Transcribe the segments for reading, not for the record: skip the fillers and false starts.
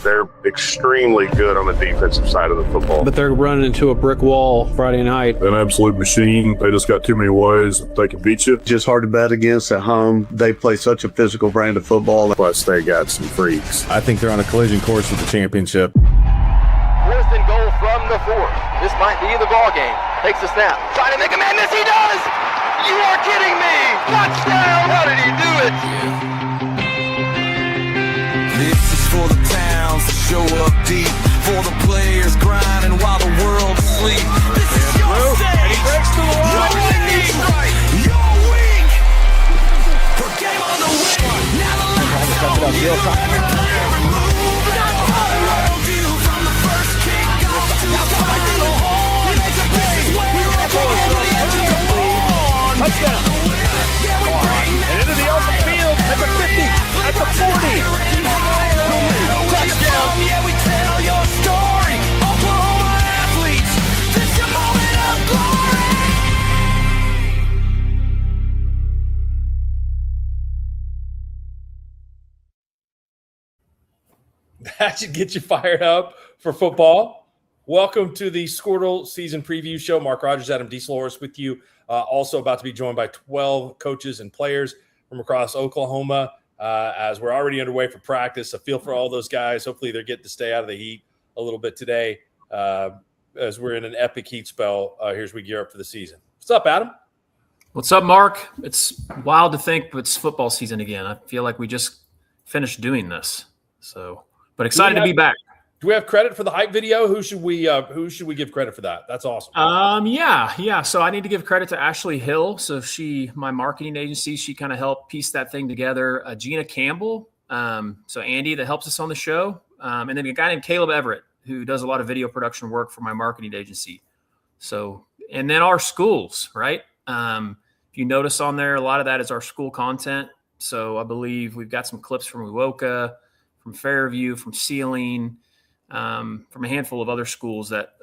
They're extremely good on the defensive side of the football. But they're running into a brick wall Friday night. An absolute machine. They just got too many ways they can beat you. Just hard to bet against at home. They play such a physical brand of football. Plus, they got some freaks. I think they're on a collision course with the championship. 4th and goal from the 4. This might be the ball game. Takes the snap. Trying to make a man miss. He does! You are kidding me! Touchdown! How did he do it? This is for the towns that show up deep, for the players grinding while the world sleep. This is your stage. And he breaks the line. Your lightning's right. Your week. For game on the way. Now the lights go. Every player, every move. Now the world view from the first kickoff to the final horn. This is where we're going over the edge of the lawn. Touchdown. And into the open field at the 50, at the 40. Touchdown. Yeah, we tell your story. Oklahoma athletes, this is your moment of glory. That should get you fired up for football. Welcome to the Skordle season preview show. Mark Rodgers, Adam DeSloris with you. Also about to be joined by 12 coaches and players from across Oklahoma as we're already underway for practice. A feel for all those guys. Hopefully they're getting to stay out of the heat a little bit today as we're in an epic heat spell here as we gear up for the season. What's up, Adam? What's up, Mark? It's wild to think it's football season again. I feel like we just finished doing this. But excited to be back. Do we have credit for the hype video? Who should we give credit for that? That's awesome. Yeah. So I need to give credit to Ashley Hill. So my marketing agency, she kind of helped piece that thing together. Gina Campbell. So Andy that helps us on the show. And then a guy named Caleb Everett, who does a lot of video production work for my marketing agency. So, and then our schools, right? If you notice on there, a lot of that is our school content. So I believe we've got some clips from Uoka, from Fairview, from Sealing, from a handful of other schools that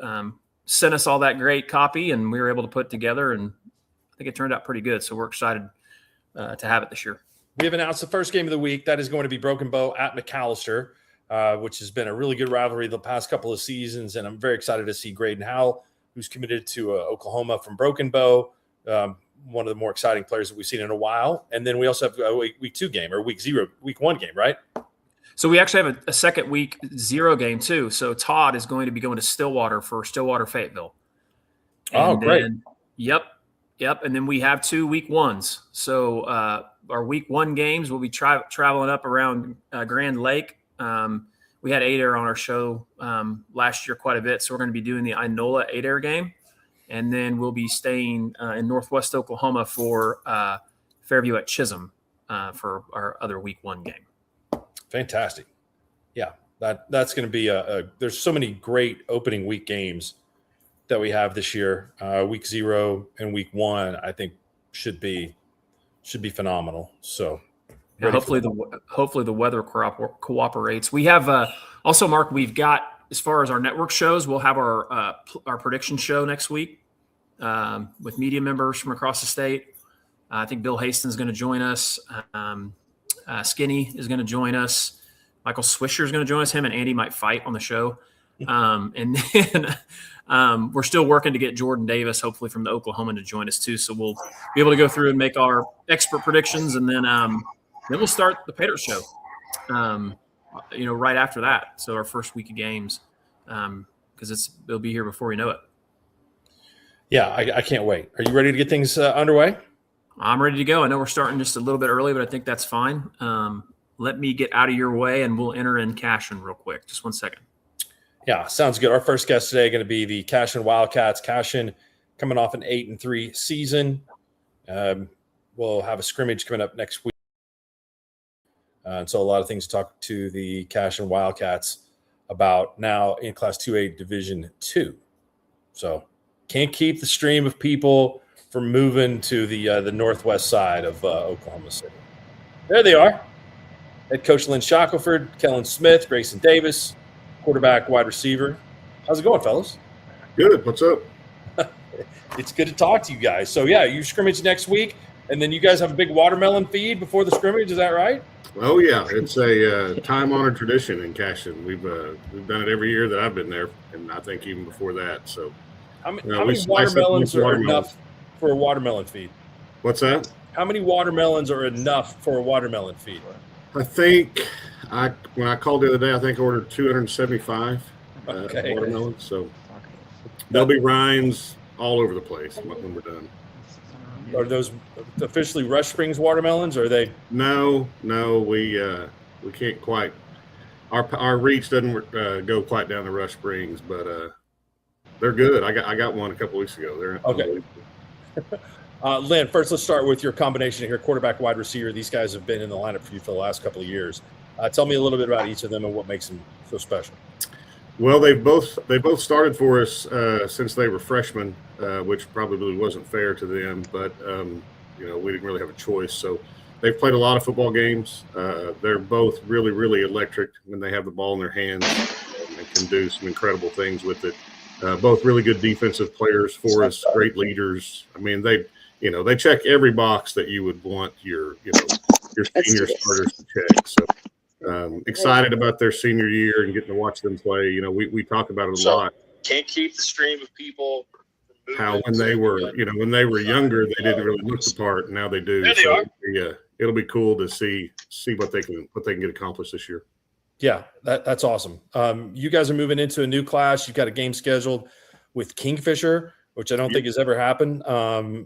sent us all that great copy, and we were able to put together, and I think it turned out pretty good. So we're excited to have it this year. We have announced the first game of the week. That is going to be Broken Bow at McAllister, which has been a really good rivalry the past couple of seasons, and I'm very excited to see Graydon Howell, who's committed to Oklahoma from Broken Bow, one of the more exciting players that we've seen in a while. And then we also have a week 2 game, or week 1 game, right? So we actually have a second week 0 game too. So Todd is going to be going to Stillwater for Stillwater Fayetteville. And great. Yep. And then we have 2 week 1s. So our week 1 games will be traveling up around Grand Lake. We had 8-air on our show last year quite a bit. So we're going to be doing the Inola 8-air game. And then we'll be staying in Northwest Oklahoma for Fairview at Chisholm for our other week 1 game. Fantastic. Yeah, that's going to be there's so many great opening week games that we have this year. Week 0 and week 1, I think should be phenomenal. So yeah, hopefully the weather cooperates. We have also, Mark, we've got, as far as our network shows, we'll have our prediction show next week with media members from across the state. I think Bill Hastings is going to join us. Skinny is going to join us. Michael Swisher is going to join us. Him and Andy might fight on the show. And then we're still working to get Jordan Davis, hopefully from the Oklahoman, to join us too. So we'll be able to go through and make our expert predictions. And then we'll start the Pater show, right after that. So our first week of games, because it'll be here before we know it. Yeah, I can't wait. Are you ready to get things underway? I'm ready to go. I know we're starting just a little bit early, but I think that's fine. Let me get out of your way, and we'll enter in Cashin real quick. Just 1 second. Yeah, sounds good. Our first guest today going to be the Cashin Wildcats. Cashin coming off an 8-3 season. We'll have a scrimmage coming up next week. And so a lot of things to talk to the Cashin Wildcats about now in Class 2A Division 2. So can't keep the stream of people from moving to the northwest side of Oklahoma City. There they are. Head coach Lynn Shackelford, Kellen Smith, Grayson Davis, quarterback, wide receiver. How's it going, fellas? Good. What's up? It's good to talk to you guys. So, yeah, you scrimmage next week. And then you guys have a big watermelon feed before the scrimmage. Is that right? Oh yeah, it's a time-honored tradition in Cashin. We've done it every year that I've been there, and I think even before that. So, how many watermelons are enough for a watermelon feed? What's that? How many watermelons are enough for a watermelon feed? I think when I called the other day, I think I ordered 275 watermelons. So there'll be rinds all over the place when we're done. Are those officially Rush Springs watermelons, or are they? No, we can't quite. Our reach doesn't go quite down to Rush Springs, but they're good. I got one a couple weeks ago. They're okay. Lynn, first let's start with your combination here, quarterback, wide receiver. These guys have been in the lineup for you for the last couple of years. Tell me a little bit about each of them and what makes them so special. Well, they both started for us since they were freshmen, which probably wasn't fair to them, but we didn't really have a choice. So they've played a lot of football games. They're both really, really electric when they have the ball in their hands and can do some incredible things with it. Both really good defensive players for us, great leaders. I mean, they check every box that you would want your senior starters to check. So excited about their senior year and getting to watch them play. We talk about it a lot. Can't keep the stream of people. How when they were younger, they didn't really look the part, and now they do. There they are. Yeah, it'll be cool to see what they can get accomplished this year. Yeah, that's awesome. You guys are moving into a new class. You've got a game scheduled with Kingfisher, which I don't think has ever happened,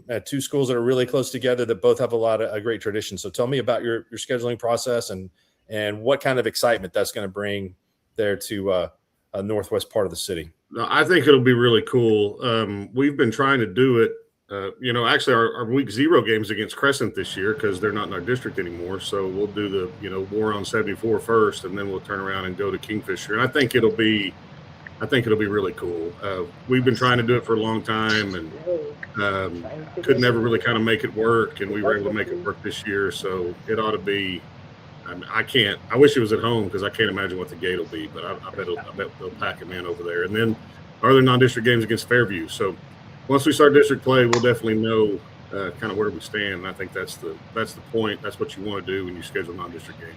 at two schools that are really close together that both have a great tradition. So tell me about your scheduling process and what kind of excitement that's going to bring there to a northwest part of the city. No, I think it'll be really cool. We've been trying to do it. Actually, our week 0 games against Crescent this year because they're not in our district anymore. So we'll do the War on 74 first, and then we'll turn around and go to Kingfisher. And I think it'll be really cool. We've been trying to do it for a long time, and could never really kind of make it work. And we were able to make it work this year. So it ought to be. I wish it was at home because I can't imagine what the gate will be. But I bet they'll pack them in over there. And then our other non-district games against Fairview. So once we start district play, we'll definitely know kind of where we stand. And I think that's the point. That's what you want to do when you schedule non-district games.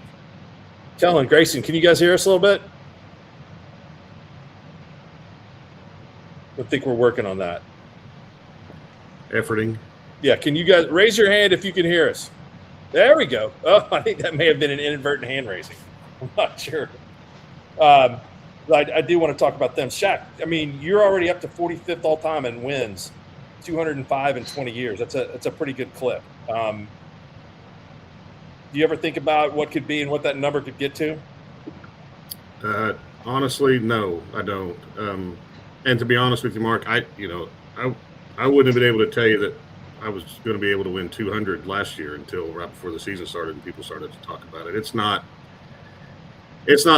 Kellen, Grayson, can you guys hear us a little bit? I think we're working on that. Efforting. Yeah, can you guys raise your hand if you can hear us? There we go. Oh, I think that may have been an inadvertent hand raising. I'm not sure. I do want to talk about them. Shaq, I mean, you're already up to 45th all-time in wins, 205 in 20 years. That's a pretty good clip. Do you ever think about what could be and what that number could get to? Honestly, no, I don't. And to be honest with you, Mark, I wouldn't have been able to tell you that I was going to be able to win 200 last year until right before the season started and people started to talk about it. It's not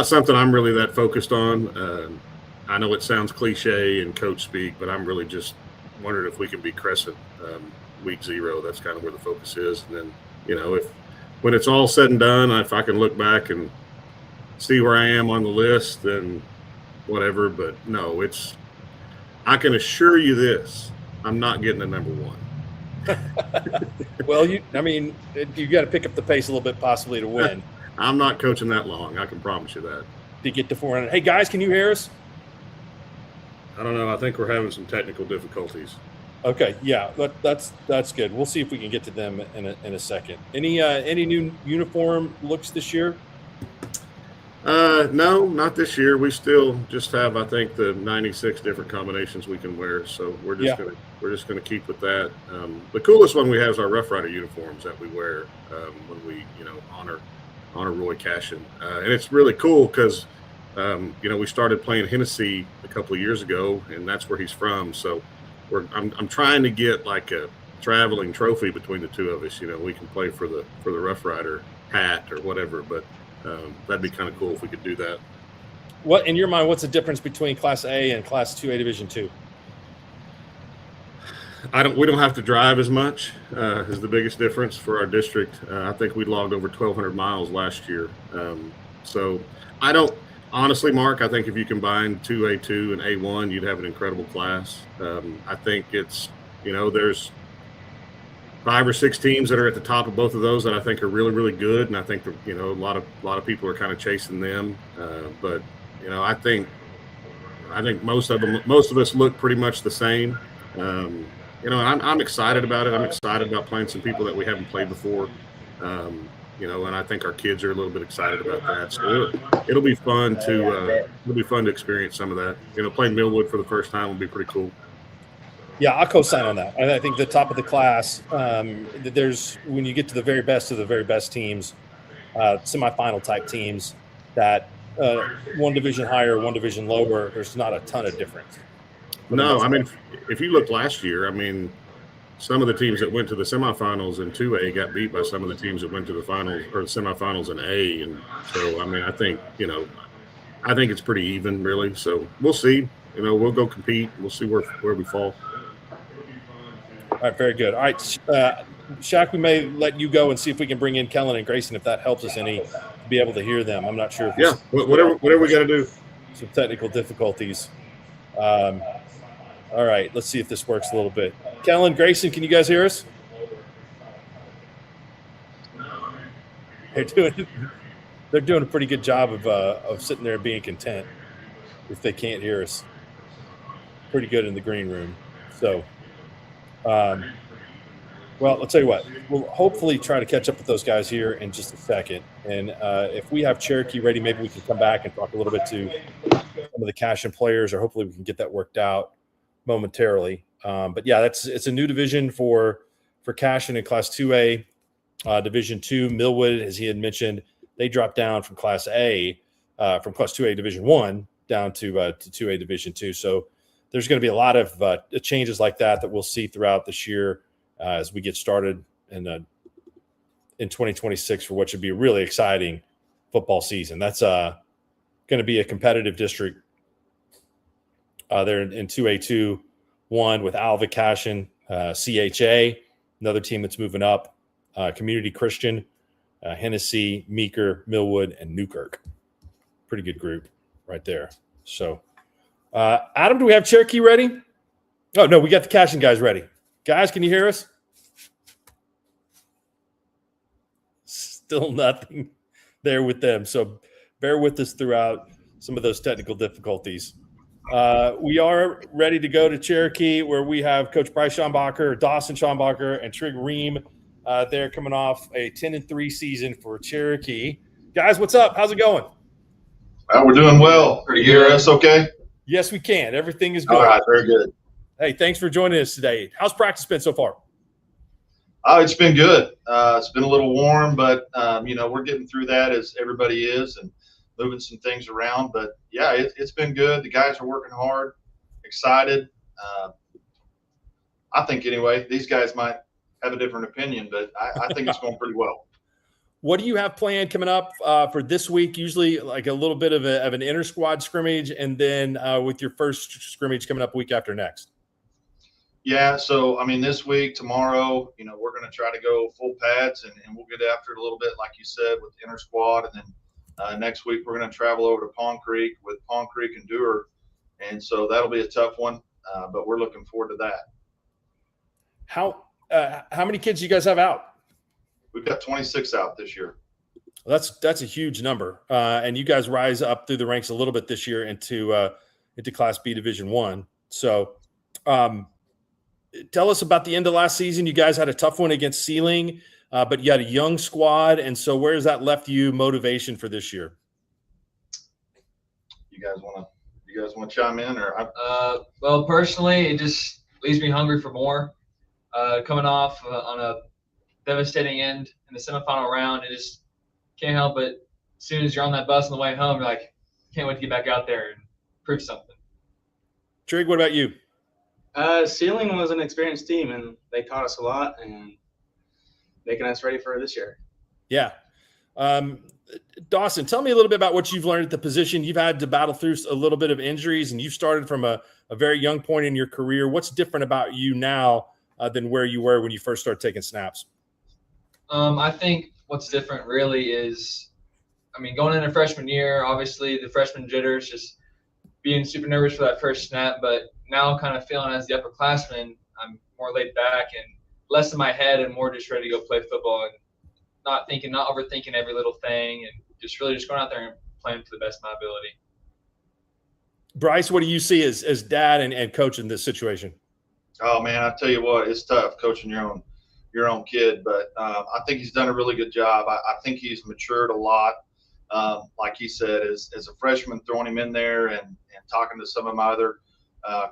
something I'm really that focused on. I know it sounds cliche and coach speak, but I'm really just wondering if we can beat Crescent week 0. That's kind of where the focus is. And then, when it's all said and done, if I can look back and see where I am on the list, then whatever. But no, I can assure you this, I'm not getting to number 1. Well, you got to pick up the pace a little bit possibly to win. I'm not coaching that long. I can promise you that. To get to 400. Hey, guys, can you hear us? I don't know. I think we're having some technical difficulties. Okay, yeah, that's good. We'll see if we can get to them in a second. Any new uniform looks this year? No, not this year. We still just have, I think, the 96 different combinations we can wear. So we're just gonna keep with that. The coolest one we have is our Rough Rider uniforms that we wear when we honor Roy Cashin, and it's really cool because we started playing Hennessy a couple of years ago, and that's where he's from. So I'm trying to get like a traveling trophy between the two of us. We can play for the Rough Rider hat or whatever, but. That'd be kind of cool if we could do that. What, in your mind, what's the difference between Class A and Class 2A Division 2? We don't have to drive as much is the biggest difference for our district. I think we logged over 1,200 miles last year. So I don't honestly, Mark. I think if you combine 2A2 and A1, you'd have an incredible class. I think it's there's 5 or 6 teams that are at the top of both of those that I think are really, really good, and I think that, you know, a lot of people are kind of chasing them. But you know, I think most of us look pretty much the same. You know, I'm excited about it. I'm excited about playing some people that we haven't played before. You know, and I think our kids are a little bit excited about that. So it'll be fun to experience some of that. You know, playing Millwood for the first time will be pretty cool. Yeah, I'll co-sign on that. I think the top of the class, there's when you get to the very best of the very best teams, semifinal type teams that one division higher, one division lower, there's not a ton of difference. No, I mean, if you look last year, I mean, some of the teams that went to the semifinals in 2A got beat by some of the teams that went to the finals or the semifinals in A. And so, I mean, I think it's pretty even, really. So we'll see. You know, we'll go compete. We'll see where we fall. All right, very good. All right, Shaq, we may let you go and see if we can bring in Kellen and Grayson, if that helps us any, to be able to hear them. I'm not sure. Yeah, whatever we got to do. Some technical difficulties. All right, let's see if this works a little bit. Kellen, Grayson, can you guys hear us? They're doing a pretty good job of sitting there being content if they can't hear us. Pretty good in the green room. So, well, I'll tell you what. We'll hopefully try to catch up with those guys here in just a second. And if we have Cherokee ready, maybe we can come back and talk a little bit to some of the Cashin players, or hopefully we can get that worked out momentarily. But yeah, it's a new division for Cashin in Class 2A. Division 2, Millwood, as he had mentioned, they dropped down from Class A, from Class 2A Division 1 down to 2A Division 2. So there's going to be a lot of changes like that we'll see throughout this year as we get started in 2026 for what should be a really exciting football season. That's going to be a competitive district there in 2A2-1 with Alva, Cashin, CHA, another team that's moving up, Community Christian, Hennessy, Meeker, Millwood, and Newkirk. Pretty good group right there. So, Adam, do we have Cherokee ready? Oh, no, we got the Cashin guys ready. Guys, can you hear us? Still nothing there with them. So bear with us throughout some of those technical difficulties. We are ready to go to Cherokee, where we have Coach Bryce Schombacher, Dawson Schombacher, and Trig Ream. They're coming off a 10-3 season for Cherokee. Guys, what's up? How's it going? We're doing well. Can you hear us okay? Yes, we can. Everything is good. All right, very good. Hey, thanks for joining us today. How's practice been so far? Oh, it's been good. It's been a little warm, but, we're getting through that as everybody is and moving some things around. But, yeah, it's been good. The guys are working hard, excited. I think, anyway, these guys might have a different opinion, but I think it's going pretty well. What do you have planned coming up for this week? Usually like a little bit of an inter-squad scrimmage, and then with your first scrimmage coming up week after next. Yeah, so, this week, tomorrow, we're going to try to go full pads, and we'll get after it a little bit, like you said, with the inter-squad. And then next week we're going to travel over to Pond Creek with Pond Creek and Dewar. And so that'll be a tough one, but we're looking forward to that. How many kids do you guys have out? We've got 26 out this year. Well, that's a huge number, and you guys rise up through the ranks a little bit this year into Class B Division 1. So, tell us about the end of last season. You guys had a tough one against Sealing, but you had a young squad, and so where has that left you motivation for this year? You guys want to chime in, or? Well, personally, it just leaves me hungry for more. Coming off on a devastating end in the semifinal round, it just can't help but as soon as you're on that bus on the way home, you're like, can't wait to get back out there and prove something. Trig, what about you? Sealing was an experienced team, and they taught us a lot and making us ready for this year. Yeah. Dawson, tell me a little bit about what you've learned at the position. You've had to battle through a little bit of injuries, and you've started from a very young point in your career. What's different about you now than where you were when you first started taking snaps? I think what's different really is, going into freshman year, obviously the freshman jitters, just being super nervous for that first snap, but now kind of feeling as the upperclassman, I'm more laid back and less in my head and more just ready to go play football and not overthinking every little thing, and just really just going out there and playing to the best of my ability. Bryce, what do you see as dad and coach in this situation? Oh man, I tell you what, it's tough coaching your own kid, but I think he's done a really good job. I think he's matured a lot. Like he said, as a freshman, throwing him in there and talking to some of my other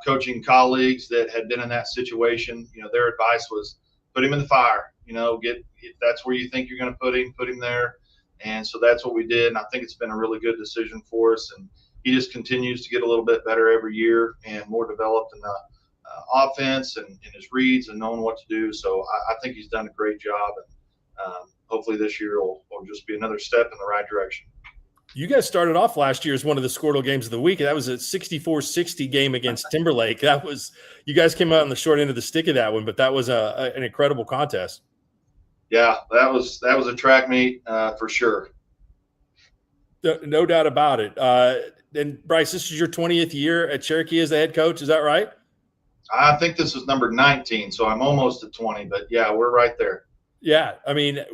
coaching colleagues that had been in that situation, their advice was put him in the fire. If that's where you think you're going to put him there. And so that's what we did. And I think it's been a really good decision for us. And he just continues to get a little bit better every year and more developed in the offense and in his reads and knowing what to do. So I think he's done a great job. And hopefully this year will just be another step in the right direction. You guys started off last year as one of the Skordle games of the week. That was a 64-60 game against Timberlake. You guys came out on the short end of the stick of that one, but that was an incredible contest. Yeah, that was a track meet for sure. No doubt about it. And Bryce, this is your 20th year at Cherokee as the head coach. Is that right? I think this is number 19, so I'm almost at 20. But yeah, we're right there. Yeah, I mean,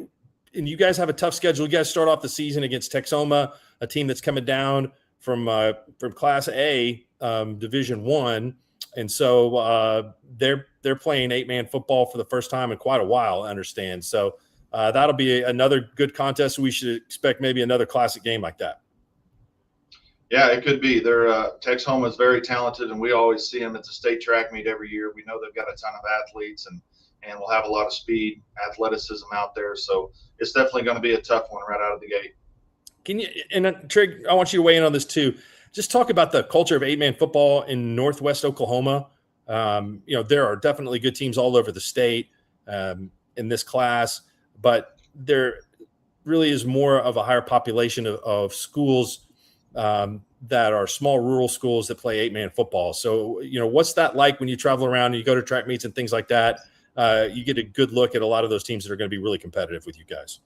and you guys have a tough schedule. You guys start off the season against Texoma, a team that's coming down from Class A, Division I, and so they're playing 8-man football for the first time in quite a while, I understand. So that'll be another good contest. We should expect maybe another classic game like that. Yeah, it could be. Texoma is very talented, and we always see them. It's a state track meet every year. We know they've got a ton of athletes, and we'll have a lot of speed, athleticism out there. So it's definitely going to be a tough one right out of the gate. Can you, and Trig, I want you to weigh in on this too. Just talk about the culture of 8-man football in Northwest Oklahoma. There are definitely good teams all over the state in this class, but there really is more of a higher population of schools that are small rural schools that play 8-man football. So, what's that like when you travel around and you go to track meets and things like that? You get a good look at a lot of those teams that are going to be really competitive with you guys.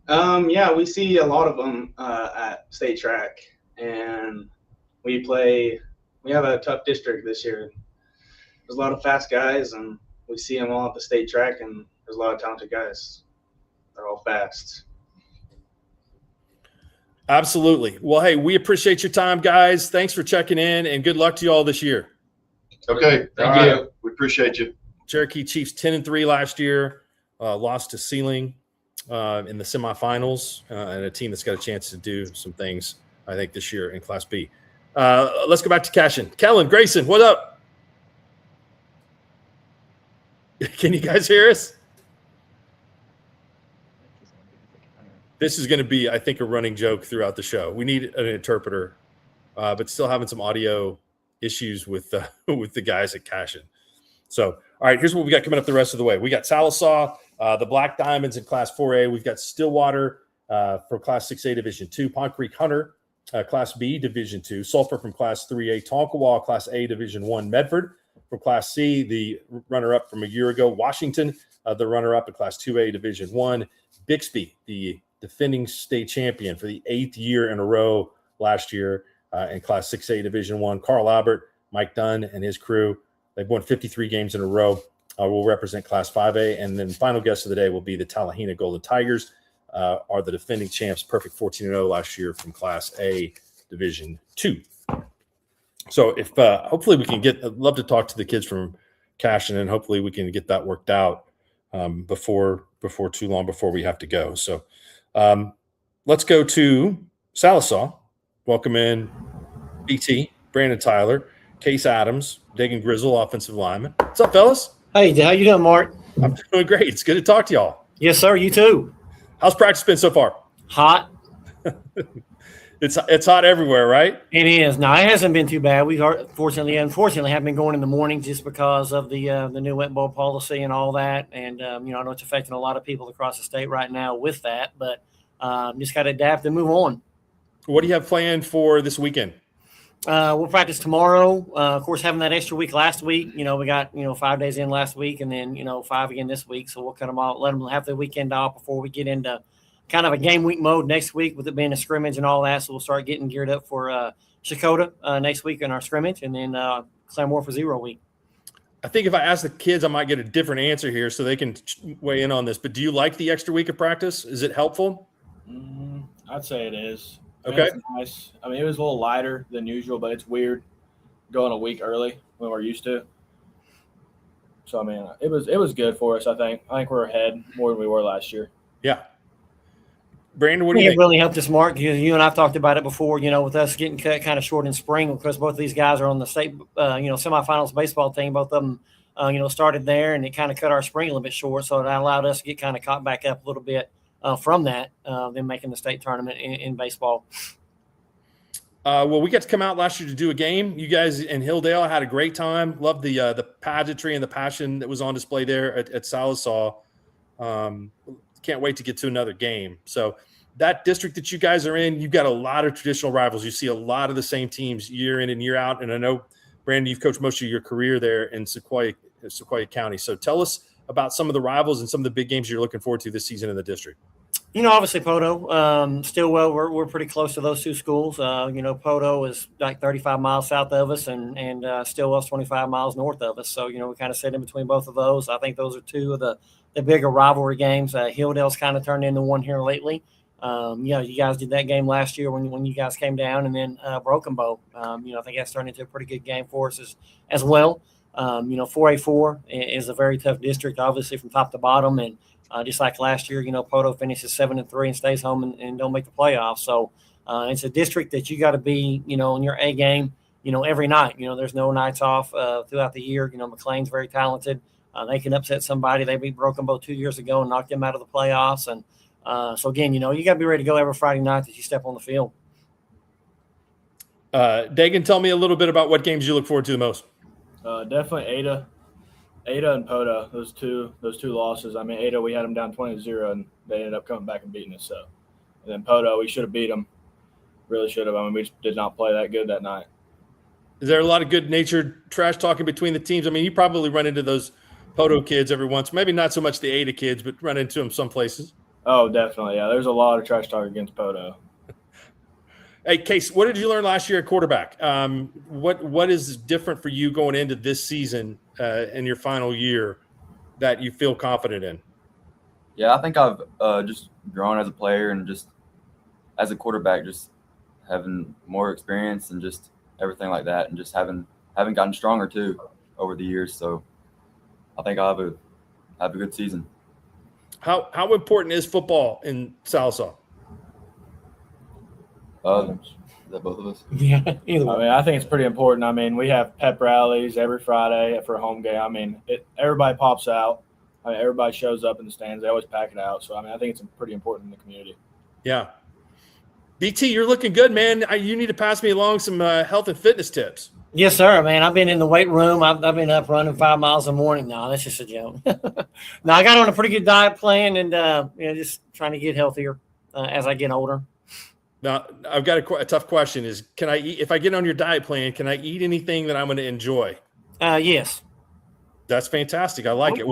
Yeah, we see a lot of them at state track, and we have a tough district this year. There's a lot of fast guys, and we see them all at the state track, and there's a lot of talented guys. They're all fast. Absolutely. Well, hey, we appreciate your time, guys. Thanks for checking in, and good luck to you all this year. Okay. Thank you. We appreciate you. Cherokee Chiefs 10-3 last year, lost to Sealing in the semifinals, and a team that's got a chance to do some things, I think, this year in Class B. Let's go back to Cashin. Kellen, Grayson, what up? Can you guys hear us? This is going to be, I think, a running joke throughout the show. We need an interpreter, but still having some audio issues with the guys at Cashin. So, all right, here's what we got coming up the rest of the way. We got Salisaw, the Black Diamonds in Class 4A. We've got Stillwater from Class 6A Division 2, Pond Creek Hunter, Class B Division 2, Sulphur from Class 3A, Tonkawa, Class A Division 1, Medford from Class C, the runner-up from a year ago, Washington, the runner-up in Class 2A Division 1, Bixby, the defending state champion for the 8th year in a row last year in Class 6A Division 1, Carl Albert, Mike Dunn, and his crew. They've won 53 games in a row. Will represent Class 5A. And then final guest of the day will be the Tallahena Golden Tigers, are the defending champs, perfect 14-0 last year from Class A Division 2. So if hopefully we can I'd love to talk to the kids from Cashin, and hopefully we can get that worked out before too long, before we have to go. So let's go to Salisaw. Welcome in BT, Brandon Tyler, Case Adams, Dagan Grizzle, offensive lineman. What's up, fellas? Hey, how you doing, Mark? I'm doing great. It's good to talk to y'all. Yes, sir. You too. How's practice been so far? Hot. It's hot everywhere, right? It is. No, it hasn't been too bad. We unfortunately have been going in the morning just because of the new wet bowl policy and all that. And, I know it's affecting a lot of people across the state right now with that. But just got to adapt and move on. What do you have planned for this weekend? We'll practice tomorrow. Of course, having that extra week last week, we got, 5 days in last week and then, 5 again this week. So we'll cut them all, let them have the weekend off before we get into kind of a game week mode next week with it being a scrimmage and all that. So we'll start getting geared up for Shakota next week in our scrimmage and then Claremore for 0 week. I think if I ask the kids, I might get a different answer here, so they can weigh in on this. But do you like the extra week of practice? Is it helpful? I'd say it is. Okay. It's nice. I mean, it was a little lighter than usual, but it's weird going a week early when we're used to. So I mean, it was good for us. I think we're ahead more than we were last year. Yeah. Brandon, what do you think? It really helped us, Mark. You and I've talked about it before, with us getting cut kind of short in spring because both of these guys are on the state, semifinals baseball team. Both of them, started there, and it kind of cut our spring a little bit short. So that allowed us to get kind of caught back up a little bit from that, them making the state tournament in baseball. Well, we got to come out last year to do a game. You guys in Hilldale had a great time. Loved the pageantry and the passion that was on display there at Sallisaw. Can't wait to get to another game. So that district that you guys are in, you've got a lot of traditional rivals. You see a lot of the same teams year in and year out. And I know, Brandon, you've coached most of your career there in Sequoia County. So tell us about some of the rivals and some of the big games you're looking forward to this season in the district. Obviously Poto, Stillwell, we're pretty close to those two schools. Poto is like 35 miles south of us and Stillwell's 25 miles north of us. So, we kind of sit in between both of those. I think those are two of the bigger rivalry games. Hilldale's kind of turned into one here lately. You guys did that game last year when you guys came down, and then Broken Bow. I think that's turned into a pretty good game for us as well. 4A4 is a very tough district, obviously from top to bottom, and just like last year, Poto finishes 7-3 and stays home and don't make the playoffs. So it's a district that you got to be, on your A game, every night. There's no nights off throughout the year. McLean's very talented. They can upset somebody. They beat Broken Bow 2 years ago and knocked them out of the playoffs. And so again, you got to be ready to go every Friday night that you step on the field. Dagan, tell me a little bit about what games you look forward to the most. Definitely Ada and Poto, those two losses. I mean, Ada, we had them down 20-0, and they ended up coming back and beating us. So, and then Poto, we should have beat them. Really should have. I mean, we just did not play that good that night. Is there a lot of good-natured trash talking between the teams? I mean, you probably run into those Poto kids every once. Maybe not so much the Ada kids, but run into them some places. Oh, definitely. Yeah, there's a lot of trash talk against Poto. Hey, Case, what did you learn last year at quarterback? What is different for you going into this season in your final year that you feel confident in? Yeah, I think I've just grown as a player and just as a quarterback, just having more experience and just everything like that, and just having gotten stronger too over the years. So I think I'll have a good season. How important is football in Sallisaw? Is that both of us? Yeah, either way. I mean, I think it's pretty important. I mean, we have pep rallies every Friday for a home game. I mean, everybody pops out. I mean, everybody shows up in the stands. They always pack it out. So, I mean, I think it's pretty important in the community. Yeah. BT, you're looking good, man. You need to pass me along some health and fitness tips. Yes, sir, man. I've been in the weight room. I've been up running 5 miles in the morning. No, that's just a joke. No, I got on a pretty good diet plan and, just trying to get healthier as I get older. Now, I've got a tough question is, can I eat, if I get on your diet plan, can I eat anything that I'm going to enjoy? Yes. That's fantastic. I like it.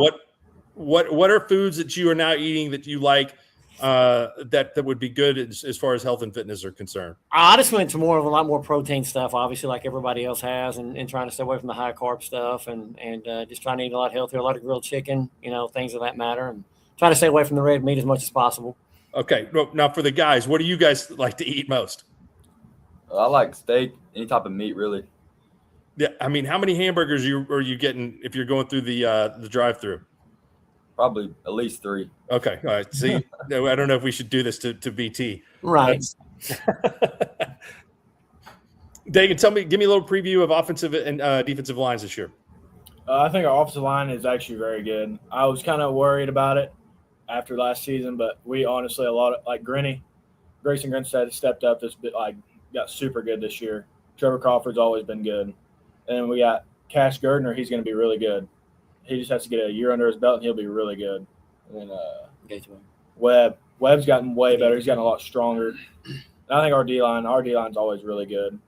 What are foods that you are now eating that you like that would be good as far as health and fitness are concerned? I just went to a lot more protein stuff, obviously, like everybody else has, and trying to stay away from the high carb stuff and just trying to eat a lot healthier, a lot of grilled chicken, things of that matter, and trying to stay away from the red meat as much as possible. Okay. Now for the guys, what do you guys like to eat most? I like steak, any type of meat, really. Yeah. I mean, how many hamburgers are you getting if you're going through the drive-through? Probably at least 3. Okay. All right. See, I don't know if we should do this to BT. Right. Dagan, give me a little preview of offensive and defensive lines this year. I think our offensive line is actually very good. I was kind of worried about it after last season, but we honestly, a lot of like Grayson Grinstead stepped up this bit, got super good this year. Trevor Crawford's always been good. And we got Cash Gardner. He's going to be really good. He just has to get a year under his belt, and he'll be really good. And then Webb's gotten way better. He's gotten a lot stronger. And I think our D-line's always really good.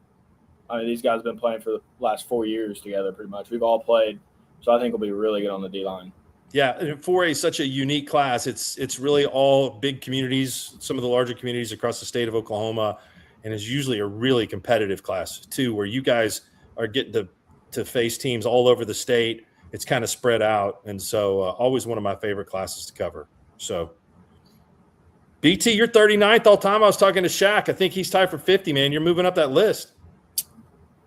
I mean, these guys have been playing for the last 4 years together pretty much. We've all played, so I think we'll be really good on the D-line. Yeah, and 4A is such a unique class. It's really all big communities, some of the larger communities across the state of Oklahoma, and it's usually a really competitive class too, where you guys are getting to face teams all over the state. it's kind of spread out. And so always one of my favorite classes to cover. So BT, you're 39th all time. I was talking to Shaq. I think he's tied for 50, man. You're moving up that list.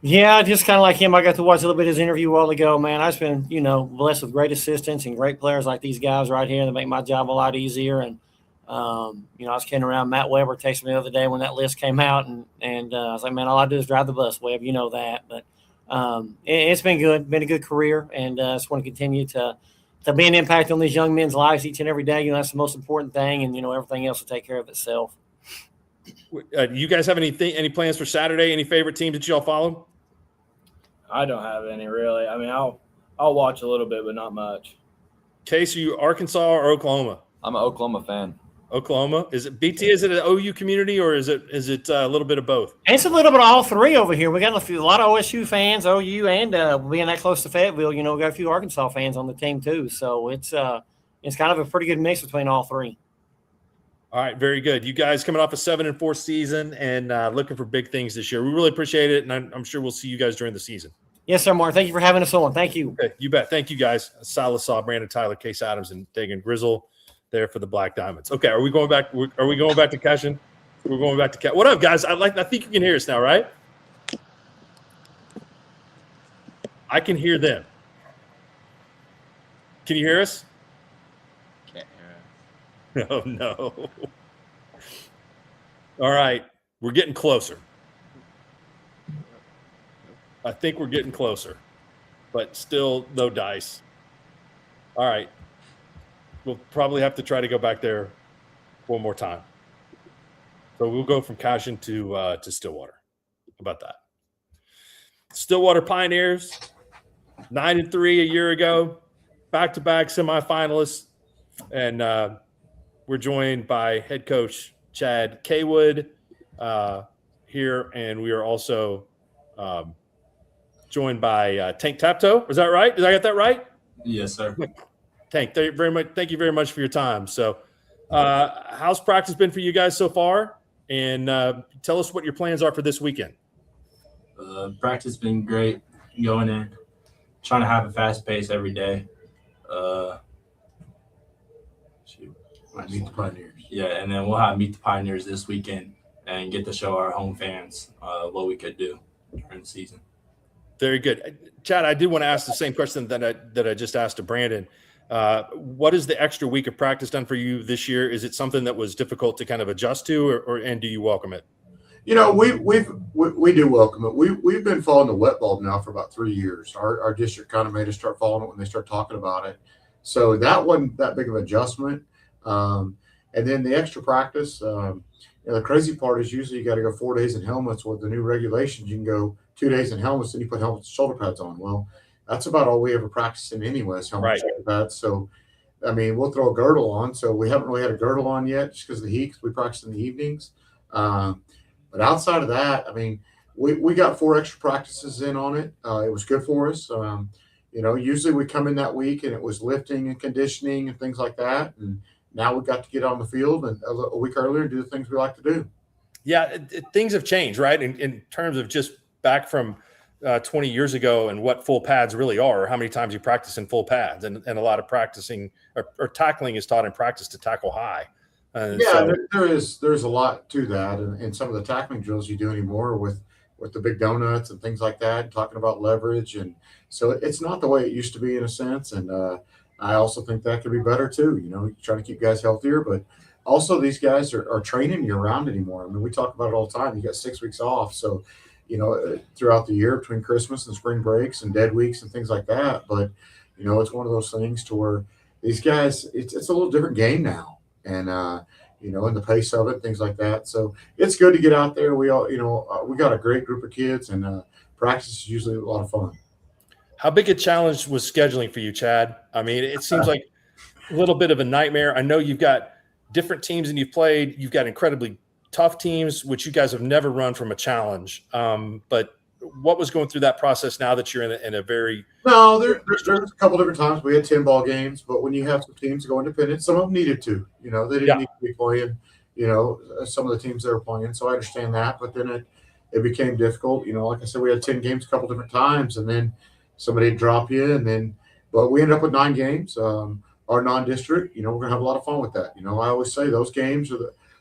Yeah, just kind of like him. I got to watch a little bit of his interview a while ago, man. I've been, blessed with great assistants and great players like these guys right here that make my job a lot easier. And, I was kidding around. Matt Weber texted me the other day when that list came out, and I was like, man, all I do is drive the bus, Webb. You know that. But it's been good, been a good career, and I just want to continue to be an impact on these young men's lives each and every day. That's the most important thing, and, everything else will take care of itself. You guys have any plans for Saturday? Any favorite teams that y'all follow? I don't have any really. I mean, I'll watch a little bit, but not much. Case, are you Arkansas or Oklahoma? I'm an Oklahoma fan. Oklahoma. Is it BT? Is it an OU community, or is it a little bit of both? It's a little bit of all three over here. We got a lot of OSU fans, OU, and being that close to Fayetteville, we got a few Arkansas fans on the team too. So it's kind of a pretty good mix between all three. All right, very good. You guys coming off a 7-4 season and looking for big things this year. We really appreciate it, and I'm sure we'll see you guys during the season. Yes, sir, Mark. Thank you for having us on. Thank you. Okay, you bet. Thank you, guys. Silas Saw, Brandon Tyler, Case Adams, and Dagan Grizzle there for the Black Diamonds. Okay, are we going back? Are we going back to Cashin? We're going back to What up, guys? I think you can hear us now, right? I can hear them. Can you hear us? Can't hear us. Oh, no. All right. We're getting closer. I think we're getting closer, but still no dice. All right. We'll probably have to try to go back there one more time. So we'll go from Cashin to Stillwater. How about that? Stillwater Pioneers, 9-3 a year ago, back-to-back semifinalists, and we're joined by head coach Chad Kaywood here, and we are also joined by Tank Tapto. Is that right? Did I get that right? Yes, sir. Tank, thank you very much for your time. So, how's practice been for you guys so far? And tell us what your plans are for this weekend. Practice been great. Going in, trying to have a fast pace every day. Meet the Pioneers. Yeah, and then we'll have Meet the Pioneers this weekend and get to show our home fans what we could do during the season. Very good. Chad, I did want to ask the same question that I just asked to Brandon. What has the extra week of practice done for you this year? Is it something that was difficult to kind of adjust to, and do you welcome it? We do welcome it. We've been following the wet bulb now for about 3 years. Our district kind of made us start following it when they start talking about it. So that wasn't that big of an adjustment. And then the extra practice, the crazy part is usually you got to go 4 days in helmets. With the new regulations, you can go 2 days in helmets and you put helmets and shoulder pads on. Well, that's about all we ever practiced in anyway, is helmet and shoulder pads. So, I mean, we'll throw a girdle on. So we haven't really had a girdle on yet just because of the heat, because we practice in the evenings. But outside of that, I mean, we got 4 extra practices in on it. It was good for us. Usually we come in that week and it was lifting and conditioning and things like that. And now we got to get on the field and a week earlier do the things we like to do. Yeah, things have changed, right? In terms of just back from 20 years ago and what full pads really are, or how many times you practice in full pads, and a lot of practicing or tackling is taught in practice to tackle high. There's a lot to that, and some of the tackling drills you do anymore with the big donuts and things like that, talking about leverage, and so it's not the way it used to be in a sense. And I also think that could be better too. Trying to keep guys healthier, but also these guys are training year round anymore. I mean, we talk about it all the time. You got 6 weeks off, so throughout the year between Christmas and spring breaks and dead weeks and things like that. But it's one of those things to where these guys, it's a little different game now. And, and the pace of it, things like that. So it's good to get out there. We all, we got a great group of kids, and practice is usually a lot of fun. How big a challenge was scheduling for you, Chad? I mean, it seems like a little bit of a nightmare. I know you've got different teams and you've played. You've got incredibly tough teams, which you guys have never run from a challenge. But what was going through that process now that you're in a very – No, there's a couple different times. We had 10 ball games, but when you have some teams go independent, some of them needed to. They didn't need to be playing, some of the teams that were playing. So I understand that. But then it became difficult. Like I said, we had 10 games a couple different times, and then somebody would drop you, and then but we end up with 9 games. Our non-district, we're going to have a lot of fun with that. I always say those games are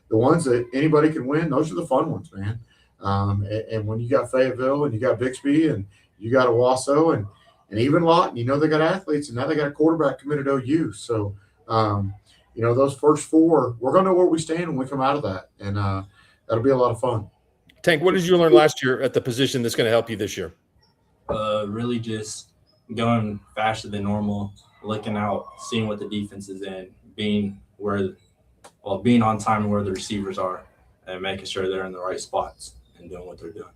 the ones that anybody can win. Those are the fun ones, man. And when you got Fayetteville and you got Bixby and you got Owasso and even Lawton, they got athletes, and now they got a quarterback committed to OU. So, those first 4, we're going to know where we stand when we come out of that, and that'll be a lot of fun. Tank, what did you learn last year at the position that's going to help you this year? Really just going faster than normal, looking out, seeing what the defense is in, being on time where the receivers are, and making sure they're in the right spots and doing what they're doing.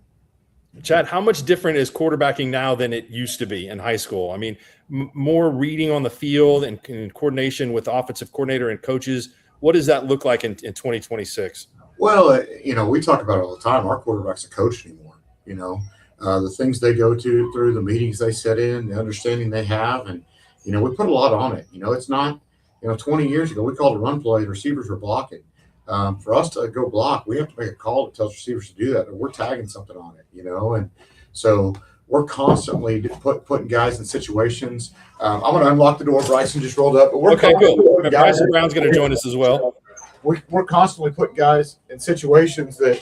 Chad, how much different is quarterbacking now than it used to be in high school? I mean, more reading on the field and coordination with the offensive coordinator and coaches. What does that look like in 2026? Well, we talk about it all the time. Our quarterback's a coach anymore. The things they go through the meetings they sit in, the understanding they have, and we put a lot on it. It's not 20 years ago we called a run play, the receivers were blocking. For us to go block, we have to make a call that tells receivers to do that, or we're tagging something on it, and so we're constantly putting guys in situations. I'm going to unlock the door. Bryson just rolled up, but we're okay, cool. Bryson Brown's going to join us as well. We're constantly putting guys in situations that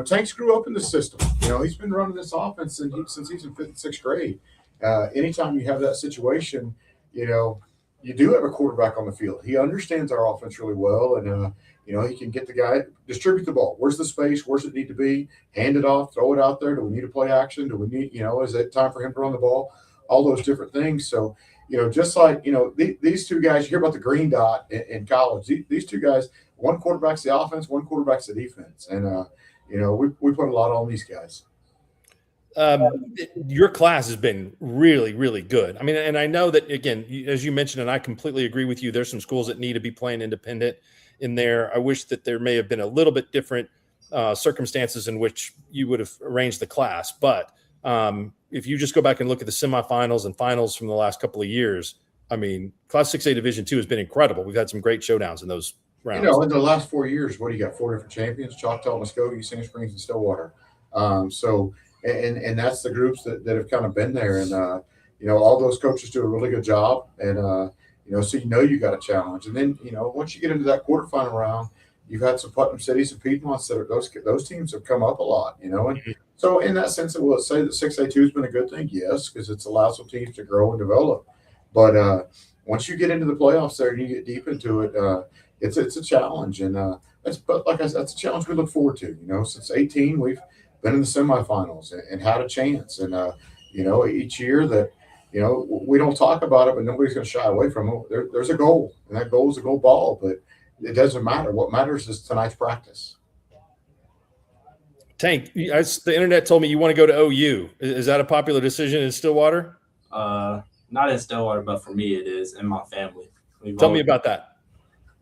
Tank's grew up in the system. He's been running this offense since he's in 5th and 6th grade. Anytime you have that situation, you do have a quarterback on the field. He understands our offense really well, and he can get the guy, distribute the ball. Where's the space? Where's it need to be? Hand it off, throw it out there. Do we need a play action? Do we need, is it time for him to run the ball? All those different things. So, just like, these 2 guys, you hear about the green dot in college. These 2 guys, one quarterback's the offense, one quarterback's the defense. And, we put a lot on these guys. Your class has been really, really good. I mean, and I know that, again, as you mentioned, and I completely agree with you, there's some schools that need to be playing independent in there. I wish that there may have been a little bit different circumstances in which you would have arranged the class. But if you just go back and look at the semifinals and finals from the last couple of years, I mean, Class 6A Division II has been incredible. We've had some great showdowns in those rounds. In the last 4 years, what do you got? 4 different champions: Choctaw, Muskogee, Sand Springs, and Stillwater. And that's the groups that have kind of been there. And, all those coaches do a really good job. And, so you got a challenge. And then, once you get into that quarterfinal round, you've had some Putnam Cities and Piedmonts that those teams have come up a lot, And so in that sense, will it say that 6A2 has been a good thing? Yes, because it's allowed some teams to grow and develop. But once you get into the playoffs there and you get deep into it, it's a challenge. And but like I said, that's a challenge we look forward to. Since 18, we've been in the semifinals and had a chance. And, each year that, we don't talk about it, but nobody's going to shy away from it. There's a goal, and that goal is a goal ball, but it doesn't matter. What matters is tonight's practice. Tank, the internet told me you want to go to OU. Is that a popular decision in Stillwater? Not in Stillwater, but for me it is, and my family. Tell me about that.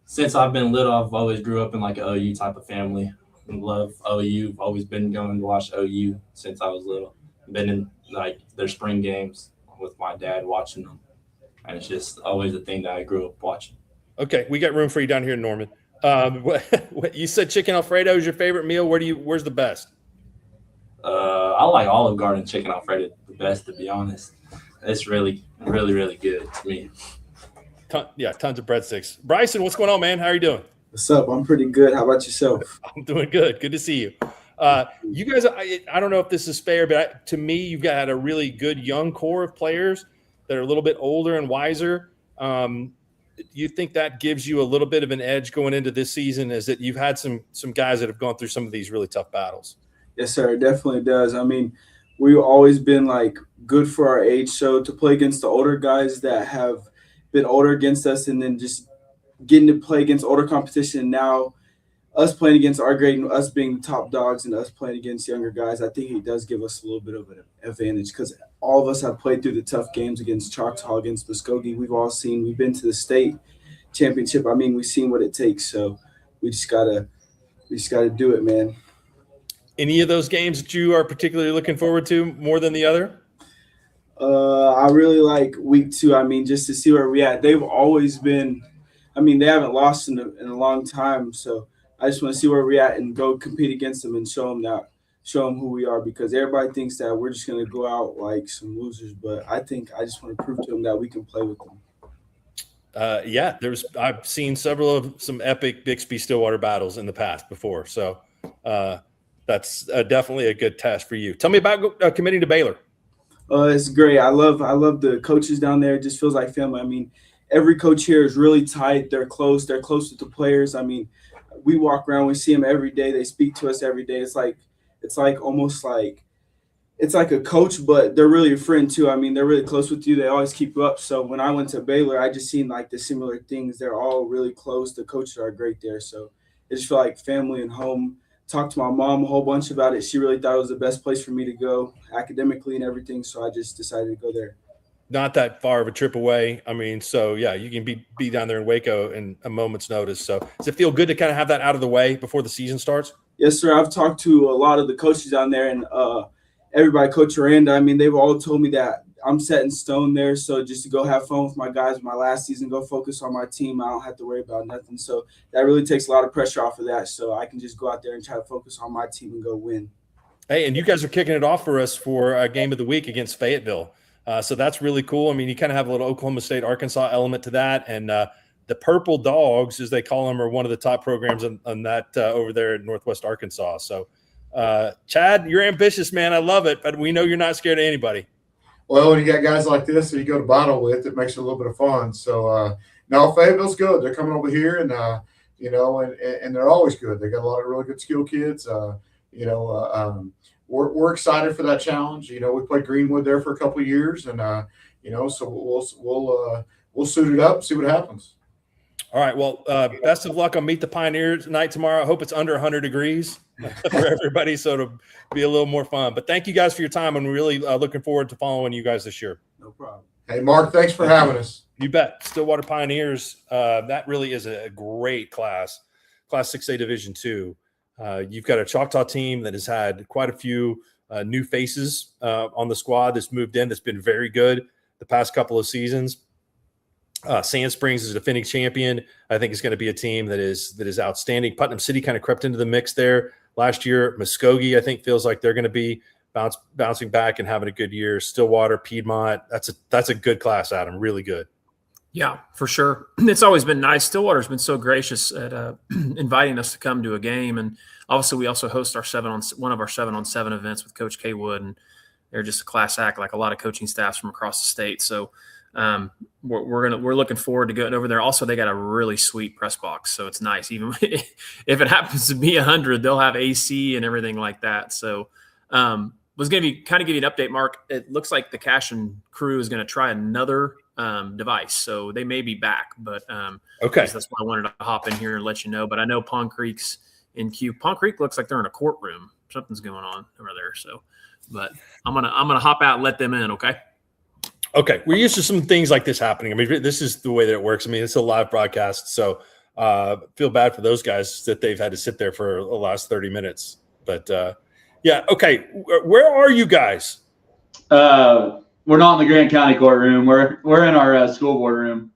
Since I've been little, I've always grew up in like an OU type of family. I love OU. Always been going to watch OU since I was little. Been in like their spring games with my dad watching them. And it's just always a thing that I grew up watching. Okay, we got room for you down here in Norman. You said chicken Alfredo is your favorite meal. Where's the best? I like Olive Garden chicken Alfredo the best, to be honest. It's really, really, really good to me. Tons of breadsticks. Bryson, what's going on, man? How are you doing? What's up? I'm pretty good. How about yourself? I'm doing good. Good to see you. You guys, I don't know if this is fair, but to me, you've got a really good young core of players that are a little bit older and wiser. Do you think that gives you a little bit of an edge going into this season, is that you've had some guys that have gone through some of these really tough battles? Yes, sir. It definitely does. I mean, we've always been like good for our age. So to play against the older guys that have been older against us, and then just getting to play against older competition, now us playing against our grade and us being the top dogs and us playing against younger guys, I think it does give us a little bit of an advantage, because all of us have played through the tough games against Choctaw, against Muskogee. We've been to the state championship. I mean, we've seen what it takes. So we just gotta do it, man. Any of those games that you are particularly looking forward to more than the other? I really like week 2. I mean, just to see where we're at. They've always been, I mean, they haven't lost in a long time. So I just want to see where we're at and go compete against them and show them that show them who we are, because everybody thinks that we're just going to go out like some losers. But I think I just want to prove to them that we can play with them. I've seen some epic Bixby Stillwater battles in the past before. So that's definitely a good test for you. Tell me about committing to Baylor. It's great. I love the coaches down there. It just feels like family. I mean, every coach here is really tight. They're close. They're close with the players. I mean, we walk around, we see them every day. They speak to us every day. It's like almost like it's like a coach, but they're really a friend too. I mean, they're really close with you. They always keep you up. So when I went to Baylor, I just seen like the similar things. They're all really close. The coaches are great there. So it just felt like family and home. Talked to my mom a whole bunch about it. She really thought it was the best place for me to go academically and everything. So I just decided to go there. Not that far of a trip away. I mean, so yeah, you can be down there in Waco in a moment's notice. So does it feel good to kind of have that out of the way before the season starts? Yes, sir. I've talked to a lot of the coaches down there, and everybody, Coach Aranda, I mean, they've all told me that I'm set in stone there. So just to go have fun with my guys, my last season, go focus on my team. I don't have to worry about nothing. So that really takes a lot of pressure off of that. So I can just go out there and try to focus on my team and go win. Hey, and you guys are kicking it off for us for a game of the week against Fayetteville. So that's really cool. I mean, you kind of have a little Oklahoma State, Arkansas element to that. And the Purple Dogs, as they call them, are one of the top programs on that over there in Northwest Arkansas. So, Chad, you're ambitious, man. I love it. But we know you're not scared of anybody. Well, when you got guys like this that you go to battle with, it makes it a little bit of fun. So, no, Fayetteville's good. They're coming over here, and and they're always good. They got a lot of really good skill kids. We're excited for that challenge. You know, we played Greenwood there for a couple of years, and so we'll suit it up and see what happens. All right. Well, best of luck on Meet the Pioneers night tomorrow. I hope it's under 100 degrees for everybody, so it'll be a little more fun. But thank you guys for your time, and we're really looking forward to following you guys this year. No problem. Hey, Mark, thanks for having us. You bet. Stillwater Pioneers, that really is a great class 6A Division II. You've got a Choctaw team that has had quite a few new faces on the squad that's moved in, that's been very good the past couple of seasons. Sand Springs is a defending champion. I think it's going to be a team that is outstanding. Putnam City kind of crept into the mix there last year. Muskogee, I think, feels like they're going to be bouncing back and having a good year. Stillwater, Piedmont, that's a good class, Adam, really good. Yeah, for sure. It's always been nice. Stillwater's been so gracious at inviting us to come to a game, and obviously we also host one of our 7-on-7 events with Coach K. Wood, and they're just a class act, like a lot of coaching staffs from across the state. So we're looking forward to going over there. Also, they got a really sweet press box, so it's nice. Even if it happens to be 100, they'll have AC and everything like that. So was going to give you an update, Mark. It looks like the Cashin crew is going to try another device, so they may be back. But okay, that's why I wanted to hop in here and let you know. But I know Pond Creek's in queue. Pond Creek looks like they're in a courtroom. Something's going on over there. So, but I'm gonna hop out and let them in. Okay, we're used to some things like this happening. I mean, this is the way that it works. I mean, it's a live broadcast, so feel bad for those guys that they've had to sit there for the last 30 minutes. But yeah, okay. Where are you guys? We're not in the Grant County courtroom. We're in our school board room.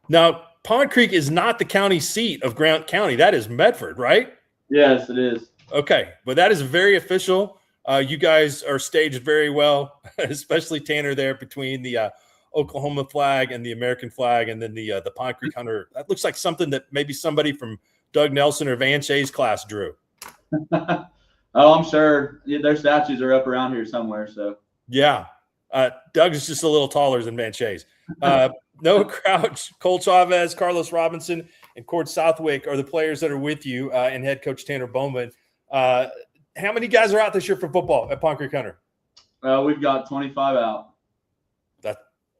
Now, Pond Creek is not the county seat of Grant County. That is Medford, right? Yes, it is. Okay, but that is very official. You guys are staged very well, especially Tanner there between the Oklahoma flag and the American flag, and then the Pond Creek Hunter. That looks like something that maybe somebody from Doug Nelson or Van Shay's class drew. Oh, I'm sure their statues are up around here somewhere. So yeah, Doug is just a little taller than Van Shay's. Noah Crouch, Cole Chavez, Carlos Robinson, and Cord Southwick are the players that are with you, and head coach Tanner Bowman. How many guys are out this year for football at Pond Creek Hunter? We've got 25 out.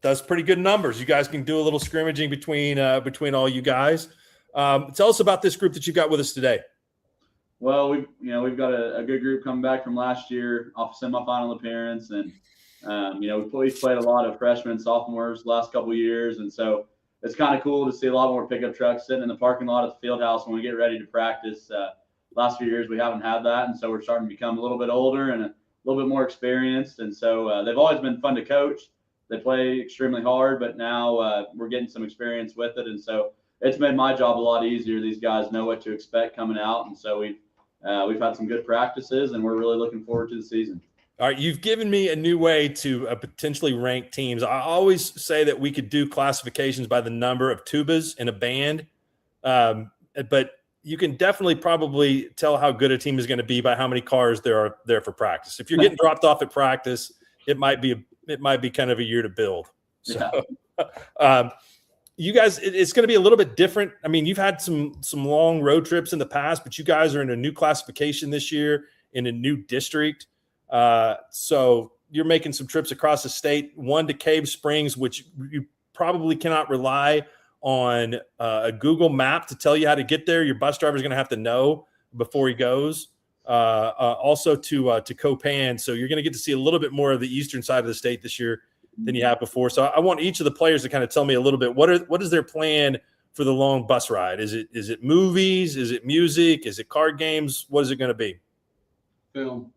That's pretty good numbers. You guys can do a little scrimmaging between all you guys. Tell us about this group that you got with us today. Well, we've got a good group coming back from last year off a semifinal appearance, and we've played a lot of freshmen, sophomores the last couple of years, and so it's kind of cool to see a lot more pickup trucks sitting in the parking lot at the field house when we get ready to practice. Last few years we haven't had that, and so we're starting to become a little bit older and a little bit more experienced, and so they've always been fun to coach. They play extremely hard, but now we're getting some experience with it, and so it's made my job a lot easier. These guys know what to expect coming out, and so we've we've had some good practices, and we're really looking forward to the season. All right, you've given me a new way to potentially rank teams. I always say that we could do classifications by the number of tubas in a band, but you can definitely probably tell how good a team is going to be by how many cars there are there for practice. If you're getting dropped off at practice, it might be kind of a year to build. So, you guys, it's going to be a little bit different. I mean, you've had some long road trips in the past, but you guys are in a new classification this year in a new district. So you're making some trips across the state, one to Cave Springs, which you probably cannot rely on a Google map to tell you how to get there. Your bus driver is going to have to know before he goes. Also to Copan. So you're going to get to see a little bit more of the eastern side of the state this year than you have before. So I want each of the players to kind of tell me a little bit, what is their plan for the long bus ride? Is it movies? Is it music? Is it card games? What is it going to be? Film.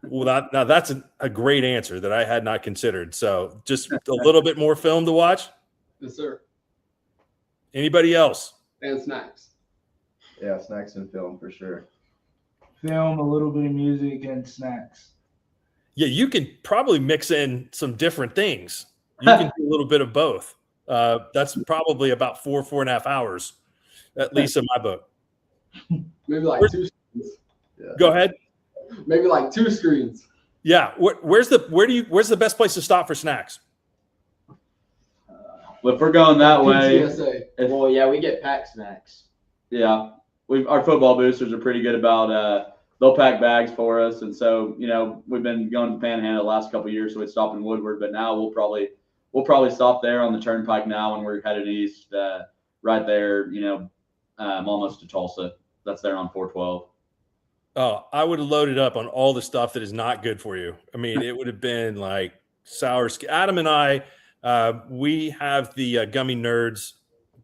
Well, now that's a great answer that I had not considered. So just a little bit more film to watch? Yes, sir. Anybody else? And snacks. Yeah, snacks and film for sure. Film, a little bit of music, and snacks. Yeah, you can probably mix in some different things. You can do a little bit of both. That's probably about 4.5 hours, at least in my book. Maybe like 2 screens. Yeah. Go ahead. Maybe like 2 screens. Yeah. Where's the best place to stop for snacks? Well, if we're going that way, Well, yeah, we get packed snacks. Yeah, our football boosters are pretty good about they'll pack bags for us, and so we've been going to Panhandle the last couple of years, so we stopped in Woodward, but now we'll probably stop there on the turnpike now when we're headed east, right there, almost to Tulsa. That's there on 412. Oh, I would have loaded up on all the stuff that is not good for you. I mean, it would have been like sour. Adam and I, we have the gummy nerds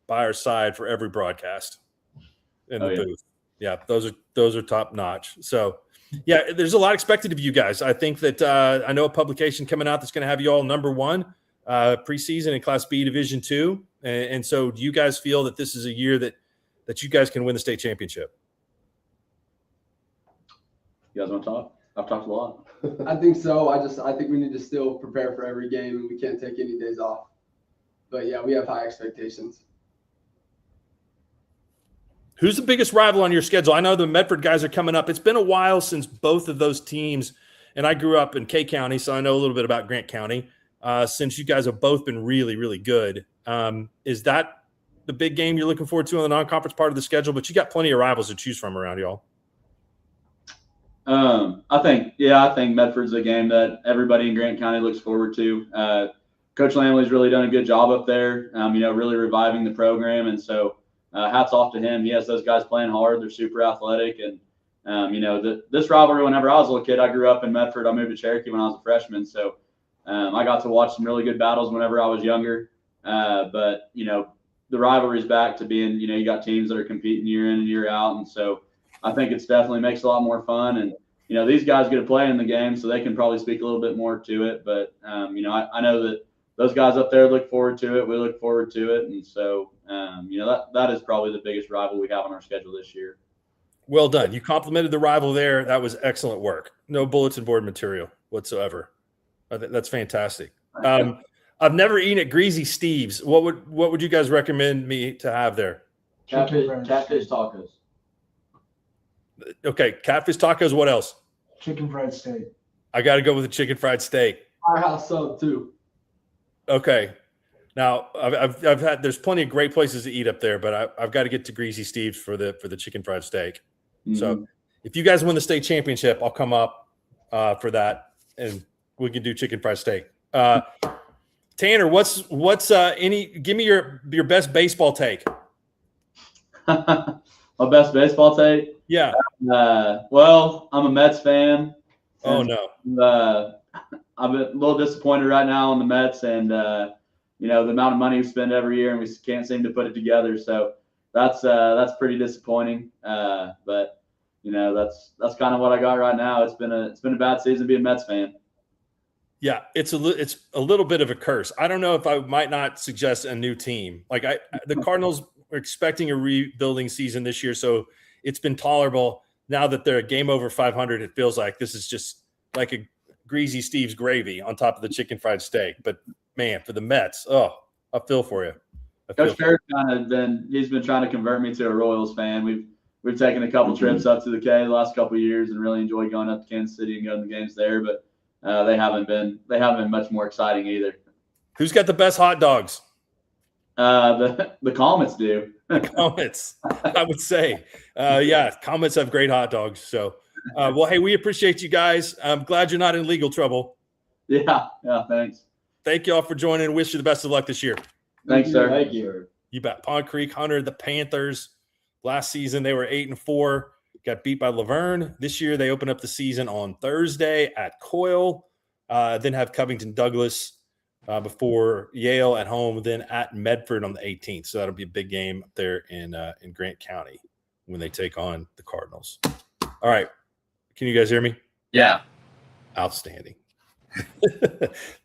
by our side for every broadcast in the booth. Yeah, those are top notch. So, yeah, there's a lot expected of you guys. I think that I know a publication coming out that's going to have you all number 1 preseason in Class B Division II. And so, do you guys feel that this is a year that you guys can win the state championship? You guys want to talk? I've talked a lot. I think so. I think we need to still prepare for every game, and we can't take any days off. But yeah, we have high expectations. Who's the biggest rival on your schedule? I know the Medford guys are coming up. It's been a while since both of those teams, and I grew up in K County, so I know a little bit about Grant County. Since you guys have both been really, really good, is that the big game you're looking forward to on the non-conference part of the schedule? But you got plenty of rivals to choose from around y'all. I think Medford's a game that everybody in Grant County looks forward to. Coach Lamley's really done a good job up there, really reviving the program. And so hats off to him. He has those guys playing hard. They're super athletic. And, this rivalry, whenever I was a little kid, I grew up in Medford. I moved to Cherokee when I was a freshman. So I got to watch some really good battles whenever I was younger. But the rivalry's back to being, you got teams that are competing year in and year out. And so I think it's definitely makes it a lot more fun. And, these guys get to play in the game, so they can probably speak a little bit more to it. But, I know that those guys up there look forward to it. We look forward to it. And so, that is probably the biggest rival we have on our schedule this year. Well done. You complimented the rival there. That was excellent work. No bulletin board material whatsoever. That's fantastic. I've never eaten at Greasy Steve's. What would you guys recommend me to have there? Catfish tacos. Okay, catfish tacos. What else? Chicken fried steak. I got to go with the chicken fried steak. Firehouse sub too. Okay. Now I've had. There's plenty of great places to eat up there, but I've got to get to Greasy Steve's for the chicken fried steak. Mm-hmm. So if you guys win the state championship, I'll come up for that, and we can do chicken fried steak. Tanner, give me your best baseball take. My best baseball take? Yeah. Well, I'm a Mets fan. Oh no. I'm a little disappointed right now in the Mets, and the amount of money we spend every year, and we can't seem to put it together. So that's pretty disappointing. But that's kind of what I got right now. It's been a bad season being a Mets fan. Yeah, it's a little bit of a curse. I don't know if I might not suggest a new team. Like the Cardinals are expecting a rebuilding season this year, so it's been tolerable. Now that they're a game over 500, it feels like this is just like a greasy Steve's gravy on top of the chicken fried steak. But man, for the Mets, I feel for you. Coach Fair's he's been trying to convert me to a Royals fan. We've taken a couple trips up to the K the last couple of years and really enjoyed going up to Kansas City and going to the games there. But they haven't been much more exciting either. Who's got the best hot dogs? The Comets do. Comets, I would say. Comets have great hot dogs. So, well, hey, we appreciate you guys. I'm glad you're not in legal trouble. Yeah, thanks. Thank you all for joining. Wish you the best of luck this year. Thanks, sir. Thank you. You bet. Pond Creek Hunter, the Panthers. Last season, they were 8-4, got beat by Laverne. This year, they open up the season on Thursday at Coyle, then have Covington Douglas before Yale at home, then at Medford on the 18th. So that'll be a big game up there in Grant County when they take on the Cardinals. All right. Can you guys hear me? Yeah. Outstanding.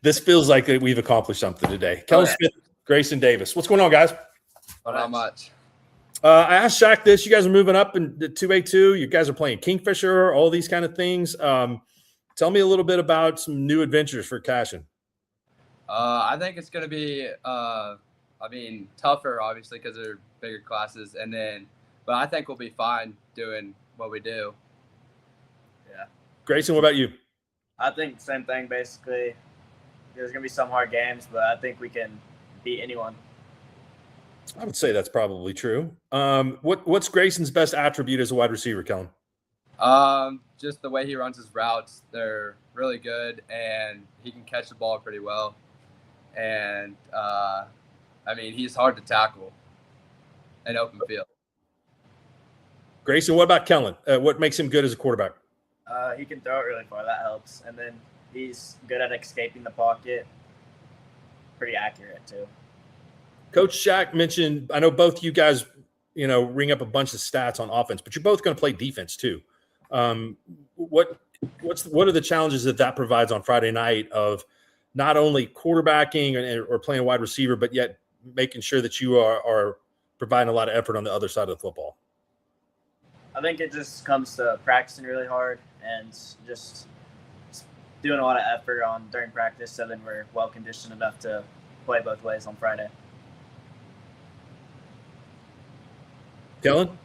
This feels like we've accomplished something today. Kellen Smith, Grayson Davis. What's going on, guys? Not much. I asked Shaq this. You guys are moving up in the 2A2. You guys are playing Kingfisher, all these kind of things. Tell me a little bit about some new adventures for Cashin. I think it's going to be, tougher, obviously, because they're bigger classes. But I think we'll be fine doing what we do. Yeah. Grayson, what about you? I think same thing, basically. There's going to be some hard games, but I think we can beat anyone. I would say that's probably true. What's Grayson's best attribute as a wide receiver, Kellen? Just the way he runs his routes. They're really good, and he can catch the ball pretty well. And, he's hard to tackle in open field. Grayson, what about Kellen? What makes him good as a quarterback? He can throw it really far. That helps. And then he's good at escaping the pocket. Pretty accurate, too. Coach Shaq mentioned, I know both you guys, ring up a bunch of stats on offense, but you're both going to play defense too. What are the challenges that provides on Friday night of not only quarterbacking or playing wide receiver, but yet making sure that you are providing a lot of effort on the other side of the football? I think it just comes to practicing really hard and just doing a lot of effort during practice, so then we're well conditioned enough to play both ways on Friday. Kellen,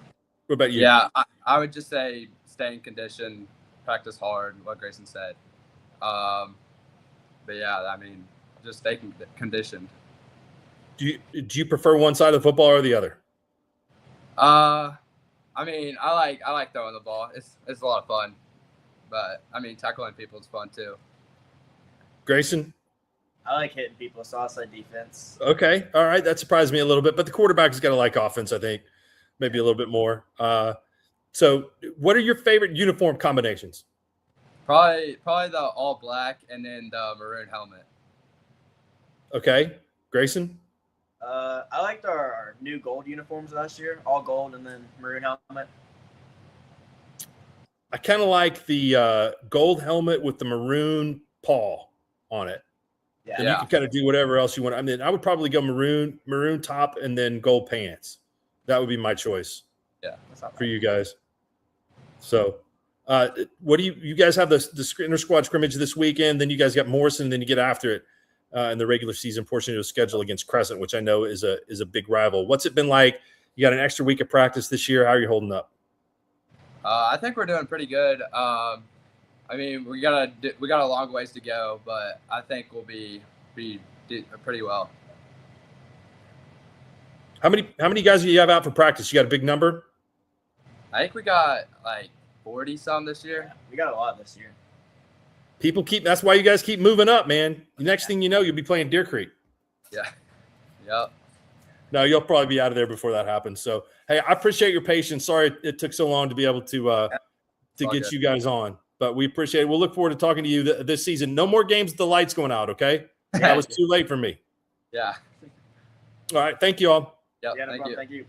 what about you? Yeah, I would just say stay in condition, practice hard, what Grayson said. Just stay conditioned. Do you prefer one side of the football or the other? I like throwing the ball. It's a lot of fun, but tackling people is fun too. Grayson? I like hitting people, so I'll say defense. Okay, all right, that surprised me a little bit, but the quarterback's got to like offense, I think. Maybe a little bit more. So what are your favorite uniform combinations? Probably the all black and then the maroon helmet. Okay. Grayson? I liked our new gold uniforms last year, all gold and then maroon helmet. I kind of like the gold helmet with the maroon paw on it. Yeah. And you can kind of do whatever else you want. I would probably go maroon top and then gold pants. That would be my choice. Yeah, for you guys. So, what do you guys have the inter squad scrimmage this weekend? Then you guys got Morrison. Then you get after it in the regular season portion of the schedule against Crescent, which I know is a big rival. What's it been like? You got an extra week of practice this year. How are you holding up? I think we're doing pretty good. We got a long ways to go, but I think we'll be pretty well. How many guys do you have out for practice? You got a big number? I think we got like 40 some this year. We got a lot this year. That's why you guys keep moving up, man. The next thing you know, you'll be playing Deer Creek. Yeah. Yep. No, you'll probably be out of there before that happens. So, hey, I appreciate your patience. Sorry it took so long to be able to get you guys on, but we appreciate it. We'll look forward to talking to you this season. No more games with the lights going out, okay? That was too late for me. Yeah. All right. Thank you all. Yep, Yeah, no problem. Thank you.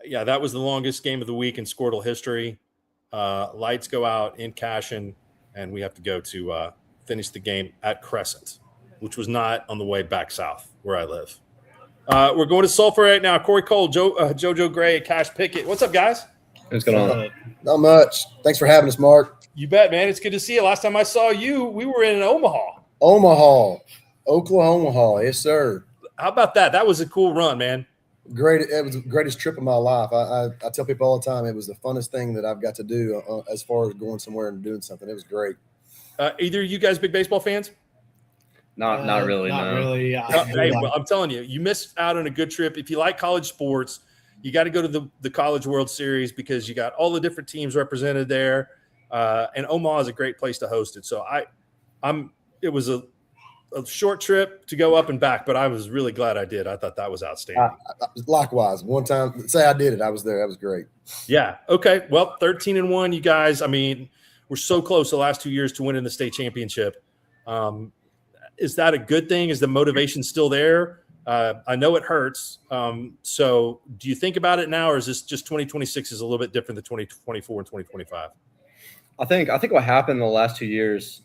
Yeah, that was the longest game of the week in Skordle history. Lights go out in Cashin, and we have to go to finish the game at Crescent, which was not on the way back south where I live. We're going to Sulphur right now. Corey Cole, JoJo Gray, Cash Pickett. What's up, guys? What's going on? Not much. Thanks for having us, Mark. You bet, man. It's good to see you. Last time I saw you, we were in Omaha. Oklahoma. Yes, sir. How about that? That was a cool run, man. Great. It was the greatest trip of my life. I tell people all the time it was the funnest thing that I've got to do as far as going somewhere and doing something. It was great. Either of you guys big baseball fans? Not really. Not No. really. Hey, well, I'm telling you, you missed out on a good trip. If you like college sports, you got to go to the College World Series because you got all the different teams represented there. And Omaha is a great place to host it. So it was a short trip to go up and back, but I was really glad I did. I thought that was outstanding. Likewise, one time, say I did it. I was there. That was great. Yeah. Okay. Well, 13-1, you guys. I mean, we're so close the last 2 years to winning the state championship. Is that a good thing? Is the motivation still there? I know it hurts. So do you think about it now, or is this just 2026 is a little bit different than 2024 and 2025? I think what happened in the last 2 years,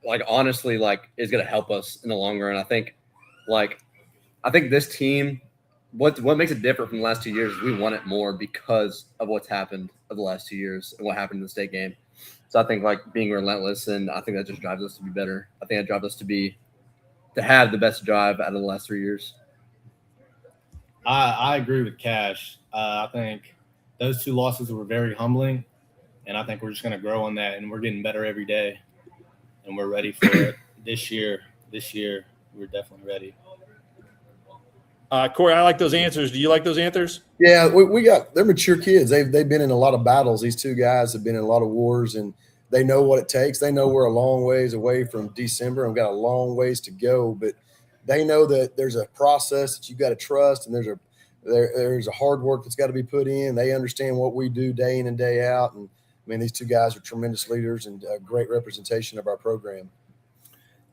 like honestly, like is going to help us in the long run. I think this team, what makes it different from the last 2 years is we won it more because of what's happened of the last 2 years and what happened in the state game. So I think like being relentless, and I think that just drives us to be better. I think that drives us to have the best drive out of the last 3 years. I agree with Cash. I think those 2 losses were very humbling, and I think we're just going to grow on that, and we're getting better every day, and we're ready for it this year. This year, we're definitely ready. Corey, I like those answers. Do you like those answers? Yeah, they're mature kids. They've been in a lot of battles. These 2 guys have been in a lot of wars, and they know what it takes. They know we're a long ways away from December and we've got a long ways to go, but they know that there's a process that you got to trust, and there's a hard work that's got to be put in. They understand what we do day in and day out. And I mean, these 2 guys are tremendous leaders and a great representation of our program.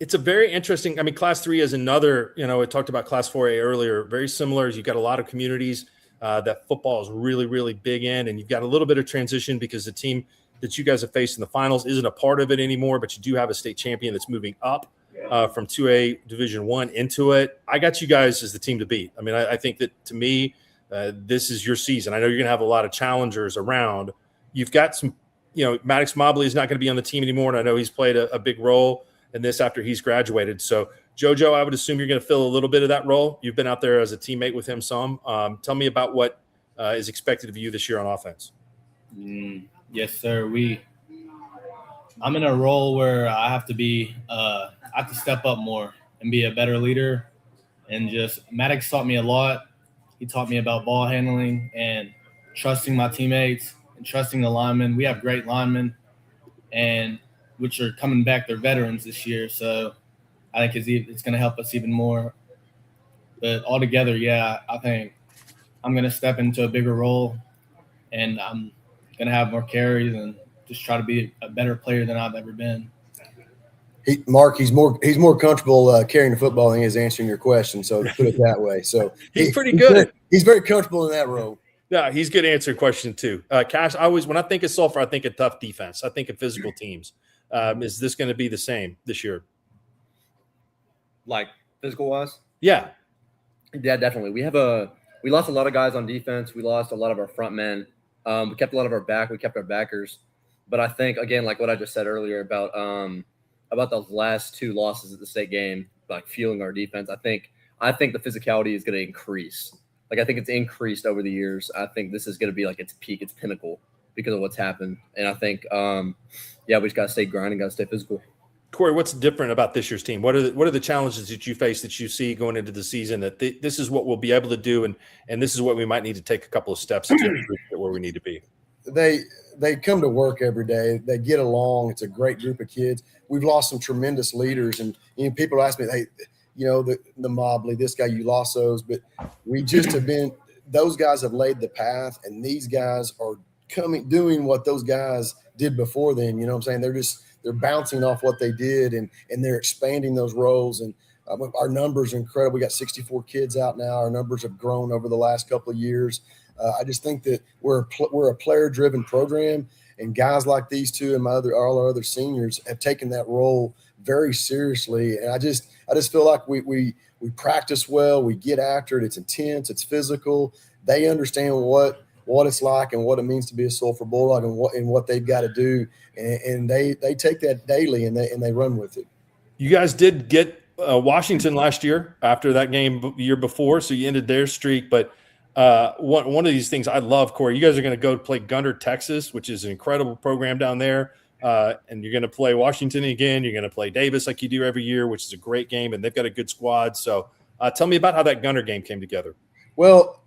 It's a very interesting. I mean, Class 3 is another. I talked about Class 4A earlier. Very similar. You've got a lot of communities that football is really, really big in, and you've got a little bit of transition because the team that you guys have faced in the finals isn't a part of it anymore. But you do have a state champion that's moving up from 2A Division I into it. I got you guys as the team to beat. I mean, I think that to me, this is your season. I know you're going to have a lot of challengers around. You've got some. Maddox Mobley is not going to be on the team anymore, and I know he's played a big role in this after he's graduated. So, JoJo, I would assume you're going to fill a little bit of that role. You've been out there as a teammate with him some. Tell me about what is expected of you this year on offense. Yes, sir. I'm in a role where I have to step up more and be a better leader. And just Maddox taught me a lot. He taught me about ball handling and trusting my teammates and trusting the linemen. We have great linemen, and which are coming back. They're veterans this year, so I think it's going to help us even more. But altogether, yeah, I think I'm going to step into a bigger role, and I'm going to have more carries and just try to be a better player than I've ever been. Mark, he's more comfortable carrying the football than he is answering your question. So put it that way. So he's pretty good. He's very comfortable in that role. Yeah, he's good to answer a question too. Cash, when I think of Sulphur, I think of tough defense. I think of physical teams. Is this going to be the same this year? Like physical wise? Yeah, definitely. We lost a lot of guys on defense. We lost a lot of our front men. We kept a lot of our back. We kept our backers. But I think again, like what I just said earlier about those last 2 losses at the state game, like fueling our defense. I think the physicality is going to increase. Like I think it's increased over the years. I think this is going to be like its peak, its pinnacle because of what's happened. And I think, we just got to stay grinding, got to stay physical. Corey, what's different about this year's team? What are the challenges that you face that you see going into the season that this is what we'll be able to do, and this is what we might need to take a couple of steps to get where we need to be? They come to work every day. They get along. It's a great group of kids. We've lost some tremendous leaders, and people ask me, hey, the Mobley, this guy, you lost those, but we just have been. Those guys have laid the path, and these guys are doing what those guys did before them. You know what I'm saying? They're bouncing off what they did, and they're expanding those roles. And our numbers are incredible. We got 64 kids out now. Our numbers have grown over the last couple of years. I just think that we're a player-driven program, and guys like these 2 and all our other seniors have taken that role very seriously. And I just feel like we practice well. We get after it. It's intense. It's physical. They understand what what it's like and what it means to be a Sulphur Bulldog and what they've got to do. And they take that daily and they run with it. You guys did get Washington last year after that game the year before, so you ended their streak. But one of these things I love, Corey, you guys are going to go play Gunter, Texas, which is an incredible program down there. And you're going to play Washington again. You're going to play Davis like you do every year, which is a great game, and they've got a good squad. So tell me about how that Gunter game came together. Well,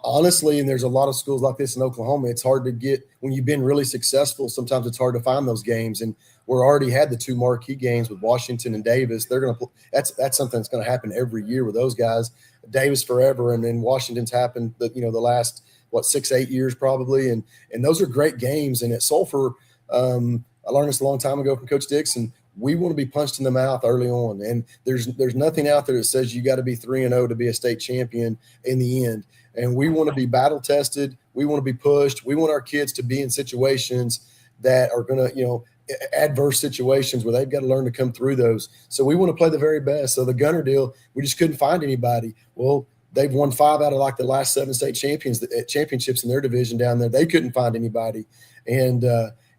honestly, and there's a lot of schools like this in Oklahoma, it's hard to get – when you've been really successful, sometimes it's hard to find those games. And we're already had the 2 marquee games with Washington and Davis. They're going to – that's something that's going to happen every year with those guys. Davis forever, and then Washington's happened the last, 6-8 years probably. And those are great games. And at Sulphur – I learned this a long time ago from Coach Dixon. We want to be punched in the mouth early on, and there's nothing out there that says you got to be 3-0 to be a state champion in the end. And we want to be battle tested. We want to be pushed. We want our kids to be in situations that are going to, adverse situations where they've got to learn to come through those. So we want to play the very best. So the Gunter deal, we just couldn't find anybody. Well, they've won 5 out of the last 7 state championships in their division down there. They couldn't find anybody, and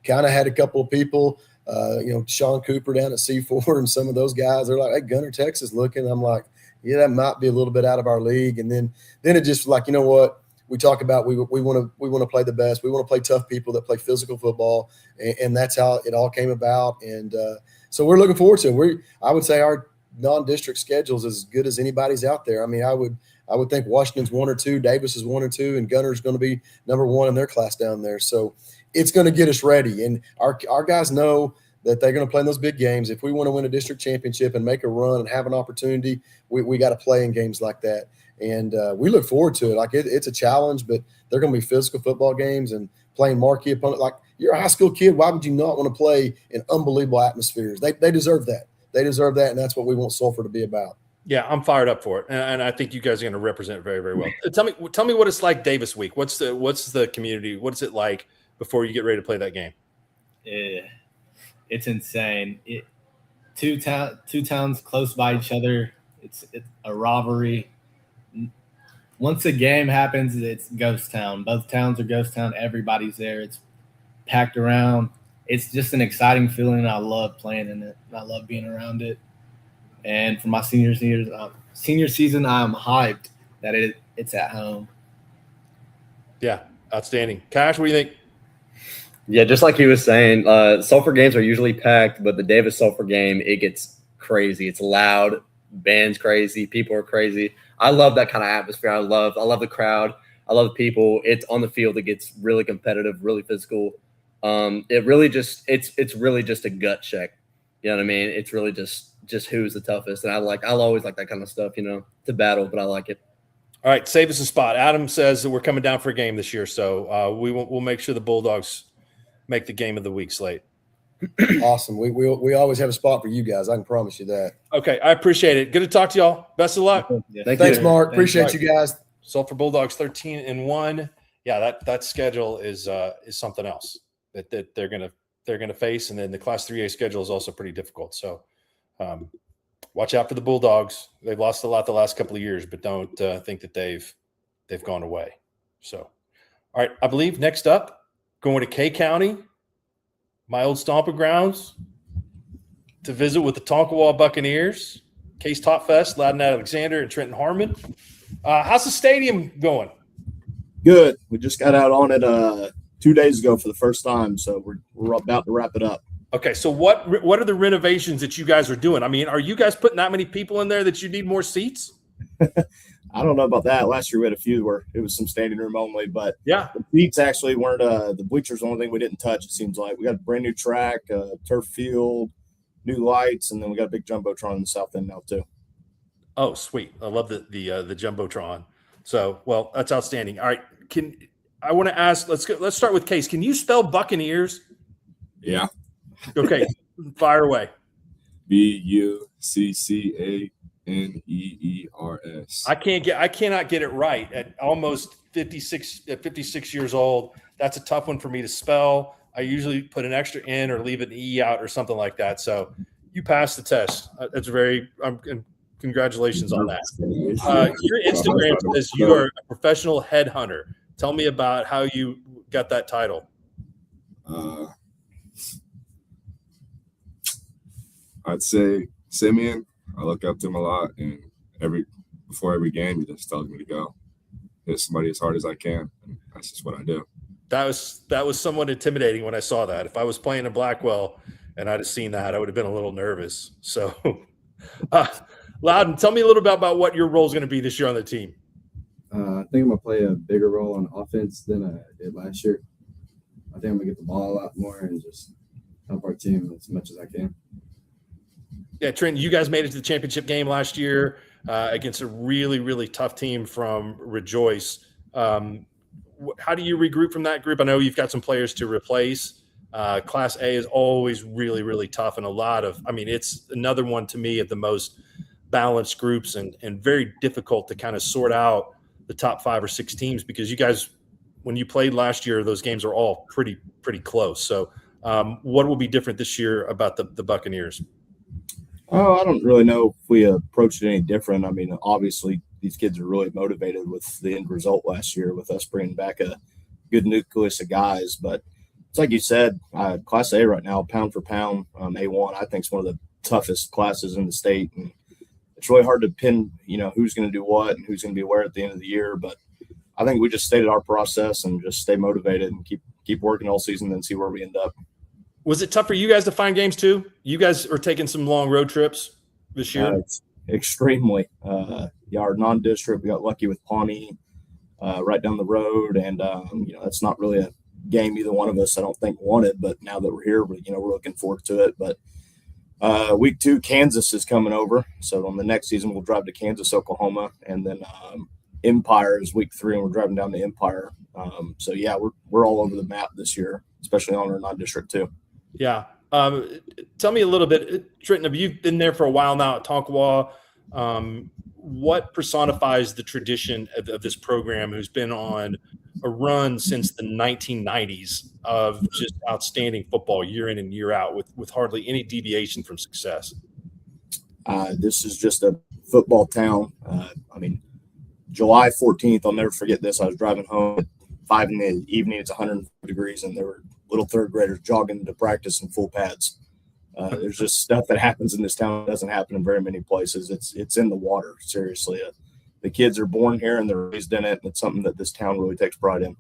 kind of had a couple of people, Sean Cooper down at C4 and some of those guys. They're like, hey, Gunter, Texas looking. I'm like, yeah, that might be a little bit out of our league. And then it just like, you know what? We talk about we want to play the best. We want to play tough people that play physical football, and that's how it all came about. And so we're looking forward to it. I would say our non-district schedule is as good as anybody's out there. I mean, I would think Washington's 1 or 2, Davis is 1 or 2, and Gunter's going to be number 1 in their class down there. So it's going to get us ready. And our guys know that they're going to play in those big games. If we want to win a district championship and make a run and have an opportunity, we got to play in games like that. And we look forward to it. Like it's a challenge, but they're going to be physical football games and playing marquee opponent. Like you're a high school kid. Why would you not want to play in unbelievable atmospheres? They deserve that. They deserve that. And that's what we want Sulphur to be about. Yeah, I'm fired up for it, and I think you guys are going to represent very, very well. Tell me what it's like Davis week. What's the community? What is it like before you get ready to play that game? It's insane. Two towns close by each other. It's a rivalry. Once a game happens, it's ghost town. Both towns are ghost town. Everybody's there. It's packed around. It's just an exciting feeling. I love playing in it. I love being around it. And for my senior season, I'm hyped that it's at home. Yeah, outstanding. Cash, what do you think? Yeah, just like he was saying, Sulphur games are usually packed, but the Davis Sulphur game, it gets crazy. It's loud, band's crazy, people are crazy. I love that kind of atmosphere. I love the crowd. I love the people. It's on the field. It gets really competitive, really physical. It really it's really just a gut check. You know what I mean? It's really just who's the toughest. And I'll always like that kind of stuff, to battle, but I like it. All right, save us a spot. Adam says that we're coming down for a game this year, so we'll make sure the Bulldogs make the game of the week slate. Awesome. We always have a spot for you guys. I can promise you that. Okay, I appreciate it. Good to talk to y'all. Best of luck. Thanks, Mark. Appreciate you guys. Sulphur Bulldogs 13-1. Yeah, that schedule is something else that they're gonna face, and then the Class 3A schedule is also pretty difficult. So watch out for the Bulldogs. They've lost a lot the last couple of years, but don't think that they've gone away. So, all right, I believe next up, going to K County, my old stomping grounds, to visit with the Tonkawa Buccaneers, Case Top Fest, Loudon Alexander, and Trenton Harmon. How's the stadium going? Good. We just got out on it 2 days ago for the first time, so we're about to wrap it up. Okay, so what are the renovations that you guys are doing? I mean, are you guys putting that many people in there that you need more seats? I don't know about that. Last year we had a few where it was some standing room only, but yeah, the seats actually weren't the bleachers. The only thing we didn't touch, it seems like. We got a brand new track, turf field, new lights, and then we got a big jumbotron in the south end now too. Oh, sweet! I love the jumbotron. So, well, that's outstanding. All right, I want to ask? Let's start with Case. Can you spell Buccaneers? Yeah. Okay, fire away. Buccaneers. I cannot get it right at almost 56 years old. That's a tough one for me to spell. I usually put an extra N or leave an E out or something like that. So you passed the test. That's congratulations on that. Your Instagram says you are a professional headhunter. Tell me about how you got that title. I'd say Simeon. I look up to him a lot, and before every game, he just tells me to go hit somebody as hard as I can. And that's just what I do. That was somewhat intimidating when I saw that. If I was playing in Blackwell and I'd have seen that, I would have been a little nervous. So, Loudon, tell me a little bit about what your role is going to be this year on the team. I think I'm going to play a bigger role on offense than I did last year. I think I'm going to get the ball a lot more and just help our team as much as I can. Yeah, Trent, you guys made it to the championship game last year against a really, really tough team from Rejoice. How do you regroup from that group? I know you've got some players to replace. Class A is always really, really tough, and it's another one to me of the most balanced groups and very difficult to kind of sort out the top 5 or 6 teams, because you guys, when you played last year, those games are all pretty close. So what will be different this year about the Buccaneers? Oh, I don't really know if we approached it any different. I mean, obviously, these kids are really motivated with the end result last year, with us bringing back a good nucleus of guys. But it's like you said, Class A right now, pound for pound, A1, I think is one of the toughest classes in the state. And it's really hard to pin, who's going to do what and who's going to be where at the end of the year. But I think we just stated our process and just stay motivated and keep working all season and see where we end up. Was it tough for you guys to find games too? You guys are taking some long road trips this year. Extremely. Our non-district, we got lucky with Pawnee right down the road, and that's not really a game either one of us, I don't think, wanted. But now that we're here, we're looking forward to it. But week 2, Kansas is coming over, so on the next season we'll drive to Kansas, Oklahoma, and then Empire is week 3, and we're driving down to Empire. So yeah, we're all over the map this year, especially on our non-district too. Yeah. Tell me a little bit, Trenton, you've been there for a while now at Tonkawa. What personifies the tradition of this program, who's been on a run since the 1990s of just outstanding football year in and year out with hardly any deviation from success? This is just a football town. July 14th, I'll never forget this. I was driving home at 5 in the evening. It's 100 degrees, and there were little third graders jogging to practice in full pads. There's just stuff that happens in this town that doesn't happen in very many places. It's in the water, seriously. The kids are born here and they're raised in it, and it's something that this town really takes pride in.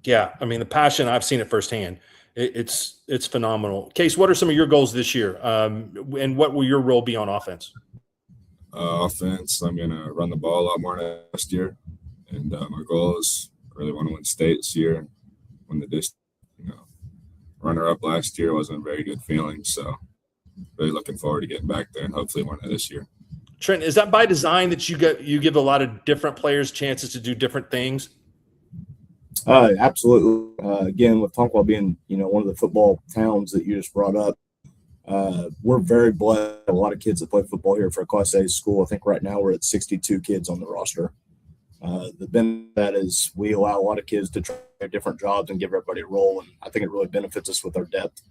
Yeah, the passion, I've seen it firsthand. It's phenomenal. Case, what are some of your goals this year, and what will your role be on offense? Offense, I'm going to run the ball a lot more next year, and my goal is I really want to win state this year, win the district. Runner-up last year wasn't a very good feeling, so really looking forward to getting back there and hopefully win it this year. Trent, is that by design that you give a lot of different players chances to do different things? Absolutely. Again, with Tonkawa being one of the football towns that you just brought up, we're very blessed. A lot of kids that play football here for a Class A school. I think right now we're at 62 kids on the roster. The benefit that is we allow a lot of kids to try different jobs and give everybody a role, and I think it really benefits us with our depth.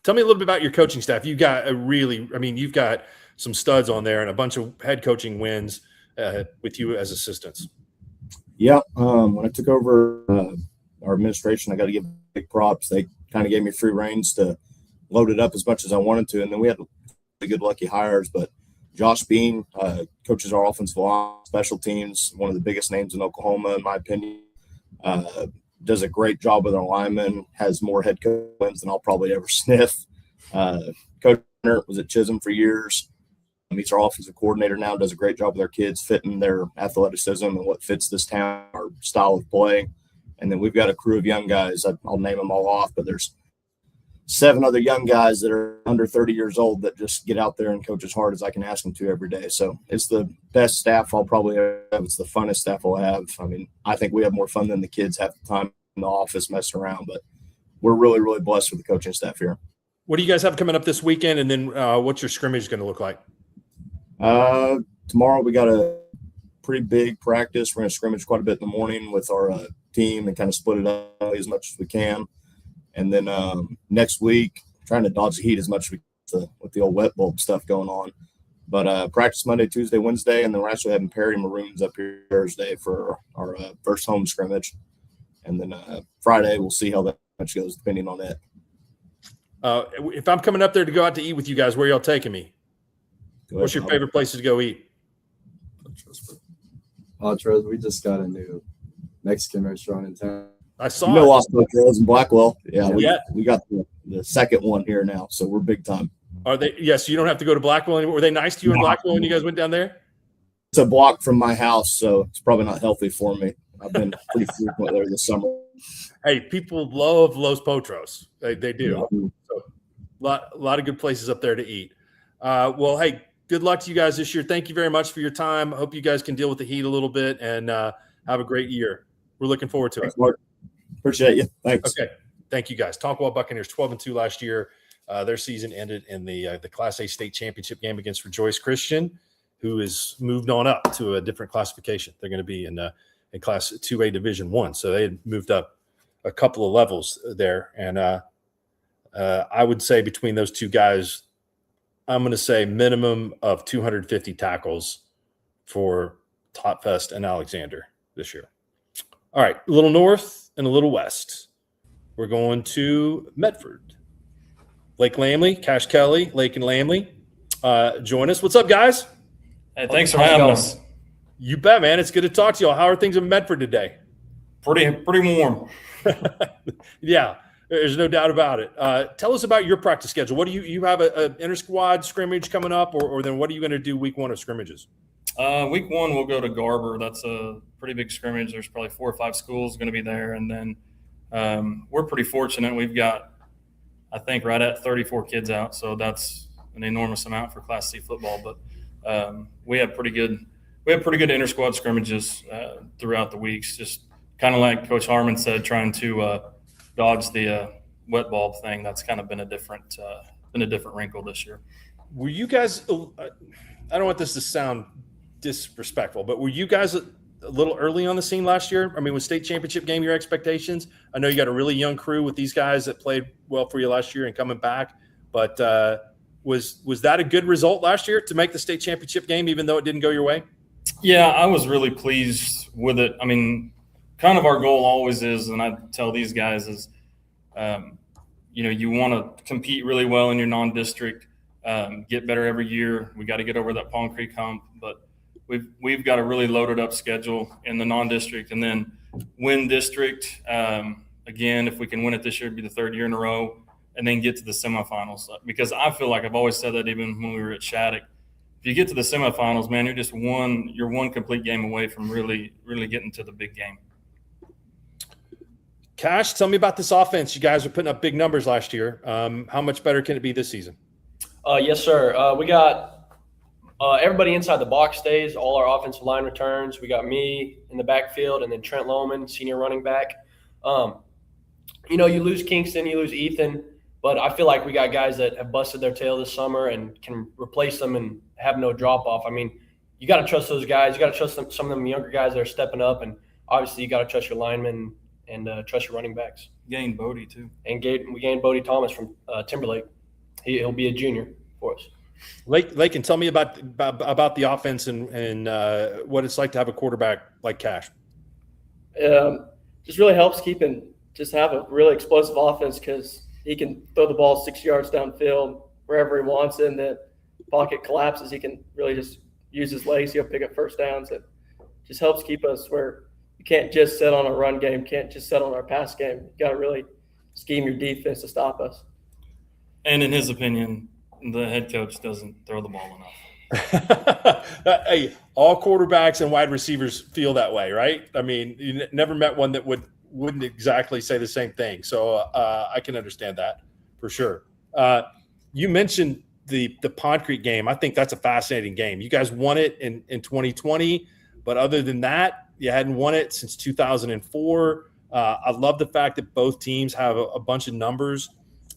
Tell me a little bit about your coaching staff. You've got you've got some studs on there and a bunch of head coaching wins with you as assistants. Yeah, when I took over our administration, I got to give big props. They kind of gave me free reins to load it up as much as I wanted to, and then we had really good lucky hires, but Josh Bean coaches our offensive line, special teams, one of the biggest names in Oklahoma, in my opinion. Does a great job with our linemen, has more head coach wins than I'll probably ever sniff. Coach was at Chisholm for years. He's our offensive coordinator now, does a great job with our kids, fitting their athleticism and what fits this town, our style of play. And then we've got a crew of young guys. I'll name them all off, but there's 7 other young guys that are under 30 years old that just get out there and coach as hard as I can ask them to every day. So it's the best staff I'll probably have. It's the funnest staff I'll have. I think we have more fun than the kids half the time in the office messing around, but we're really, really blessed with the coaching staff here. What do you guys have coming up this weekend? And then what's your scrimmage going to look like? Tomorrow we got a pretty big practice. We're going to scrimmage quite a bit in the morning with our team and kind of split it up as much as we can. And then next week, trying to dodge the heat as much as we can with the old wet bulb stuff going on. But practice Monday, Tuesday, Wednesday, and then we're actually having Perry Maroons up here Thursday for our first home scrimmage. And then Friday, we'll see how that much goes, depending on it. If I'm coming up there to go out to eat with you guys, where y'all taking me? What's your favorite places to go eat? Rodgers, we just got a new Mexican restaurant in town. I saw Los Potros in Blackwell. Yeah, we got the second one here now, so we're big time. Are they? Yes, you don't have to go to Blackwell anymore. Were they nice to you in Blackwell when you guys went down there? It's a block from my house, so it's probably not healthy for me. I've been pretty frequent there this summer. Hey, people love Los Potros. They do. Yeah. So, a lot of good places up there to eat. Well, hey, good luck to you guys this year. Thank you very much for your time. I hope you guys can deal with the heat a little bit and have a great year. We're looking forward to Thanks, it. Mark. Appreciate you. Thanks. Okay. Thank you, guys. Tonkawa Buccaneers 12-2 last year. Their season ended in the Class A state championship game against Rejoice Christian, who has moved on up to a different classification. They're going to be in Class 2A Division I. So they had moved up a couple of levels there. And I would say between those two guys, I'm going to say minimum of 250 tackles for Top Fest and Alexander this year. All right, a little north and a little west. We're going to Medford. Lake Lamley, Cash Kelly, Lake and Lamley. Join us. What's up, guys? Hey, thanks for having us. You bet, man. It's good to talk to y'all. How are things in Medford today? Pretty warm. Yeah, there's no doubt about it. Tell us about your practice schedule. What do you have an inter-squad scrimmage coming up, or then what are you going to do week one of scrimmages? Week one, we'll go to Garber. That's a pretty big scrimmage. There's probably 4 or 5 schools going to be there. And then we're pretty fortunate. We've got, I think, right at 34 kids out. So that's an enormous amount for Class C football. But we have pretty good inter-squad scrimmages throughout the weeks. Just kind of like Coach Harmon said, trying to dodge the wet ball thing. That's kind of been a different wrinkle this year. Were you guys? I don't want this to sound disrespectful, but were you guys a little early on the scene last year? I mean, was state championship game your expectations? I know you got a really young crew with these guys that played well for you last year and coming back, but was that a good result last year to make the state championship game, even though it didn't go your way? Yeah, I was really pleased with it. I mean, kind of our goal always is, and I tell these guys is, you want to compete really well in your non-district, get better every year. We got to get over that Palm Creek hump, but we've got a really loaded up schedule in the non-district, and then win district. Again, if we can win it this year, it'd be the 3rd year in a row, and then get to the semifinals. Because I feel like I've always said that even when we were at Shattuck, if you get to the semifinals, man, you're one complete game away from really, really getting to the big game. Cash, tell me about this offense. You guys were putting up big numbers last year. How much better can it be this season? Yes, sir. We got everybody inside the box stays. All our offensive line returns. We got me in the backfield, and then Trent Lohman, senior running back. You lose Kingston, you lose Ethan, but I feel like we got guys that have busted their tail this summer and can replace them and have no drop off. I mean, you got to trust those guys. You got to trust some of them younger guys that are stepping up, and obviously you got to trust your linemen and trust your running backs. Gained Bodie too. And we gained Bodie Thomas from Timberlake. He'll be a junior for us. Lake, and tell me about the offense and what it's like to have a quarterback like Cash. Just really helps just have a really explosive offense because he can throw the ball 6 yards downfield wherever he wants it, and the pocket collapses. He can really just use his legs. He'll pick up first downs. It just helps keep us where you can't just set on a run game, can't just set on our pass game. You got to really scheme your defense to stop us. And in his opinion, the head coach doesn't throw the ball enough. Hey, all quarterbacks and wide receivers feel that way, right? I mean, you never met one that wouldn't exactly say the same thing. So I can understand that for sure. You mentioned the Pond Creek game. I think that's a fascinating game. You guys won it in 2020, but other than that, you hadn't won it since 2004. I love the fact that both teams have a bunch of numbers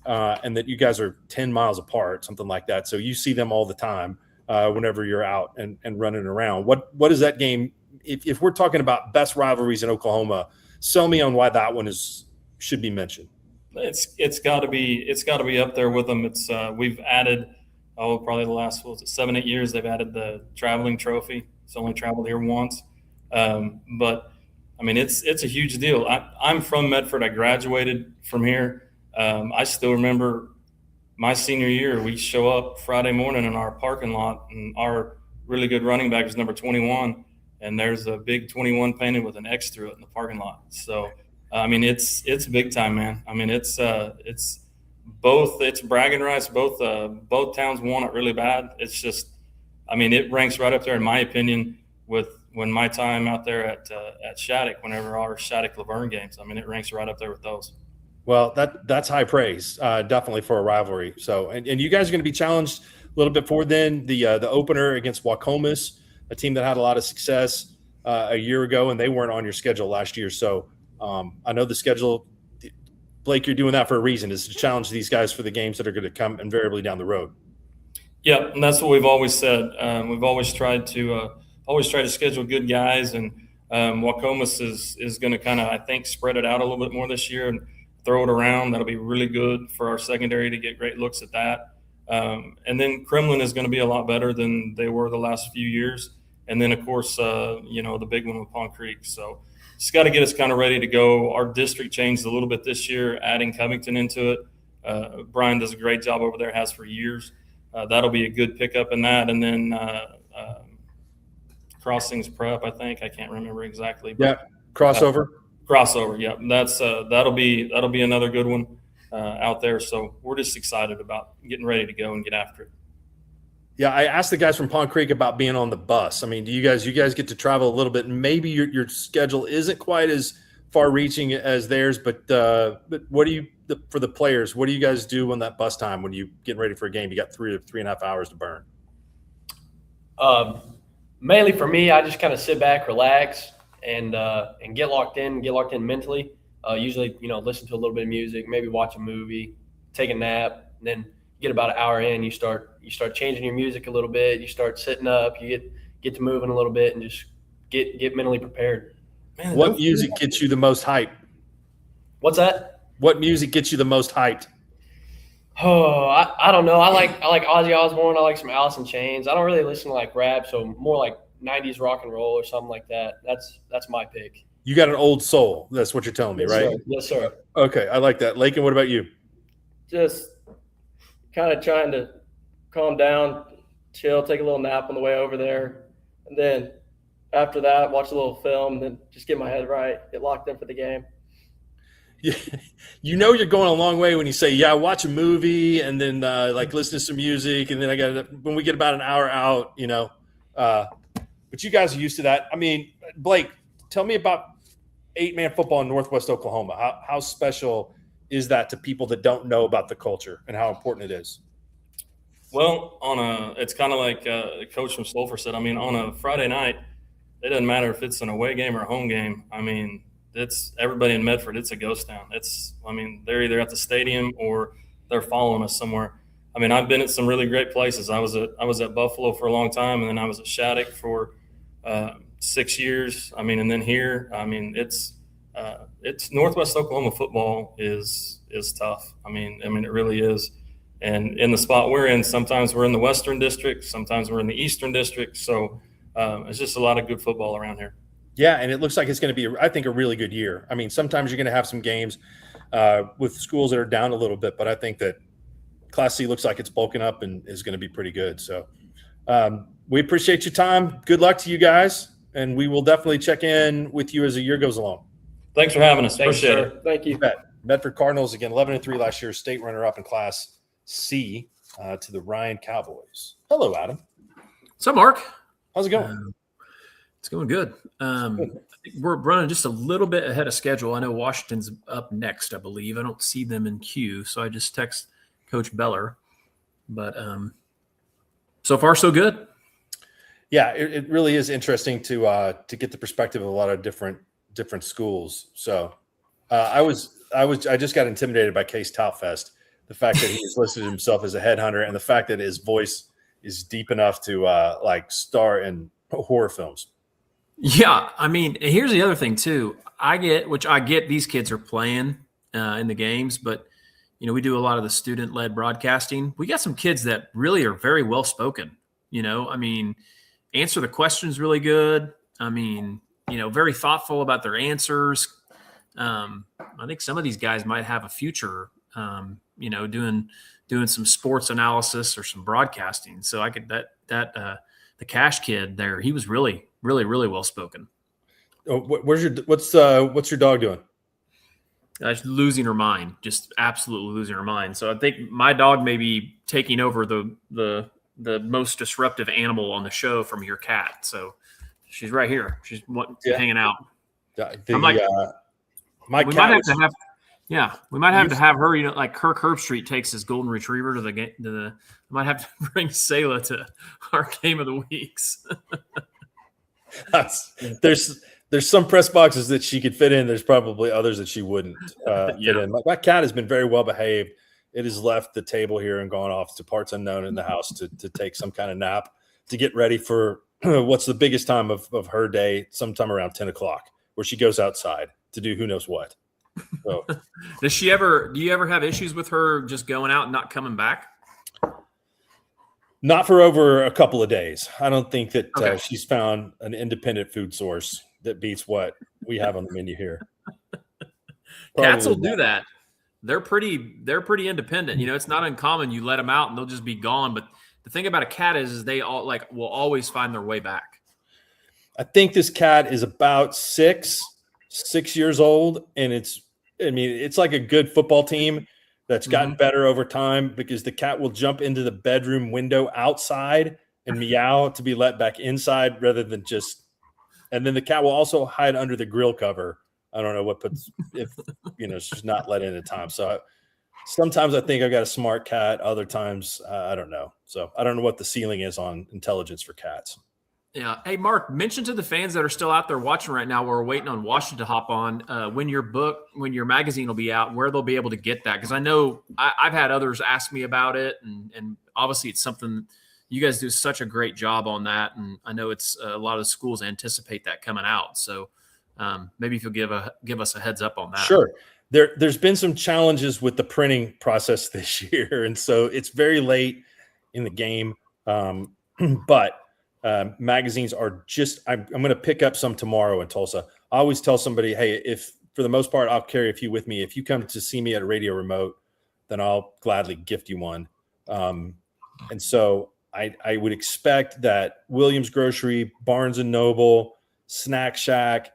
and that you guys are 10 miles apart, something like that. So you see them all the time whenever you're out and running around. What is that game? If we're talking about best rivalries in Oklahoma, sell me on why that one should be mentioned. It's got to be up there with them. It's we've added probably the last 7-8 years they've added the traveling trophy. It's only traveled here once, but I mean it's a huge deal. I'm from Medford. I graduated from here. I still remember my senior year. We show up Friday morning in our parking lot, and our really good running back is number 21, and there's a big 21 painted with an X through it in the parking lot. So I mean it's big time, man. I mean it's bragging rights. Both towns want it really bad. It's just, I mean, it ranks right up there in my opinion with when my time out there at Shattuck, whenever our Shattuck-Laverne games. I mean, it ranks right up there with those. Well, that's high praise, definitely for a rivalry. So, and you guys are going to be challenged a little bit before then. The opener against Wacomas, a team that had a lot of success a year ago, and they weren't on your schedule last year. So I know the schedule. Blake, you're doing that for a reason, is to challenge these guys for the games that are going to come invariably down the road. Yeah, and that's what we've always said. We've always tried to schedule good guys, and Wacomas is going to kind of, I think, spread it out a little bit more this year and throw it around. That'll be really good for our secondary to get great looks at that. And then Kremlin is going to be a lot better than they were the last few years. And then, of course, the big one with Pond Creek. So just got to get us kind of ready to go. Our district changed a little bit this year, adding Covington into it. Brian does a great job over there, has for years. That'll be a good pickup in that. And then Crossings Prep, I think. I can't remember exactly. But, yeah, crossover. Crossover, yeah. That's that'll be another good one out there. So we're just excited about getting ready to go and get after it. Yeah, I asked the guys from Pond Creek about being on the bus. I mean, do you guys get to travel a little bit? Maybe your schedule isn't quite as far-reaching as theirs, but what do you for the players? What do you guys do on that bus time when you getting ready for a game? You got 3.5 hours to burn. Mainly for me, I just kind of sit back, relax, and get locked in mentally. Usually, listen to a little bit of music, maybe watch a movie, take a nap, and then get about an hour in, you start changing your music a little bit, you start sitting up, you get to moving a little bit, and just get mentally prepared. Man, what music gets you the most hyped? What's that? What music gets you the most hyped? Oh, I don't know. I like Ozzy Osbourne. I like some Alice in Chains. I don't really listen to like rap, so more like 90s rock and roll or something like that. That's my pick. You got an old soul. That's what you're telling me, right? Sir. Yes, sir. Okay, I like that. Lakin, what about you? Just kind of trying to calm down, chill, take a little nap on the way over there, and then after that, watch a little film, and then just get my head right, get locked in for the game. Yeah, you're going a long way when you say, yeah, watch a movie and then listen to some music, and then when we get about an hour out, but you guys are used to that. I mean, Blake, tell me about 8-man football in Northwest Oklahoma. How special is that to people that don't know about the culture and how important it is? Well, it's kind of like the coach from Sulphur said. I mean, on a Friday night, it doesn't matter if it's an away game or a home game. I mean, it's everybody in Medford. It's a ghost town. They're either at the stadium or they're following us somewhere. I mean, I've been at some really great places. I was at Buffalo for a long time, and then I was at Shattuck for 6 years. I mean, and then here. I mean, it's Northwest Oklahoma football is tough. I mean, it really is. And in the spot we're in, sometimes we're in the Western District, sometimes we're in the Eastern District. So it's just a lot of good football around here. Yeah, and it looks like it's going to be, I think, a really good year. I mean, sometimes you're going to have some games with schools that are down a little bit, but I think that Class C looks like it's bulking up and is going to be pretty good. So we appreciate your time. Good luck to you guys, and we will definitely check in with you as the year goes along. Thanks for having us. Appreciate it. Thank you. Medford Cardinals, again, 11-3 last year, state runner-up in Class C to the Ryan Cowboys. Hello, Adam. What's up, Mark? How's it going? It's going good. I think we're running just a little bit ahead of schedule. I know Washington's up next, I believe. I don't see them in queue, so I just text Coach Beller. But so far, so good. Yeah, it really is interesting to get the perspective of a lot of different schools. So I just got intimidated by Case Toutfest. The fact that he's listed himself as a headhunter and the fact that his voice is deep enough to star in horror films. Yeah, I mean, here's the other thing too. I get these kids are playing in the games, but we do a lot of the student-led broadcasting. We got some kids that really are very well-spoken. Answer the questions really good. Very thoughtful about their answers. I think some of these guys might have a future, doing some sports analysis or some broadcasting. So I could the Cash kid there, he was really, really, really well-spoken. Oh, what's your dog doing? She's losing her mind, just absolutely losing her mind. So I think my dog may be taking over the most disruptive animal on the show from your cat. So she's right here. She's hanging out. We might have to have her. Like Kirk Herbstreit takes his golden retriever to the game. I might have to bring Sayla to our game of the weeks. There's some press boxes that she could fit in. There's probably others that she wouldn't fit in. My cat has been very well behaved. It has left the table here and gone off to parts unknown in the house to take some kind of nap to get ready for what's the biggest time of her day, sometime around 10 o'clock, where she goes outside to do who knows what. So, do you ever have issues with her just going out and not coming back? Not for over a couple of days. I don't think that she's found an independent food source that beats what we have on the menu here. Cats will do that. They're pretty independent. It's not uncommon. You let them out and they'll just be gone. But the thing about a cat is they all will always find their way back. I think this cat is about 6 years old, and it's like a good football team that's gotten better over time, because the cat will jump into the bedroom window outside and meow to be let back inside rather than just. And then the cat will also hide under the grill cover. I don't know what puts if she's not let in at times. So sometimes I think I've got a smart cat. Other times I don't know. So I don't know what the ceiling is on intelligence for cats. Yeah. Hey, Mark, mention to the fans that are still out there watching right now, we're waiting on Washington to hop on, when your magazine will be out, where they'll be able to get that. Because I know I've had others ask me about it, and obviously it's something you guys do such a great job on that. And I know it's a lot of schools anticipate that coming out. So maybe if you'll give us a heads up on that. Sure. There's been some challenges with the printing process this year. And so it's very late in the game. But magazines are I'm going to pick up some tomorrow in Tulsa. I always tell somebody, hey, if for the most part, I'll carry a few with me. If you come to see me at a radio remote, then I'll gladly gift you one. And so I would expect that Williams Grocery, Barnes & Noble, Snack Shack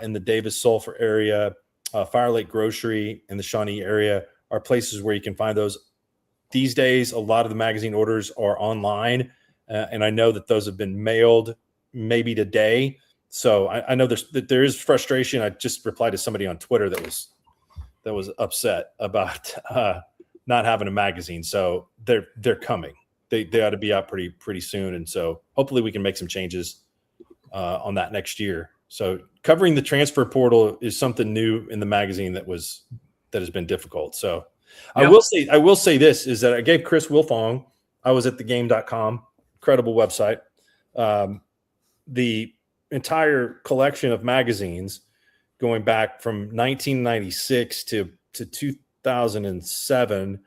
in the Davis-Sulphur area, Fire Lake Grocery in the Shawnee area are places where you can find those. These days, a lot of the magazine orders are online, and I know that those have been mailed maybe today. So I know there is frustration. I just replied to somebody on Twitter that was upset about not having a magazine. So they're coming. They ought to be out pretty soon, and so hopefully we can make some changes on that next year. So covering the transfer portal is something new in the magazine that has been difficult. So yeah. I will say this is that I gave Chris Wilfong, I was at thegame.com, incredible website, the entire collection of magazines going back from 1996 to 2007.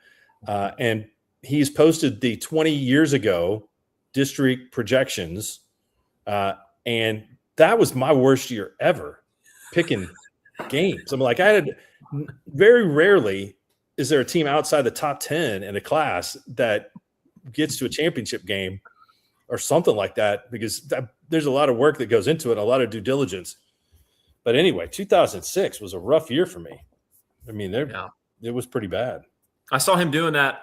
And he's posted the 20 years ago district projections. And that was my worst year ever picking games. I'm like, very rarely is there a team outside the top 10 in a class that gets to a championship game or something like that, because there's a lot of work that goes into it, a lot of due diligence. But anyway, 2006 was a rough year for me. I mean, it was pretty bad. I saw him doing that.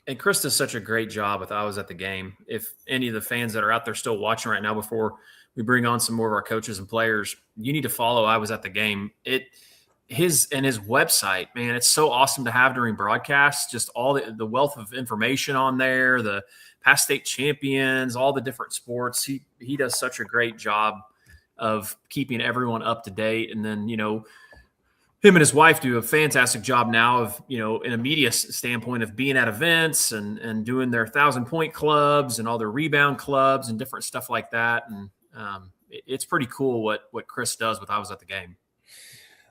And Chris does such a great job with I Was at the Game. If any of the fans that are out there still watching right now, before we bring on some more of our coaches and players, you need to follow I Was at the Game. His website, man, it's so awesome to have during broadcasts, just all the wealth of information on there, the past state champions, all the different sports. He does such a great job of keeping everyone up to date. And then, him and his wife do a fantastic job now of, in a media standpoint of being at events and doing their 1,000-point clubs and all their rebound clubs and different stuff like that. And it's pretty cool what Chris does with I Was at the Game.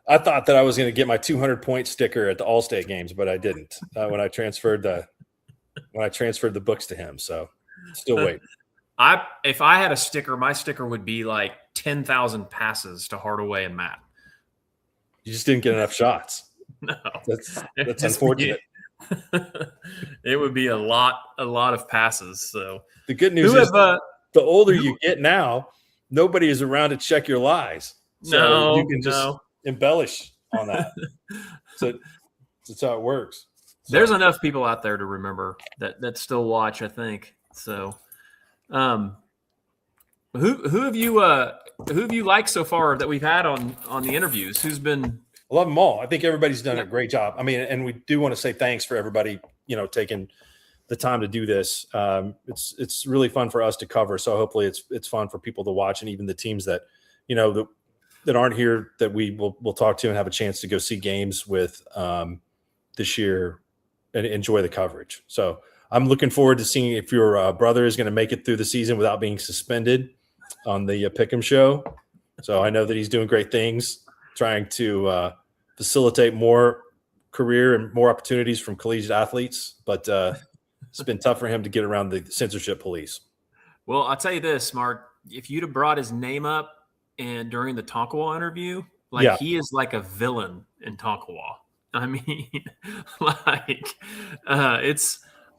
I thought that I was going to get my 200-point sticker at the All-State games, but I didn't when I transferred the books to him. So still waiting. If I had a sticker, my sticker would be like 10,000 passes to Hardaway and Matt. You just didn't get enough shots. No, that's unfortunate. It would be a lot of passes. So the good news is the older you get now, nobody is around to check your lies. So you can just embellish on that. So that's how it works. So. There's enough people out there to remember that still watch, I think. So who have you liked so far that we've had on the interviews? Who's been? I love them all. I think everybody's done a great job. I mean, and we do want to say thanks for everybody, taking the time to do this. It's really fun for us to cover. So hopefully it's fun for people to watch, and even the teams that, that aren't here that we'll talk to and have a chance to go see games with this year and enjoy the coverage. So I'm looking forward to seeing if your brother is going to make it through the season without being suspended on the Pick'em show. So I know that he's doing great things, trying to facilitate more career and more opportunities from collegiate athletes. But it's been tough for him to get around the censorship police. Well, I'll tell you this, Mark, if you'd have brought his name up and during the Tonkawa interview, he is like a villain in Tonkawa. I mean,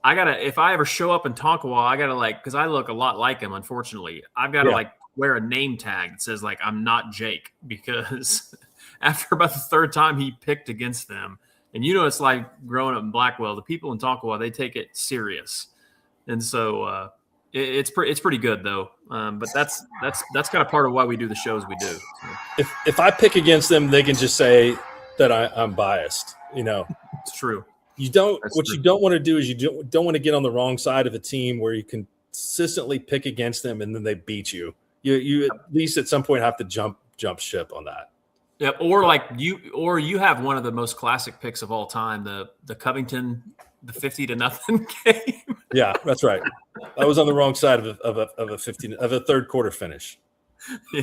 if I ever show up in Tonkawa, I gotta because I look a lot like him, unfortunately. I've got to wear a name tag that says I'm not Jake, because after about the third time he picked against them, and it's like growing up in Blackwell, the people in Tonkawa, they take it serious. And so it's pretty good though. But that's kind of part of why we do the shows we do. So. If I pick against them, they can just say that I'm biased. It's true. You don't want to do is you don't want to get on the wrong side of a team where you consistently pick against them and then they beat you. You at least at some point have to jump ship on that. Yeah, or you have one of the most classic picks of all time, the Covington, the 50-0 game. Yeah, that's right. I was on the wrong side of a third quarter finish. Yeah,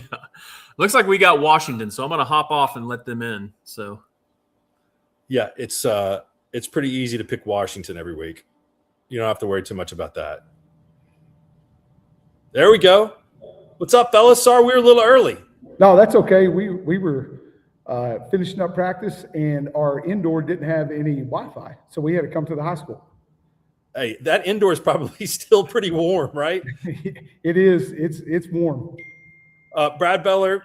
looks like we got Washington, so I'm going to hop off and let them in. So, yeah, it's pretty easy to pick Washington every week. You don't have to worry too much about that. There we go. What's up, fellas? Sorry, we were a little early. No, that's okay. We were finishing up practice, and our indoor didn't have any Wi-Fi, so we had to come to the high school. Hey, that indoor is probably still pretty warm, right? It is. It's warm. Brad Beller,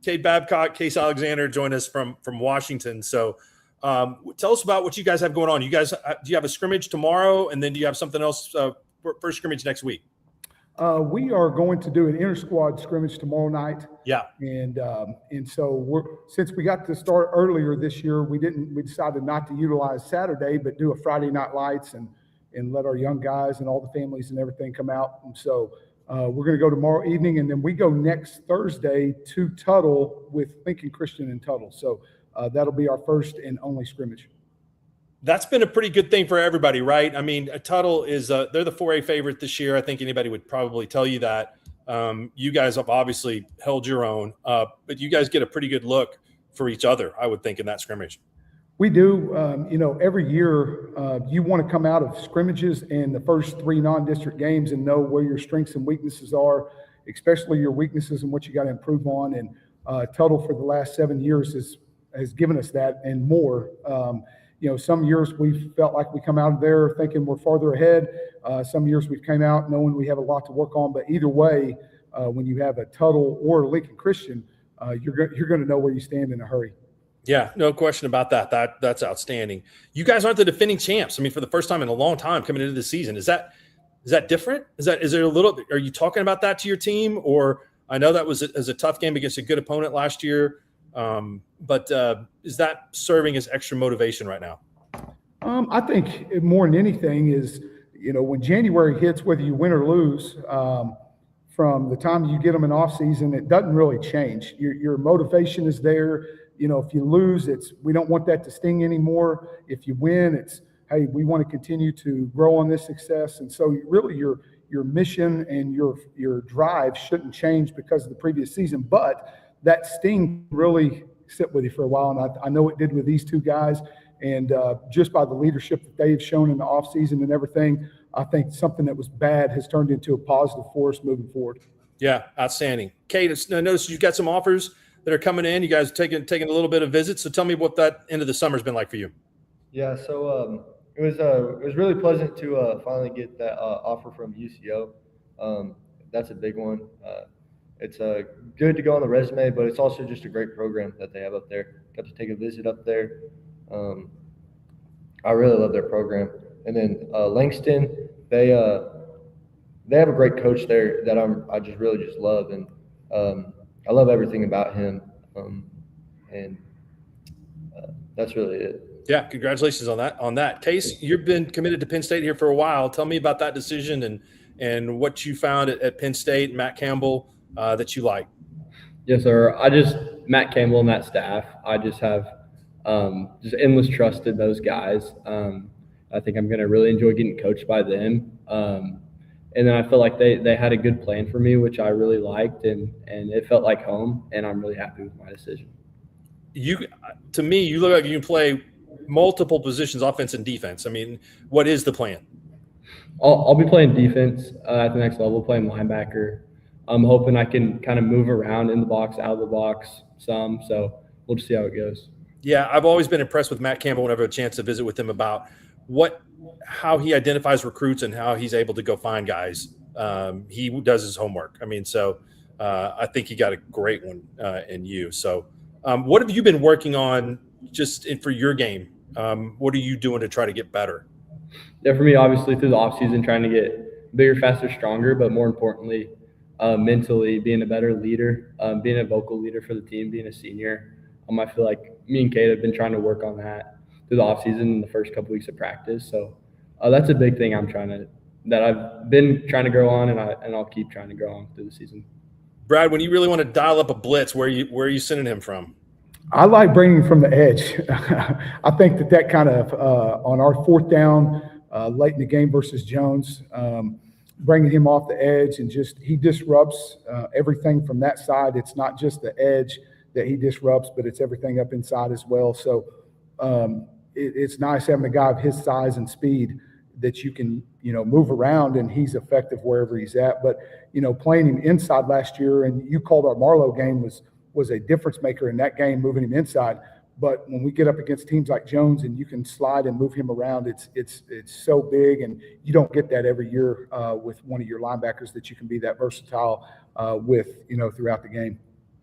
Cade Babcock, Case Alexander joined us from Washington. So tell us about what you guys have going on. You guys, do you have a scrimmage tomorrow, and then do you have something else for scrimmage next week? We are going to do an inter-squad scrimmage tomorrow night. Yeah. And so since we got to start earlier this year, we decided not to utilize Saturday, but do a Friday night lights and let our young guys and all the families and everything come out. And so we're going to go tomorrow evening, and then we go next Thursday to Tuttle with Lincoln Christian and Tuttle. So that'll be our first and only scrimmage. That's been a pretty good thing for everybody, right? I mean, Tuttle is they're the 4A favorite this year. I think anybody would probably tell you that. You guys have obviously held your own, but you guys get a pretty good look for each other, I would think, in that scrimmage. We do. Every year you want to come out of scrimmages and the first 3 non-district games and know where your strengths and weaknesses are, especially your weaknesses and what you got to improve on. And Tuttle for the last 7 years has given us that and more. Some years we felt like we come out of there thinking we're farther ahead. Some years we've came out knowing we have a lot to work on. But either way, when you have a Tuttle or a Lincoln Christian, you're going to know where you stand in a hurry. Yeah, no question about that. That's outstanding. You guys aren't the defending champs. I mean, for the first time in a long time coming into the season, is that different? Is there a little? Are you talking about that to your team? Or I know that was a tough game against a good opponent last year. But is that serving as extra motivation right now? I think more than anything is, when January hits, whether you win or lose, from the time you get them in off season, it doesn't really change. Your motivation is there. If you lose, we don't want that to sting anymore. If you win, it's, hey, we want to continue to grow on this success. And so really your mission and your drive shouldn't change because of the previous season, but that sting really sit with you for a while. And I know it did with these two guys. And just by the leadership that they've shown in the offseason and everything, I think something that was bad has turned into a positive force moving forward. Yeah, outstanding. Kate, I noticed you've got some offers that are coming in. You guys taking a little bit of visits. So tell me what that end of the summer's been like for you. Yeah, so it was really pleasant to finally get that offer from UCO. That's a big one. It's good to go on the resume, but it's also just a great program that they have up there. Got to take a visit up there. I really love their program. And then Langston, they have a great coach there that I just really love, and I love everything about him. And that's really it. Yeah, congratulations on that. Case, you've been committed to Penn State here for a while. Tell me about that decision and what you found at Penn State, Matt Campbell, that you like. Yes, sir. Matt Campbell and that staff, I just have just endless trust in those guys. I think I'm going to really enjoy getting coached by them. And then I feel like they had a good plan for me, which I really liked, and it felt like home, and I'm really happy with my decision. To me, you look like you can play multiple positions, offense and defense. I mean, what is the plan? I'll be playing defense at the next level, playing linebacker. I'm hoping I can kind of move around in the box, out of the box some. So we'll just see how it goes. Yeah, I've always been impressed with Matt Campbell whenever I have a chance to visit with him about how he identifies recruits and how he's able to go find guys. He does his homework. I mean, so I think he got a great one in you. So what have you been working on for your game? What are you doing to try to get better? Yeah, for me, obviously through the offseason, trying to get bigger, faster, stronger, but more importantly, mentally being a better leader, being a vocal leader for the team, being a senior. I feel like me and Kate have been trying to work on that through the offseason in the first couple weeks of practice. So that's a big thing that I've been trying to grow on, and I'll keep trying to grow on through the season. Brad, when you really want to dial up a blitz, where are you sending him from? I like bringing from the edge. I think that kind of on our fourth down late in the game versus Jones, bringing him off the edge and he disrupts everything from that side. It's not just the edge that he disrupts, but it's everything up inside as well. So it's nice having a guy of his size and speed that you can, move around, and he's effective wherever he's at. But, playing him inside last year, and you called our Marlowe game was a difference maker in that game, moving him inside. But when we get up against teams like Jones and you can slide and move him around, it's so big, and you don't get that every year with one of your linebackers that you can be that versatile with, throughout the game.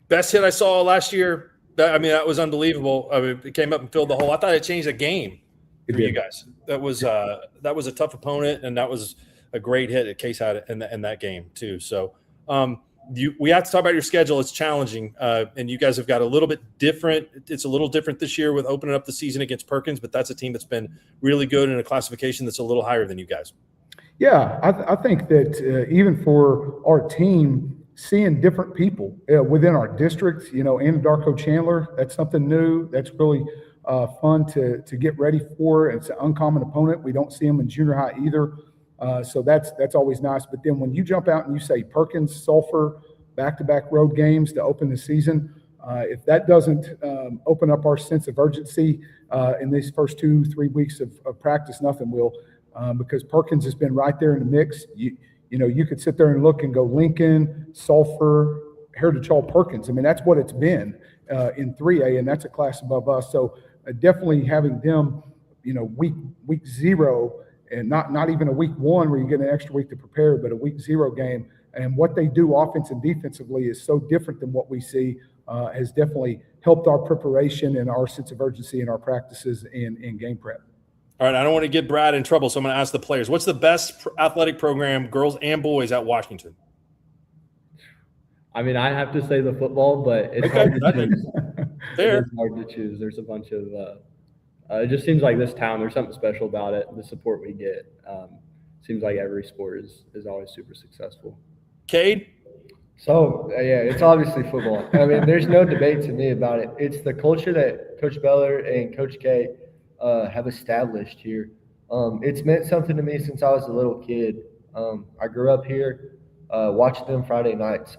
Best hit I saw last year. That was unbelievable. It came up and filled the hole. I thought it changed the game for you guys. That was a tough opponent, and that was a great hit that Case had in that game too. So we have to talk about your schedule. It's challenging, and you guys have got a little bit different. It's a little different this year with opening up the season against Perkins, but that's a team that's been really good in a classification that's a little higher than you guys. Yeah, I think that even for our team, seeing different people within our district, Anadarko Chandler, that's something new. That's really fun to get ready for. It's an uncommon opponent. We don't see them in junior high either. So that's always nice. But then when you jump out and you say Perkins, Sulphur, back-to-back road games to open the season, if that doesn't open up our sense of urgency in these first 2-3 weeks of practice, nothing will, because Perkins has been right there in the mix. You could sit there and look and go Lincoln, Sulphur, Heritage Hall, Perkins. That's what it's been in 3A, and that's a class above us. So definitely having them, week 0, and not even a week 1 where you get an extra week to prepare, but a week 0 game. And what they do offense and defensively is so different than what we see, has definitely helped our preparation and our sense of urgency in our practices and game prep. All right, I don't want to get Brad in trouble, so I'm going to ask the players. What's the best athletic program, girls and boys, at Washington? I have to say the football, but it's hard to choose. It's hard to choose. There's a bunch of it just seems like this town, there's something special about it, the support we get. Seems like every sport is always super successful. Cade? So, yeah, it's obviously football. There's no debate to me about it. It's the culture that Coach Beller and Coach K have established here. It's meant something to me since I was a little kid. I grew up here, watching them Friday nights.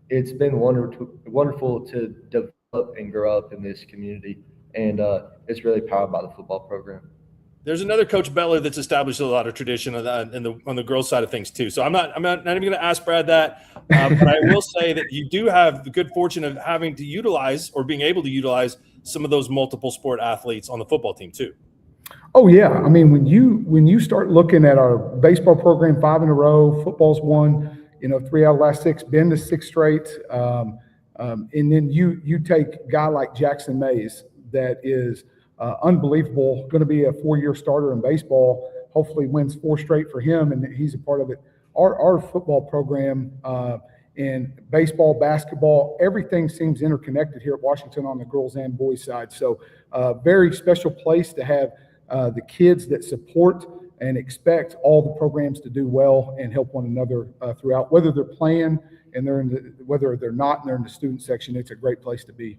It's been wonderful to up and grow up in this community, and it's really powered by the football program. There's another Coach Bettler that's established a lot of tradition on the girls' side of things too. So I'm not even going to ask Brad that, but I will say that you do have the good fortune of having to utilize or being able to utilize some of those multiple sport athletes on the football team too. Oh yeah, I mean when you start looking at our baseball program, 5 in a row, football's won, 3 out of the last 6, been to 6 straight, and then you take a guy like Jackson Mays that is unbelievable, going to be a 4-year starter in baseball. Hopefully wins 4 straight for him, and he's a part of it. Our football program and baseball, basketball, everything seems interconnected here at Washington on the girls and boys side. So very special place to have the kids that support and expect all the programs to do well and help one another throughout, whether they're playing and whether they're not and they're in the student section. It's a great place to be.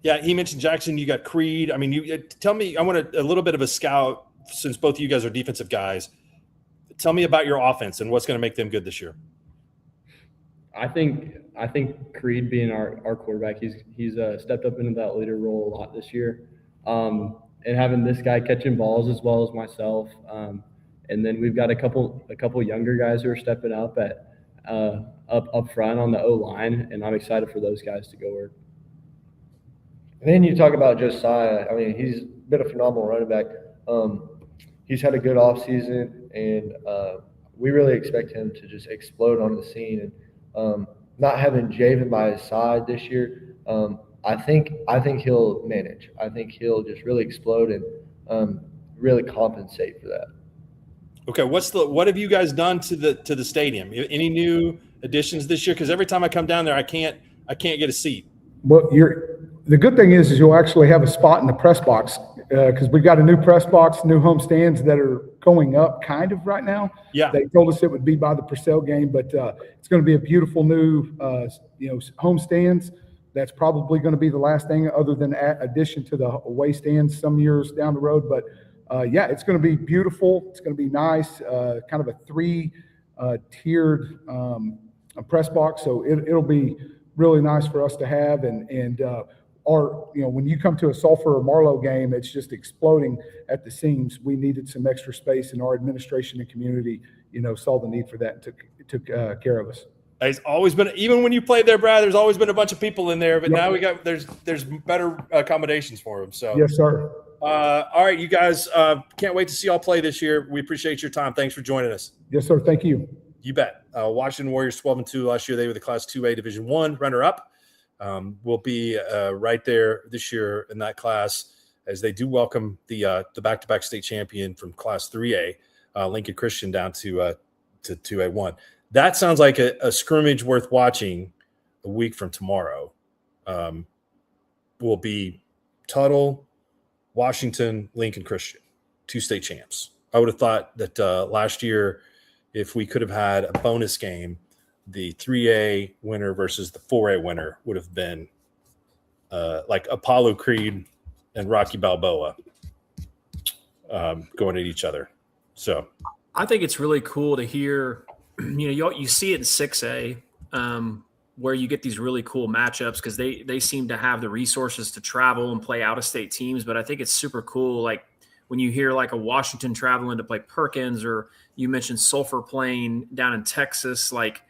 Yeah, he mentioned Jackson. You got Creed. I mean, you tell me. I want a little bit of a scout since both of you guys are defensive guys. Tell me about your offense and what's going to make them good this year. I think Creed being our quarterback, he's stepped up into that leader role a lot this year, and having this guy catching balls as well as myself, and then we've got a couple younger guys who are stepping up up front on the O line, and I'm excited for those guys to go work. And then you talk about Josiah. I mean, he's been a phenomenal running back. He's had a good offseason, and we really expect him to just explode on the scene. And not having Javen by his side this year, I think he'll manage. I think he'll just really explode and really compensate for that. Okay, what have you guys done to the stadium? Any new additions this year? Because every time I come down there, I can't get a seat. Well, the good thing is you'll actually have a spot in the press box because we've got a new press box, new home stands that are going up kind of right now. Yeah. They told us it would be by the Purcell game, but it's going to be a beautiful new, home stands. That's probably going to be the last thing other than addition to the away stands some years down the road. But yeah, it's going to be beautiful. It's going to be nice, kind of a 3-tiered press box. So it'll be really nice for us to have. And when you come to a Sulphur or Marlowe game, it's just exploding at the seams. We needed some extra space, and our administration and community, saw the need for that and took care of us. It's always been, even when you played there, Brad, there's always been a bunch of people in there, but now there's better accommodations for them. So yes, sir. All right, you guys, can't wait to see y'all play this year. We appreciate your time. Thanks for joining us. Yes, sir. Thank you. You bet. Washington Warriors 12-2 last year. They were the Class 2A Division I runner-up. We'll be right there this year in that class as they do welcome the back-to-back state champion from Class 3A, Lincoln Christian, down to 2A1. That sounds like a scrimmage worth watching a week from tomorrow. Will be Tuttle, Washington, Lincoln Christian, 2 state champs. I would have thought that last year, if we could have had a bonus game, the 3A winner versus the 4A winner would have been like Apollo Creed and Rocky Balboa going at each other. So I think it's really cool to hear, you see it in 6A where you get these really cool matchups because they seem to have the resources to travel and play out-of-state teams. But I think it's super cool, like when you hear like a Washington traveling to play Perkins, or you mentioned Sulphur playing down in Texas, like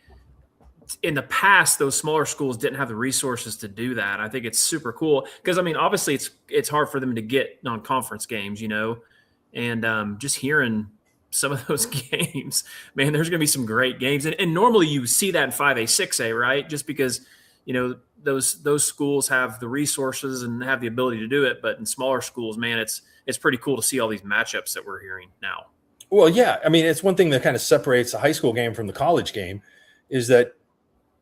in the past, those smaller schools didn't have the resources to do that. I think it's super cool because, obviously it's hard for them to get non-conference games, and just hearing some of those games, man, there's going to be some great games. And normally you see that in 5A, 6A, right? Just because, those schools have the resources and have the ability to do it. But in smaller schools, man, it's pretty cool to see all these matchups that we're hearing now. Well, yeah. It's one thing that kind of separates the high school game from the college game is that,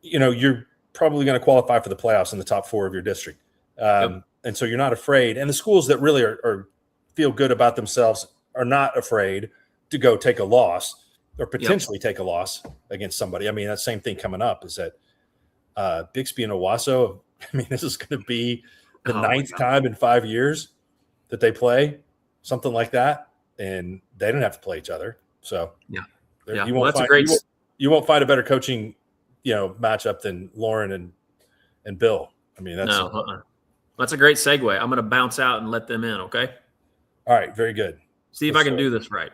you're probably going to qualify for the playoffs in the top 4 of your district. And so you're not afraid. And the schools that really are feel good about themselves are not afraid to go take a loss or potentially take a loss against somebody. That same thing coming up is that Bixby and Owasso, this is going to be the 9th time in 5 years that they play, something like that. And they don't have to play each other. So you won't find a better coaching, matchup than Lauren and Bill. That's a great segue. I'm going to bounce out and let them in, okay? All right, very good. See if I can do this right.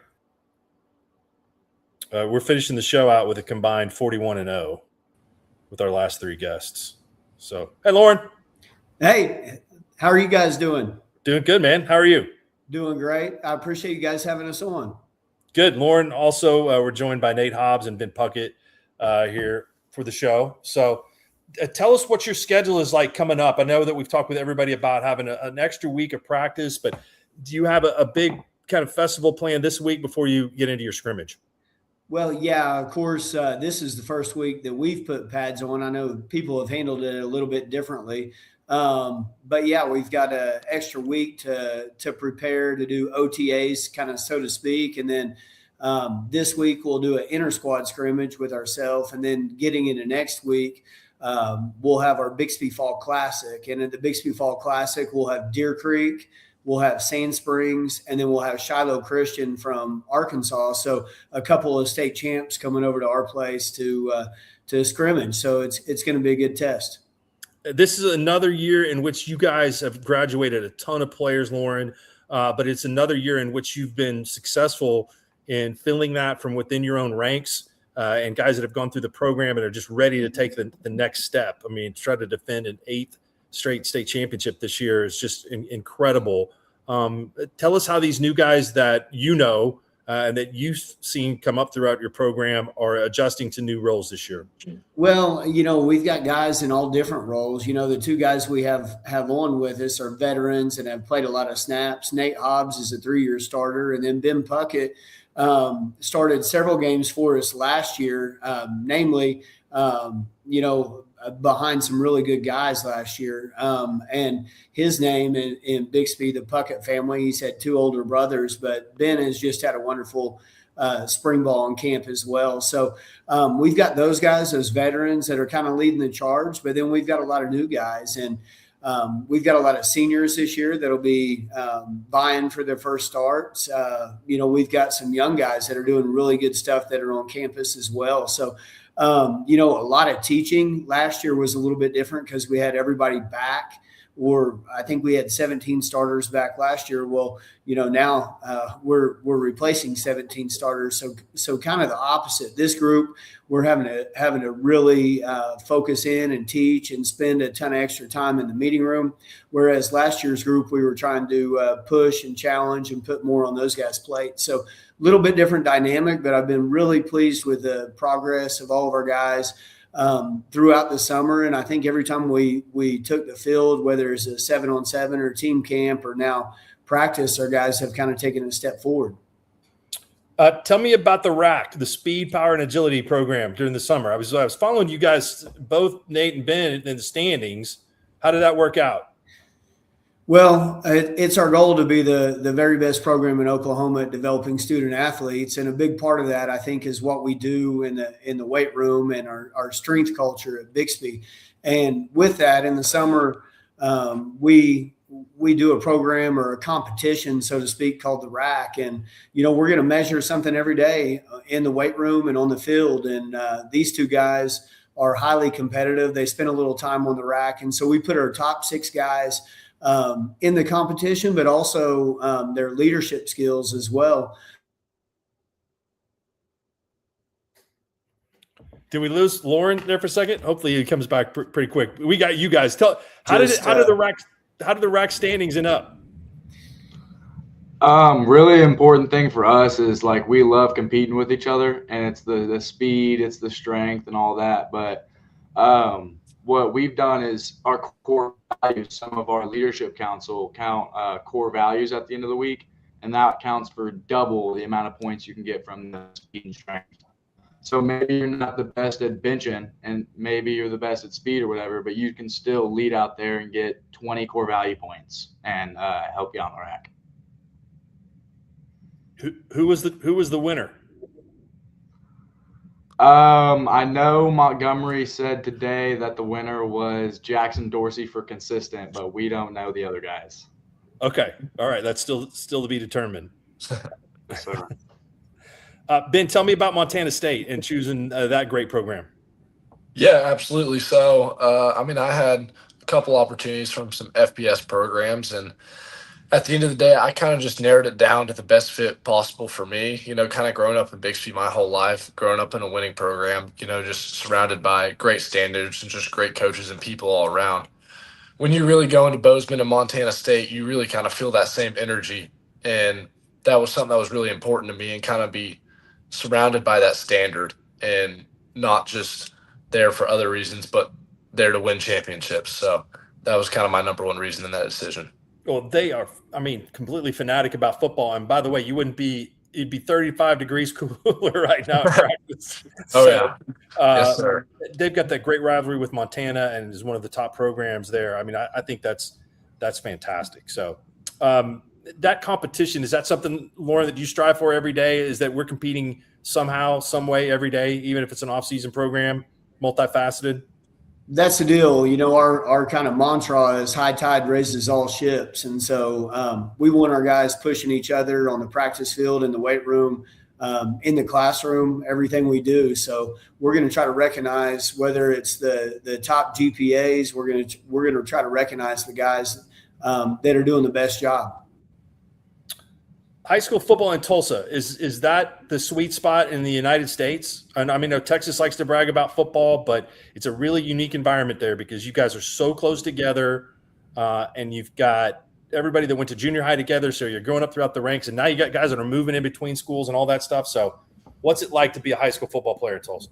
We're finishing the show out with a combined 41-0 with our last 3 guests. So, hey, Lauren. Hey, how are you guys doing? Doing good, man. How are you? Doing great. I appreciate you guys having us on. Good. Lauren, also, we're joined by Nate Hobbs and Ben Puckett here for the show. So tell us what your schedule is like coming up. I know that we've talked with everybody about having an extra week of practice, but do you have a big kind of festival planned this week before you get into your scrimmage? Well, yeah, of course, this is the first week that we've put pads on. I know people have handled it a little bit differently. But yeah, we've got an extra week to prepare to do OTAs, kind of so to speak. And then this week we'll do an inter squad scrimmage with ourselves. And then getting into next week, we'll have our Bixby Fall Classic. And at the Bixby Fall Classic, we'll have Deer Creek, we'll have Sand Springs, and then we'll have Shiloh Christian from Arkansas. So a couple of state champs coming over to our place to scrimmage. So it's going to be a good test. This is another year in which you guys have graduated a ton of players, Lauren, but it's another year in which you've been successful in filling that from within your own ranks and guys that have gone through the program and are just ready to take the next step. I mean, to try to defend an 8th straight state championship this year is just incredible. Tell us how these new guys that you know and that you've seen come up throughout your program are adjusting to new roles this year. Well, we've got guys in all different roles. The 2 guys we have on with us are veterans and have played a lot of snaps. Nate Hobbs is a 3-year starter, and then Ben Puckett started several games for us last year, namely, behind some really good guys last year. And his name in Bixby, the Puckett family, he's had 2 older brothers, but Ben has just had a wonderful spring ball on camp as well. So we've got those guys, those veterans that are kind of leading the charge, but then we've got a lot of new guys, and we've got a lot of seniors this year that'll be vying for their first starts. We've got some young guys that are doing really good stuff that are on campus as well. So a lot of teaching. Last year was a little bit different because we had everybody back, or I think we had 17 starters back last year. Well, now we're replacing 17 starters. So kind of the opposite. This group, we're having to really focus in and teach and spend a ton of extra time in the meeting room. Whereas last year's group, we were trying to push and challenge and put more on those guys' plate. So a little bit different dynamic, but I've been really pleased with the progress of all of our guys throughout the summer. And I think every time we took the field, whether it's a 7-on-7 or team camp or now practice, our guys have kind of taken a step forward. Tell me about the RAC, the Speed, Power, and Agility program during the summer. I was following you guys, both Nate and Ben, in the standings. How did that work out? Well, it's our goal to be the very best program in Oklahoma at developing student athletes. And a big part of that, I think, is what we do in the weight room and our strength culture at Bixby. And with that, in the summer, we do a program or a competition, so to speak, called the RAC. And, we're going to measure something every day in the weight room and on the field. And these 2 guys are highly competitive. They spend a little time on the RAC. And so we put our top 6 guys in the competition, but also their leadership skills as well. Did we lose Lauren there for a second? Hopefully he comes back pretty quick. We got you guys. How did the RAC standings end up? Really important thing for us is we love competing with each other, and it's the speed, it's the strength and all that. But what we've done is our core values, some of our leadership council count core values at the end of the week, and that counts for double the amount of points you can get from the speed and strength. So maybe you're not the best at benching and maybe you're the best at speed or whatever, but you can still lead out there and get 20 core value points and help you on the rack. Who was the winner? I know Montgomery said today that the winner was Jackson Dorsey for consistent, but we don't know the other guys. Okay. All right. That's still to be determined. Yes, sir. Ben, tell me about Montana State and choosing that great program. Yeah, absolutely. So, I had a couple opportunities from some FBS programs, and at the end of the day, I kind of just narrowed it down to the best fit possible for me. You know, kind of growing up in Bixby my whole life, growing up in a winning program, you know, just surrounded by great standards and just great coaches and people all around. When you really go into Bozeman and Montana State, you really kind of feel that same energy. And that was something that was really important to me, and kind of be surrounded by that standard and not just there for other reasons, but there to win championships. So that was kind of my number one reason in that decision. Well, they are, I mean, completely fanatic about football. And by the way, it'd be 35 degrees cooler right now at practice. Oh, yeah. Yes, sir. They've got that great rivalry with Montana and is one of the top programs there. I mean, I think that's fantastic. So that competition, is that something, Lauren, that you strive for every day? Is that we're competing somehow, some way every day, even if it's an off-season program, multifaceted? That's the deal. You know, our kind of mantra is high tide raises all ships. And so we want our guys pushing each other on the practice field, in the weight room, in the classroom, everything we do. So we're going to try to recognize, whether it's the top GPAs, we're going to try to recognize the guys that are doing the best job. High school football in Tulsa, is that the sweet spot in the United States? And I mean, Texas likes to brag about football, but it's a really unique environment there because you guys are so close together, and you've got everybody that went to junior high together. So you're going up throughout the ranks, and now you got guys that are moving in between schools and all that stuff. So what's it like to be a high school football player in Tulsa?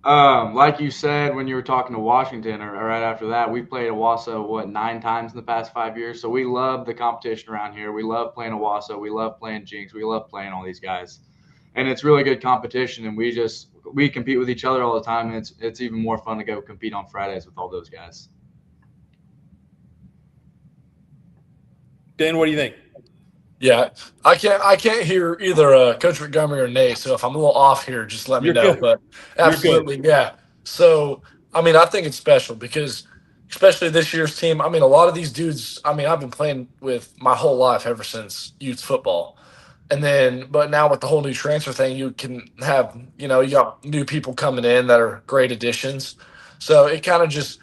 Like you said, when you were talking to Washington or right after that, we played Owasso, 9 times in the past 5 years. So we love the competition around here. We love playing Owasso. We love playing Jinx. We love playing all these guys, and it's really good competition. And we compete with each other all the time. And it's even more fun to go compete on Fridays with all those guys. Dan, what do you think? Yeah, I can't hear either Coach Montgomery or Nate. So if I'm a little off here, just let me know. Good. But absolutely, yeah. So I mean, I think it's special because, especially this year's team. I mean, a lot of these dudes. I mean, I've been playing with my whole life ever since youth football, but now with the whole new transfer thing, you can have you got new people coming in that are great additions. So it kind of just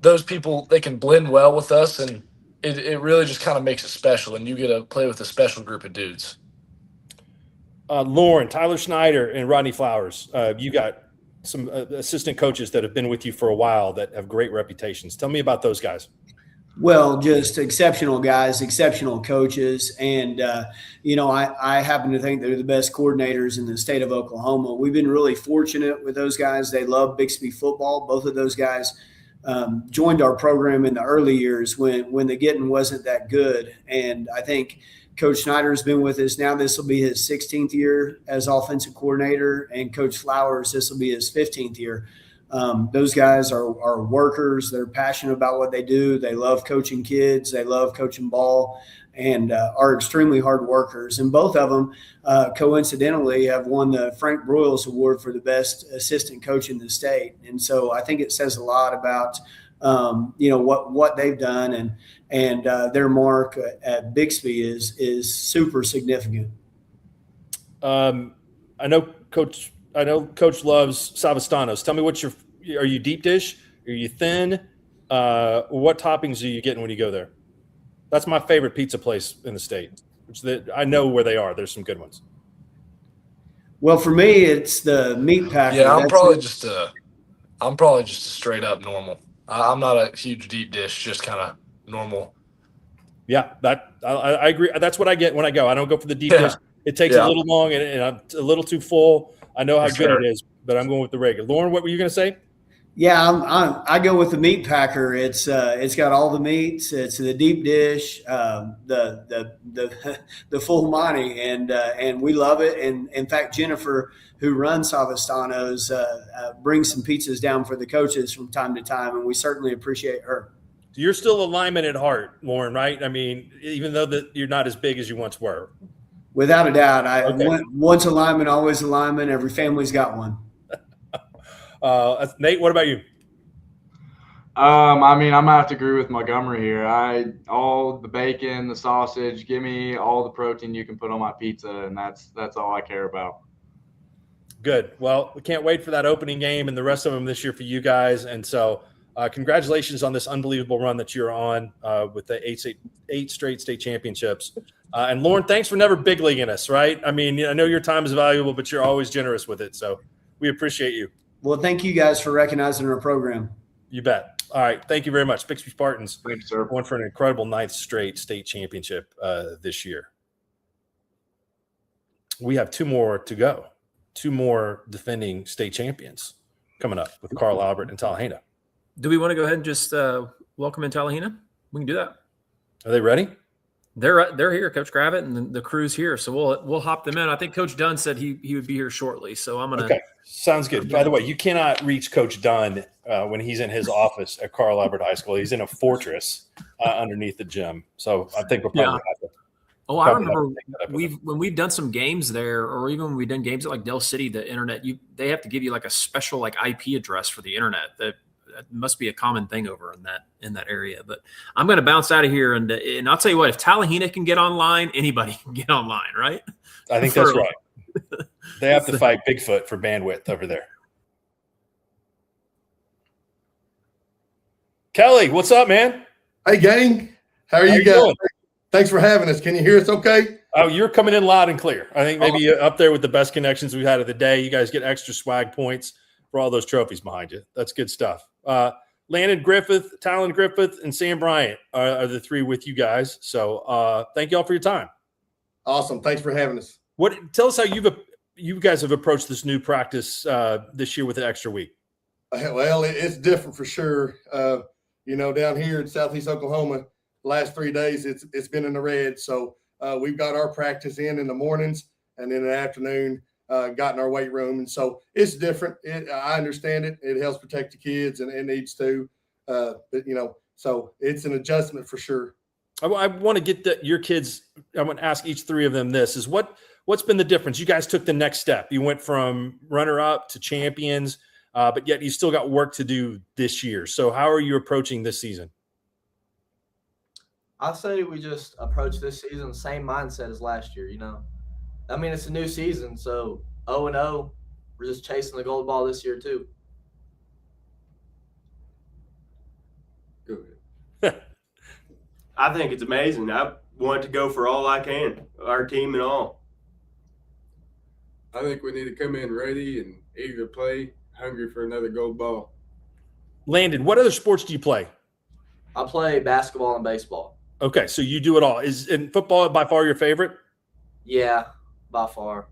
those people, they can blend well with us, and it really just kind of makes it special, and you get to play with a special group of dudes. Lauren, Tyler Schneider, and Rodney Flowers, you got some assistant coaches that have been with you for a while that have great reputations. Tell me about those guys. Well, just exceptional guys, exceptional coaches. And, I happen to think they're the best coordinators in the state of Oklahoma. We've been really fortunate with those guys. They love Bixby football. Both of those guys joined our program in the early years when the getting wasn't that good. And I think Coach Schneider's been with us now. This will be his 16th year as offensive coordinator, and Coach Flowers, this will be his 15th year. Those guys are workers. They're passionate about what they do. They love coaching kids. They love coaching ball, and are extremely hard workers. And both of them, coincidentally, have won the Frank Broyles Award for the best assistant coach in the state. And so I think it says a lot about, what they've done, and their mark at Bixby is super significant. I know Coach loves Savastanos. Tell me are you deep dish? Are you thin? What toppings are you getting when you go there? That's my favorite pizza place in the state. I know where they are. There's some good ones. Well, for me, it's the meat packer. Yeah, I'm probably just a straight up normal. I'm not a huge deep dish, just kind of normal. Yeah, I agree. That's what I get when I go. I don't go for the deep dish. It takes a little long, and I'm a little too full. I know how good it is, but I'm going with the regular. Lauren, what were you going to say? Yeah, I go with the meat packer. It's got all the meats. It's the deep dish, the full Monty, and we love it. And in fact, Jennifer, who runs Savastanos, brings some pizzas down for the coaches from time to time, and we certainly appreciate her. So you're still a lineman at heart, Lauren, right? I mean, even though you're not as big as you once were. Without a doubt, once a lineman, always a lineman. Every family's got one. Nate, what about you? I mean, I'm gonna have to agree with Montgomery here. All the bacon, the sausage, give me all the protein you can put on my pizza, and that's all I care about. Good. Well, we can't wait for that opening game and the rest of them this year for you guys. And so Congratulations on this unbelievable run that you're on with the eight straight state championships. And Lauren, thanks for never big leaguing us, right? I mean, I know your time is valuable, but you're always generous with it. So we appreciate you. Well, thank you guys for recognizing our program. You bet. All right. Thank you very much. Bixby Spartans. Thanks, sir. Going for an incredible 9th straight state championship this year. We have 2 more to go. 2 more defending state champions coming up with Carl Albert and Talahena. Do we want to go ahead and just welcome in Talahena? We can do that. Are they ready? They're here, Coach Gravett, and the crew's here. So we'll hop them in. I think Coach Dunn said he would be here shortly. So I'm gonna. Okay, sounds good. By the way, you cannot reach Coach Dunn when he's in his office at Carl Albert High School. He's in a fortress underneath the gym. So I think we'll probably have to. Oh, I remember when we've done some games there, or even when we've done games at like Dell City, the internet they have to give you like a special like IP address for the internet. That must be a common thing over in that area. But I'm going to bounce out of here, and I'll tell you what: if Talahena can get online, anybody can get online, right? I think that's right. They have to fight Bigfoot for bandwidth over there. Kelly, what's up, man? Hey, gang. How are you guys doing? Thanks for having us. Can you hear us okay? Oh, you're coming in loud and clear. I think maybe up there with the best connections we've had of the day. You guys get extra swag points for all those trophies behind you. That's good stuff. Landon Griffith, Talon Griffith, and Sam Bryant are the 3 with you guys. So thank you all for your time. Awesome. Thanks for having us. Tell us how you guys have approached this new practice this year with an extra week. Well, it's different for sure. Down here in Southeast Oklahoma, last 3 days, it's been in the red. So we've got our practice in the mornings, and in the afternoon, got in our weight room. And so it's different. I understand it. It helps protect the kids, and it needs to. So it's an adjustment for sure. I want to get your kids. I want to ask each 3 of them this: is what's been the difference? You guys took the next step. You went from runner-up to champions, but yet you still got work to do this year. So how are you approaching this season? I say we just approach this season the same mindset as last year. I mean, it's a new season, so 0-0, we're just chasing the gold ball this year too. I think it's amazing. I want to go for all I can, our team and all. I think we need to come in ready and eager to play, hungry for another gold ball. Landon, what other sports do you play? I play basketball and baseball. Okay, so you do it all. Is football by far your favorite? Yeah, by far.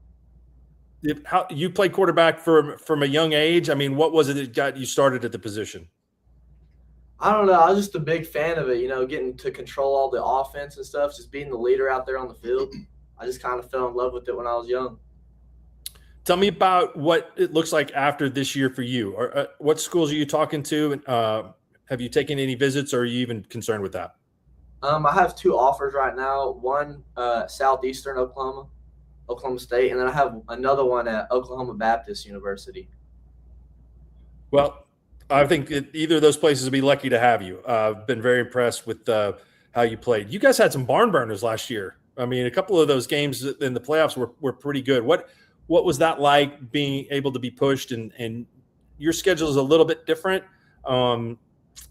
How you played quarterback from a young age? I mean, what was it that got you started at the position? I don't know. I was just a big fan of it, getting to control all the offense and stuff, just being the leader out there on the field. I just kind of fell in love with it when I was young. Tell me about what it looks like after this year for you. Or what schools are you talking to? Have you taken any visits, or are you even concerned with that? I have 2 offers right now. One, Southeastern Oklahoma State, and then I have another one at Oklahoma Baptist University. Well, I think either of those places would be lucky to have you. I've been very impressed with how you played. You guys had some barn burners last year. I mean, a couple of those games in the playoffs were pretty good. What was that like, being able to be pushed? And your schedule is a little bit different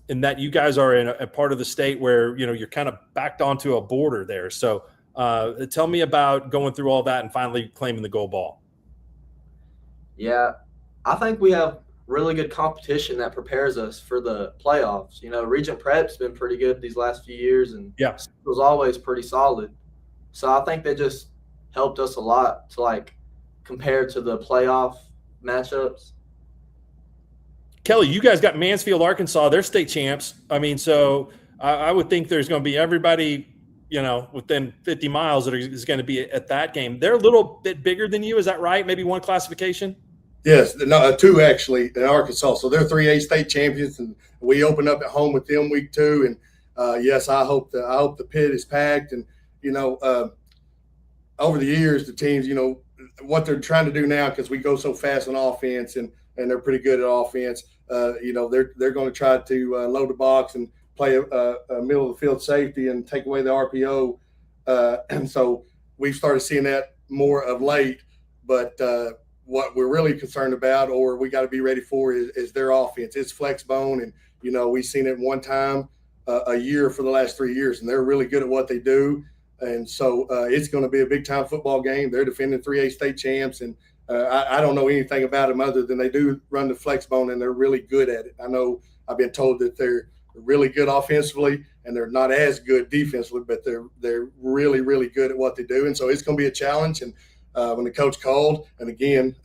in that you guys are in a part of the state where, you're kind of backed onto a border there. So tell me about going through all that and finally claiming the gold ball. Yeah, I think we have really good competition that prepares us for the playoffs. Regent Prep's been pretty good these last few years, and it was always pretty solid. So I think they just helped us a lot to compare to the playoff matchups. Kelly, you guys got Mansfield, Arkansas. They're state champs. I mean, so I would think there's going to be everybody, within 50 miles that is going to be at that game. They're a little bit bigger than you. Is that right? Maybe one classification? Yes, no, 2 actually in Arkansas. So they're 3A state champions, and we open up at home with them week 2. And yes, I hope the pit is packed. And over the years, the teams, what they're trying to do now, because we go so fast on offense and they're pretty good at offense. They're going to try to load the box and play a middle of the field safety and take away the RPO. And so we've started seeing that more of late. But what we're really concerned about, or we got to be ready for, is their offense. It's flex bone, and we've seen it one time a year for the last 3 years, and they're really good at what they do. And so it's going to be a big time football game. They're defending 3A state champs, and I don't know anything about them other than they do run the flex bone, and they're really good at it. I know I've been told that they're really good offensively, and they're not as good defensively, but they're really, really good at what they do. And so it's going to be a challenge. And when the coach called, and again,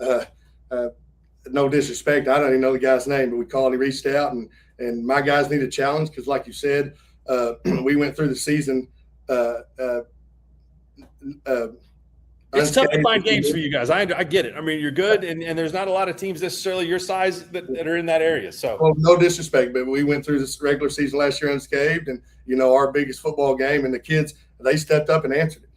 no disrespect, I don't even know the guy's name, but we called, he reached out, and my guys need a challenge because, like you said, we went through the season. It's tough to find games for you guys. I get it. I mean, you're good, and there's not a lot of teams necessarily your size that are in that area. So, well, no disrespect, but we went through this regular season last year unscathed, and our biggest football game, and the kids, they stepped up and answered it.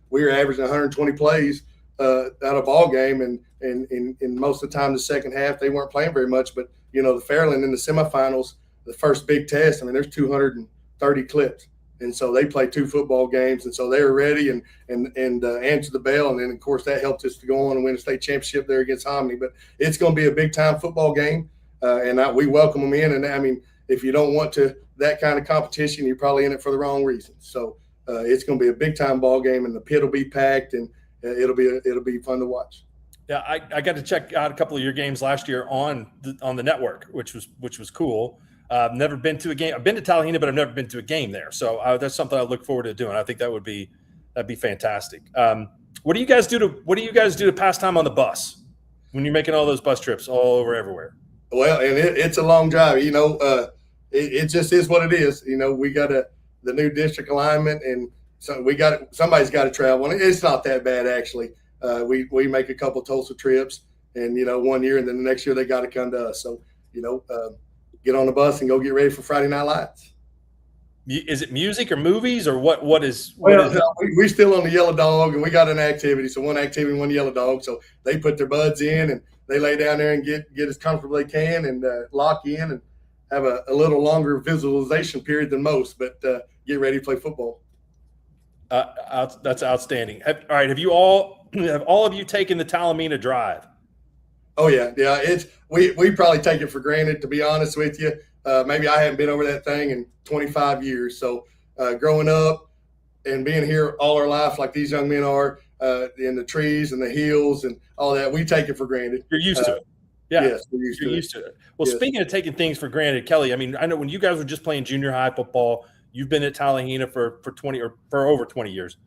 We were averaging 120 plays out of ball game, and most of the time the second half they weren't playing very much. But the Fairland in the semifinals, the first big test, I mean, there's 230 clips. And so they played 2 football games, and so they were ready and answered the bell. And then, of course, that helped us to go on and win a state championship there against Hominy. But it's going to be a big-time football game, and we welcome them in. And, I mean, if you don't want that kind of competition, you're probably in it for the wrong reasons. So it's going to be a big-time ball game, and the pit will be packed, and it'll be fun to watch. Yeah, I got to check out a couple of your games last year on the network, which was cool. I've never been to a game. I've been to Talihina, but I've never been to a game there. So that's something I look forward to doing. I think that'd be fantastic. What do you guys do to pass time on the bus when you're making all those bus trips all over everywhere? Well, and it's a long drive. It just is what it is. We got the new district alignment, and so somebody's got to travel. And it's not that bad actually. We make a couple Tulsa trips, and 1 year, and then the next year they got to come to us. So get on the bus and go get ready for Friday Night Lights. Is it music or movies or what? We're still on the Yellow Dog, and we got an activity. So one activity, one Yellow Dog. So they put their buds in, and they lay down there and get as comfortable as they can, and lock in and have a little longer visualization period than most, but get ready to play football. That's outstanding. All right, have all of you taken the Talamina Drive? Oh yeah. We probably take it for granted, to be honest with you. Maybe I haven't been over that thing in 25 years. So growing up and being here all our life, like these young men are, in the trees and the hills and all that, we take it for granted. You're used to it. Yeah, yes, we're used to it. Well, yes. Speaking of taking things for granted, Kelly, I mean, I know when you guys were just playing junior high football, you've been at Talihina for over 20 years.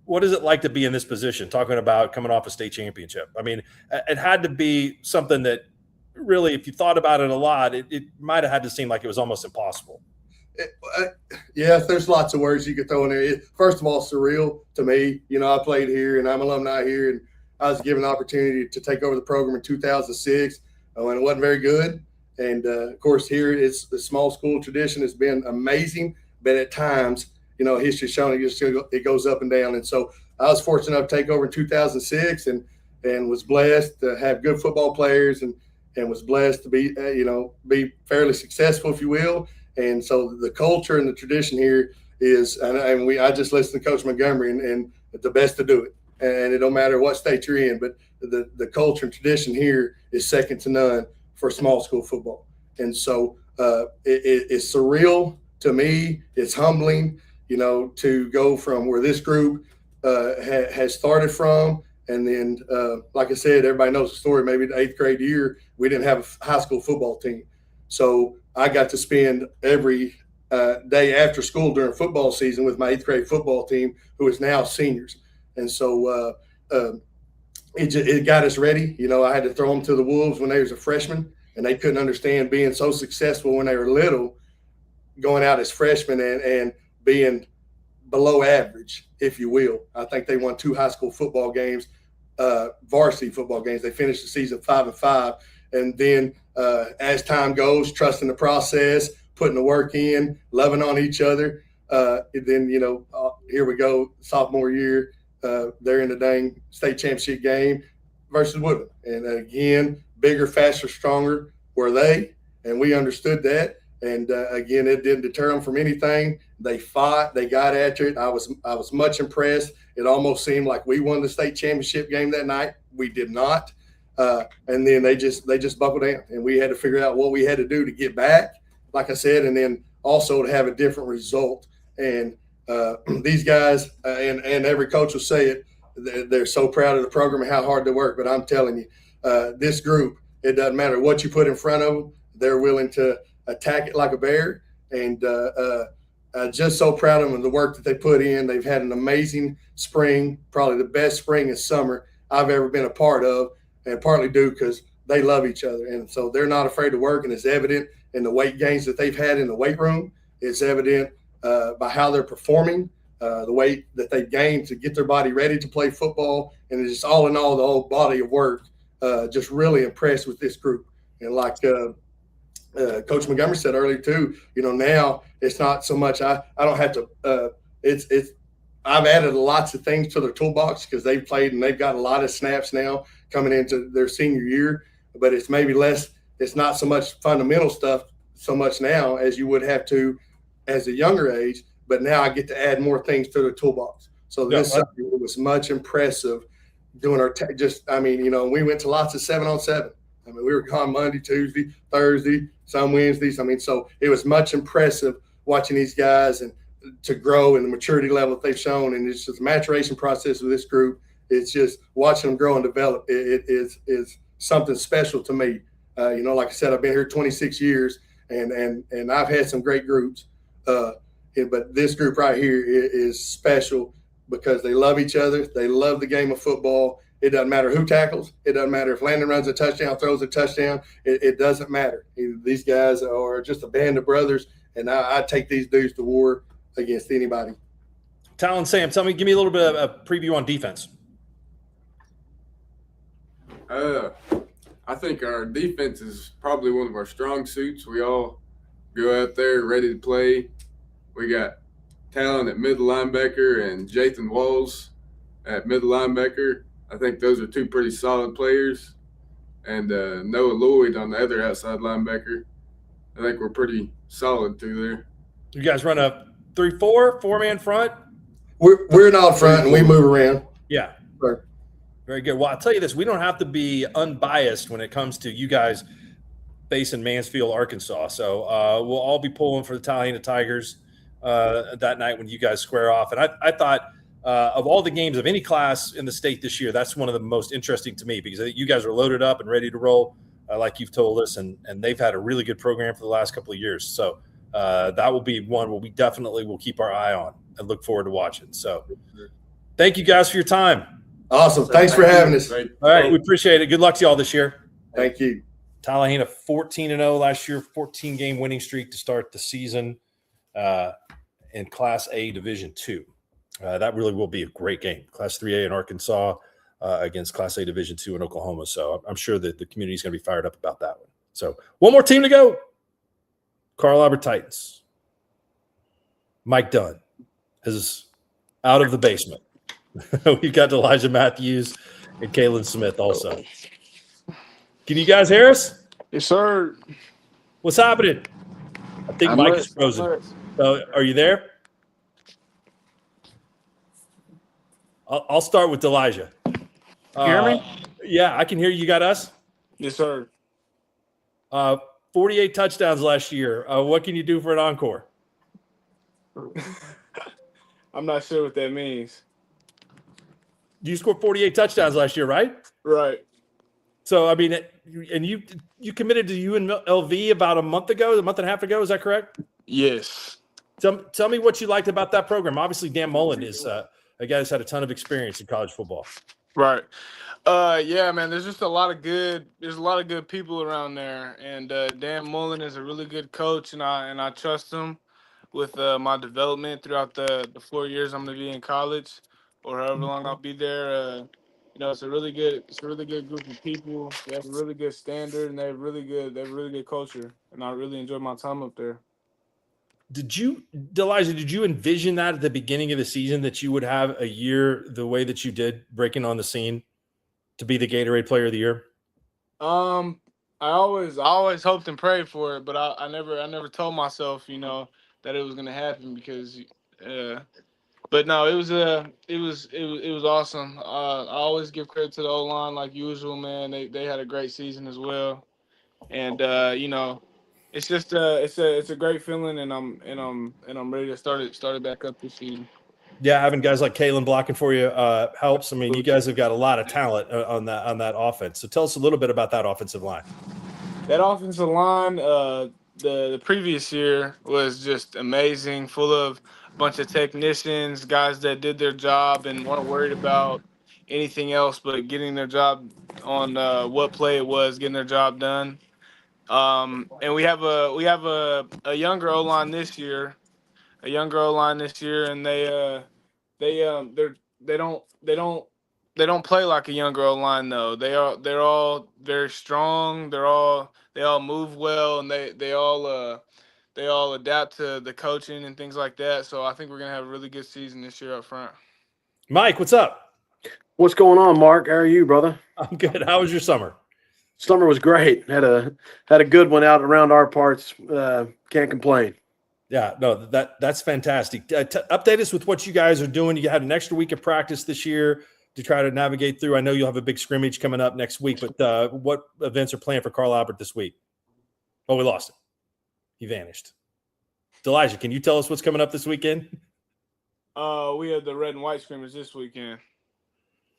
What is it like to be in this position, talking about coming off a state championship? I mean, it had to be something that really, if you thought about it a lot, it might have had to seem like it was almost impossible. Yes, there's lots of words you could throw in there. First of all, surreal to me. I played here, and I'm alumni here, and I was given the opportunity to take over the program in 2006 when it wasn't very good. And, of course, here it's the small school tradition has been amazing, but at times – history's shown it goes up and down. And so I was fortunate enough to take over in 2006 and was blessed to have good football players and was blessed to be fairly successful, if you will. And so the culture and the tradition here is, I just listened to Coach Montgomery and the best to do it. And it don't matter what state you're in, but the culture and tradition here is second to none for small school football. And so it's surreal to me. It's humbling. To go from where this group has started from. And then, like I said, everybody knows the story. Maybe the 8th grade year, we didn't have a high school football team. So I got to spend every day after school during football season with my 8th grade football team, who is now seniors. And so it got us ready. I had to throw them to the wolves when they was a freshman, and they couldn't understand being so successful when they were little, going out as freshmen and being below average, if you will. I think they won 2 high school football games, varsity football games. They finished the season 5-5. And then as time goes, trusting the process, putting the work in, loving on each other. Then, here we go, sophomore year, they're in the dang state championship game versus Woodland. And again, bigger, faster, stronger were they. And we understood that. And again, it didn't deter them from anything. They fought. They got after it. I was much impressed. It almost seemed like we won the state championship game that night. We did not. And then they just buckled down, and we had to figure out what we had to do to get back, like I said, and then also to have a different result. And these guys and every coach will say it, they're so proud of the program and how hard they work. But I'm telling you, this group, it doesn't matter what you put in front of them, they're willing to attack it like a bear. And just so proud of them and the work that they put in. They've had an amazing spring, probably the best spring and summer I've ever been a part of, and partly due because they love each other. And so they're not afraid to work, and it's evident in the weight gains that they've had in the weight room. It's evident by how they're performing, the weight that they've gained to get their body ready to play football. And it's just all in all, the whole body of work, just really impressed with this group. And like Coach Montgomery said earlier too, now it's not so much I don't have to I've added lots of things to their toolbox because they've played and they've got a lot of snaps now coming into their senior year, but it's maybe less, it's not so much fundamental stuff so much now as you would have to as a younger age, but now I get to add more things to the toolbox. So this summer was much impressive doing our we went to lots of 7-on-7. I mean, we were gone Monday, Tuesday, Thursday, some Wednesdays. So it was much impressive watching these guys and to grow and the maturity level that they've shown. And it's just a maturation process with this group. It's just watching them grow and develop. It is something special to me. Like I said, I've been here 26 years and I've had some great groups. But this group right here is special because they love each other. They love the game of football. It doesn't matter who tackles. It doesn't matter if Landon runs a touchdown, throws a touchdown. It doesn't matter. These guys are just a band of brothers, and I take these dudes to war against anybody. Talon, Sam, give me a little bit of a preview on defense. I think our defense is probably one of our strong suits. We all go out there ready to play. We got Talon at middle linebacker and Jathan Walls at middle linebacker. I think those are two pretty solid players. And Noah Lloyd on the other outside linebacker. I think we're pretty solid through there. You guys run a 3-4, 4-man front? We're not front, and we move around. Yeah. Sure. Very good. Well, I'll tell you this. We don't have to be unbiased when it comes to you guys based in Mansfield, Arkansas. So we'll all be pulling for the Tallahassee Tigers that night when you guys square off. And I thought of all the games of any class in the state this year, that's one of the most interesting to me because you guys are loaded up and ready to roll, like you've told us, and they've had a really good program for the last couple of years. So that will be one where we definitely will keep our eye on and look forward to watching. So thank you guys for your time. Awesome. Thanks for having us. All right. We appreciate it. Good luck to y'all this year. Thank you. Tallahassee 14-0 last year, 14-game winning streak to start the season in Class A Division II. That really will be a great game. Class 3A in Arkansas against Class A Division II in Oklahoma. So I'm sure that the community is going to be fired up about that one. So one more team to go. Carl Albert Titans. Mike Dunn is out of the basement. We've got Elijah Matthews and Kalen Smith also. Can you guys hear us? Yes, sir. What's happening? I think Mike is frozen. Are you there? I'll start with Elijah. You hear me? Yeah, I can hear you. You got us? Yes, sir. 48 touchdowns last year. What can you do for an encore? I'm not sure what that means. You scored 48 touchdowns last year, right? Right. So, I mean, and you committed to UNLV about a month and a half ago. Is that correct? Yes. Tell me what you liked about that program. Obviously, Dan Mullen is a guy that's had a ton of experience in college football. Right. Yeah, man. There's just a lot of good people around there, and Dan Mullen is a really good coach, and I trust him with my development throughout the 4 years I'm going to be in college, or however long I'll be there. It's a really good group of people. They have a really good standard, and they have really good culture, and I really enjoyed my time up there. Elijah, did you envision that at the beginning of the season that you would have a year the way that you did, breaking on the scene to be the Gatorade Player of the Year? I always hoped and prayed for it, but I never told myself, that it was gonna happen because. But no, it was awesome. I always give credit to the O line like usual, man. They had a great season as well, and it's just it's a great feeling, and I'm ready to start it back up this season. Yeah, having guys like Kalen blocking for you helps. I mean, you guys have got a lot of talent on that offense. So tell us a little bit about that offensive line. That offensive line, the previous year was just amazing, full of a bunch of technicians, guys that did their job and weren't worried about anything else but getting their job on what play it was, getting their job done. And we have a younger O line this year, and they don't play like a younger O line though. They're all very strong. They all move well, and they all adapt to the coaching and things like that. So I think we're gonna have a really good season this year up front. Mike, what's up? What's going on, Mark? How are you, brother? I'm good. How was your summer? Summer was great. Had a good one out around our parts. Can't complain. Yeah, no, that's fantastic. Update us with what you guys are doing. You had an extra week of practice this year to try to navigate through. I know you'll have a big scrimmage coming up next week, but what events are planned for Carl Albert this week? Oh, we lost him. He vanished. Elijah, can you tell us what's coming up this weekend? We have the red and white scrimmage this weekend.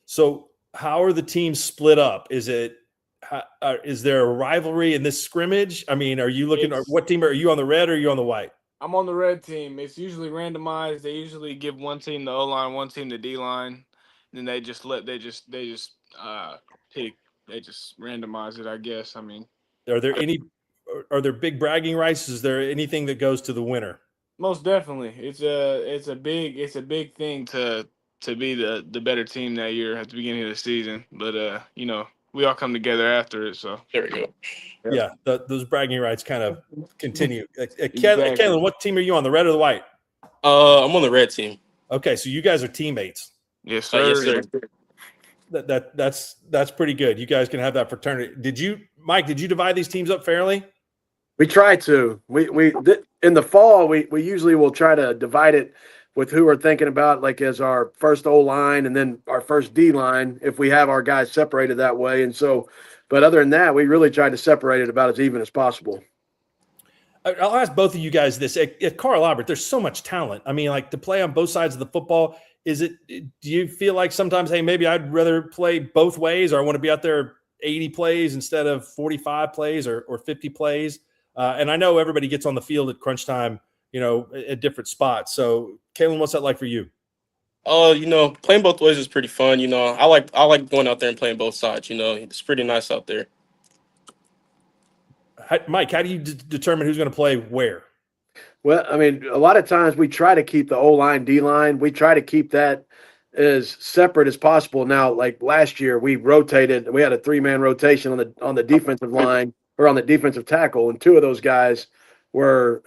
So how are the teams split up? Is there a rivalry in this scrimmage? I mean, are you looking – what team are you on, the red or are you on the white? I'm on the red team. It's usually randomized. They usually give one team the O-line, one team the D-line. And then they just pick. They just randomize it, I guess. I mean, are there big bragging rights? Is there anything that goes to the winner? Most definitely. It's a big thing to be the better team that year at the beginning of the season. But we all come together after it. So there we go. Yeah, those bragging rights kind of continue. Kalen, what team are you on, the red or the white? I'm on the red team. Okay, so you guys are teammates. Yes, sir. Yes, sir. That's pretty good. You guys can have that fraternity. Mike, did you divide these teams up fairly? We try to. We in the fall we usually will try to divide it with who we're thinking about, like as our first O line and then our first D line, if we have our guys separated that way. And so, but other than that, we really try to separate it about as even as possible. I'll ask both of you guys this. At Carl Albert, there's so much talent. I mean, like, to play on both sides of the football, do you feel like sometimes, hey, maybe I'd rather play both ways, or I want to be out there 80 plays instead of 45 plays or 50 plays? And I know everybody gets on the field at crunch time, at different spots. So, Kalen, what's that like for you? Playing both ways is pretty fun. I like going out there and playing both sides. It's pretty nice out there. Mike, how do you determine who's going to play where? Well, I mean, a lot of times we try to keep the O-line, D-line. We try to keep that as separate as possible. Now, like last year, we rotated. We had a 3-man rotation on the defensive line or on the defensive tackle, and 2 of those guys were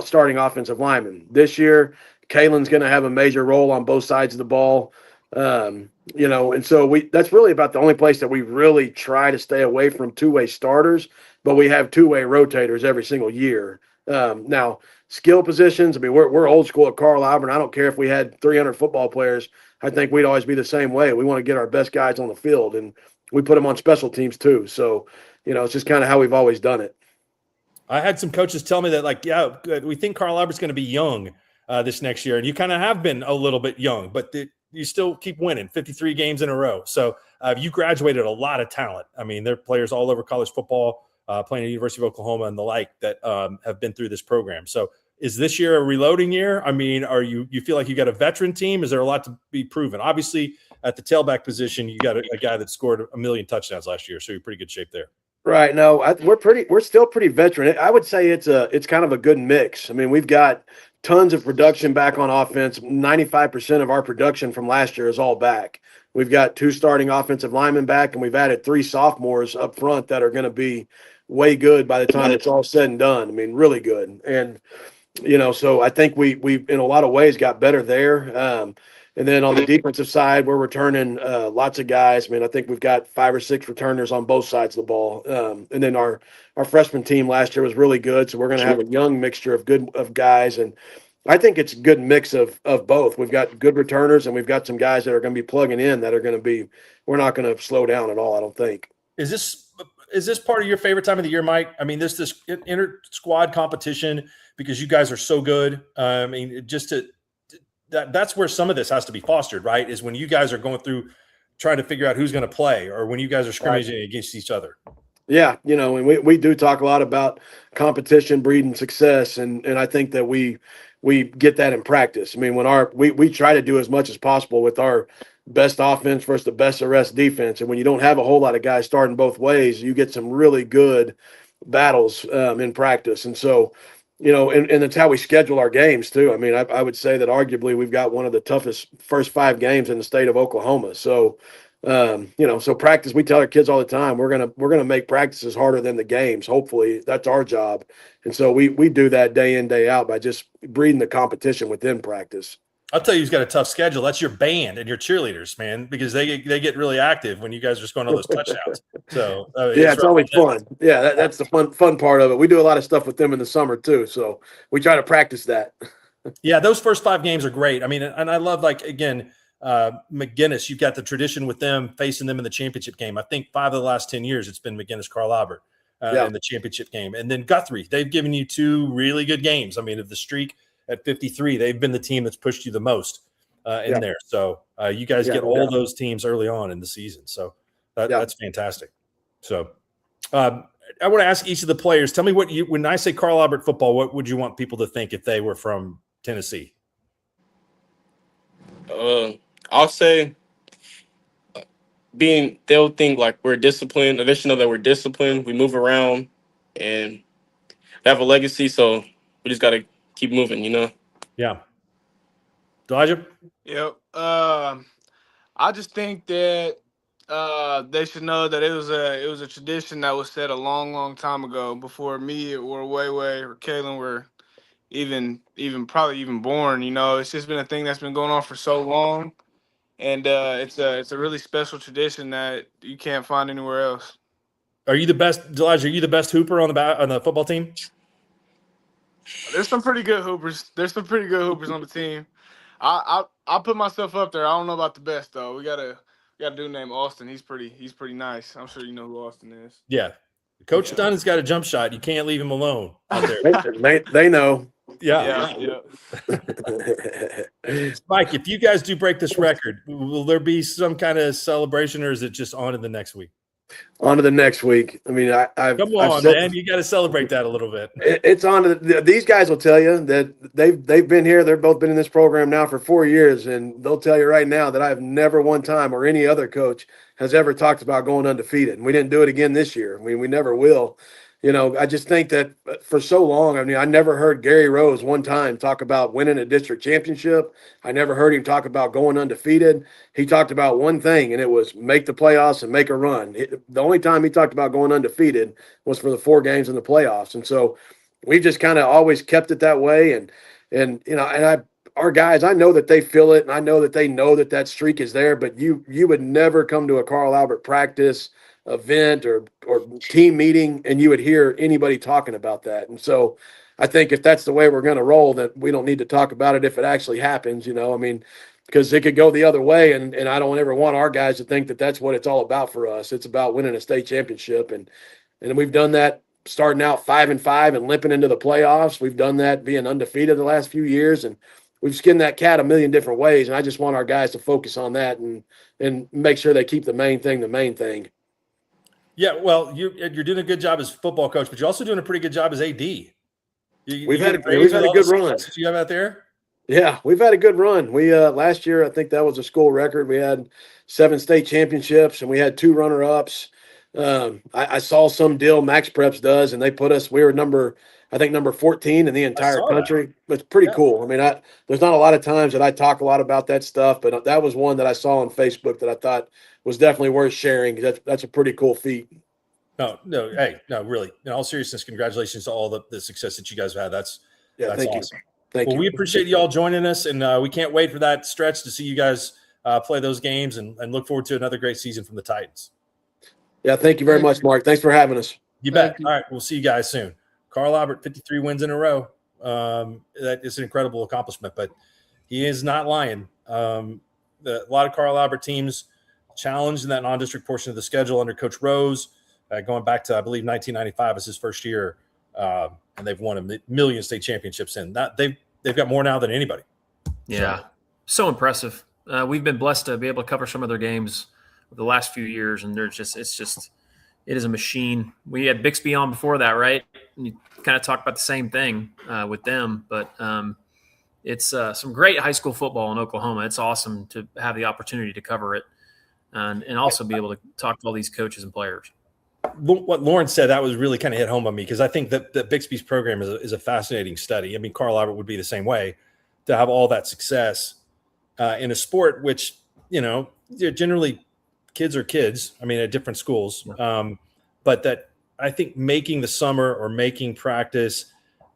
starting offensive linemen. This year, Kalen's going to have a major role on both sides of the ball. And so that's really about the only place that we really try to stay away from 2-way starters, but we have 2-way rotators every single year. Now, skill positions, I mean, we're old school at Carl Albert. I don't care if we had 300 football players. I think we'd always be the same way. We want to get our best guys on the field, and we put them on special teams too. So, it's just kind of how we've always done it. I had some coaches tell me that, we think Carl Albert's going to be young this next year, and you kind of have been a little bit young, but you still keep winning 53 games in a row. So you graduated a lot of talent. I mean, there are players all over college football, playing at the University of Oklahoma and the like that have been through this program. So is this year a reloading year? I mean, you feel like you got a veteran team? Is there a lot to be proven? Obviously, at the tailback position, you got a guy that scored 1 million touchdowns last year, so you're in pretty good shape there. Right. No, we're still pretty veteran. I would say it's kind of a good mix. I mean, we've got tons of production back on offense. 95% of our production from last year is all back. We've got 2 starting offensive linemen back, and we've added 3 sophomores up front that are going to be way good by the time it's all said and done. I mean, really good. And, so I think we in a lot of ways got better there. And then on the defensive side, we're returning lots of guys. I mean, I think we've got 5 or 6 returners on both sides of the ball. And then our freshman team last year was really good, so we're going to have a young mixture of guys. And I think it's a good mix of both. We've got good returners, and we've got some guys that are going to be plugging in that are going to be. We're not going to slow down at all, I don't think. Is this part of your favorite time of the year, Mike? I mean, this inter squad competition because you guys are so good. I mean, that's where some of this has to be fostered, right? Is when you guys are going through trying to figure out who's going to play, or when you guys are scrimmaging against each other. Yeah, and we do talk a lot about competition breeding success, and I think that we get that in practice. I mean, when we try to do as much as possible with our best offense versus the best of rest defense, and when you don't have a whole lot of guys starting both ways, you get some really good battles in practice. And so, and it's how we schedule our games too. I mean, I would say that arguably we've got one of the toughest first 5 games in the state of Oklahoma. So, so practice, we tell our kids all the time, we're going to make practices harder than the games. Hopefully that's our job. And so we do that day in, day out by just breeding the competition within practice. I'll tell you who's got a tough schedule. That's your band and your cheerleaders, man, because they get really active when you guys are scoring all those touchdowns. So it's always fun. Yeah, that's the fun part of it. We do a lot of stuff with them in the summer too, so we try to practice that. Yeah, those first 5 games are great. I mean, and I love, like, again, McGinnis. You've got the tradition with them, facing them in the championship game. I think 5 of the last 10 years it's been McGinnis, Carl Albert in the championship game, and then Guthrie. They've given you 2 really good games. I mean, of the streak at 53, they've been the team that's pushed you the most in there. So you guys get all those teams early on in the season. So that's fantastic. So I want to ask each of the players, tell me when I say Carl Albert football, what would you want people to think if they were from Tennessee? I'll say they'll think like we're disciplined. They should know that we're disciplined. We move around and they have a legacy. So we just got to keep moving, Yeah. Elijah? Yep. I just think that they should know that it was a tradition that was set a long time ago, before me or Way or Kalen were even probably even born. It's just been a thing that's been going on for so long, and it's a really special tradition that you can't find anywhere else. Are you the best, Elijah? Are you the best hooper on the football team? There's some pretty good hoopers. There's some pretty good hoopers on the team. I'll put myself up there. I don't know about the best though. We got a dude named Austin. He's pretty nice. I'm sure you know who Austin is. Yeah. Coach Dunn has got a jump shot. You can't leave him alone out there. They know. Yeah. Mike, if you guys do break this record, will there be some kind of celebration, or is it just on to the next week? On to the next week. I mean, Come on, man. You got to celebrate that a little bit. It's on to these guys will tell you that they've been here. They've both been in this program now for 4 years, and they'll tell you right now that I've never one time, or any other coach has ever talked about going undefeated. And we didn't do it again this year. I mean, we never will. I just think that for so long, I mean, I never heard Gary Rose one time talk about winning a district championship. I never heard him talk about going undefeated. He talked about one thing, and it was make the playoffs and make a run. The only time he talked about going undefeated was for the 4 games in the playoffs. And so we've just kind of always kept it that way. Our guys, I know that they feel it, and I know that they know that streak is there, but you would never come to a Carl Albert practice, event, or team meeting, and you would hear anybody talking about that. And so I think if that's the way we're going to roll, that we don't need to talk about it if it actually happens, I mean, because it could go the other way, and I don't ever want our guys to think that that's what it's all about for us. It's about winning a state championship, and we've done that starting out 5-5 and limping into the playoffs. We've done that being undefeated the last few years, and we've skinned that cat a million different ways. And I just want our guys to focus on that and make sure they keep the main thing. Yeah, well, you're doing a good job as football coach, but you're also doing a pretty good job as AD. We've had a good run. You have out there? Yeah, we've had a good run. We last year, I think that was a school record. We had 7 state championships, and we had 2 runner-ups. I saw some deal Max Preps does, and they put us. We were number 14 in the entire country. It's pretty cool. I mean, there's not a lot of times that I talk a lot about that stuff, but that was one that I saw on Facebook that I thought was definitely worth sharing. That's a pretty cool feat. No, hey, no, really. In all seriousness, congratulations to all the success that you guys have had. That's thank awesome. you. Thank well, you. we appreciate you all joining us, and we can't wait for that stretch to see you guys play those games, and look forward to another great season from the Titans. Yeah, thank you very much, Mark. Thanks for having us. You bet. All right, we'll see you guys soon. Carl Albert, 53 wins in a row. That is an incredible accomplishment, but he is not lying. A lot of Carl Albert teams challenged in that non-district portion of the schedule under Coach Rose, going back to, I believe, 1995 is his first year, and they've won a million state championships in that. They've got more now than anybody. Yeah, so impressive. We've been blessed to be able to cover some of their games the last few years, and it is a machine. We had Bixby on before that, right? And you kind of talked about the same thing with them, but it's some great high school football in Oklahoma. It's awesome to have the opportunity to cover it and also be able to talk to all these coaches and players. What Lauren said, that was really kind of hit home on me, because I think that Bixby's program is a fascinating study. I mean, Carl Albert would be the same way, to have all that success in a sport which, generally kids are kids. I mean, at different schools. But that I think making the summer or making practice,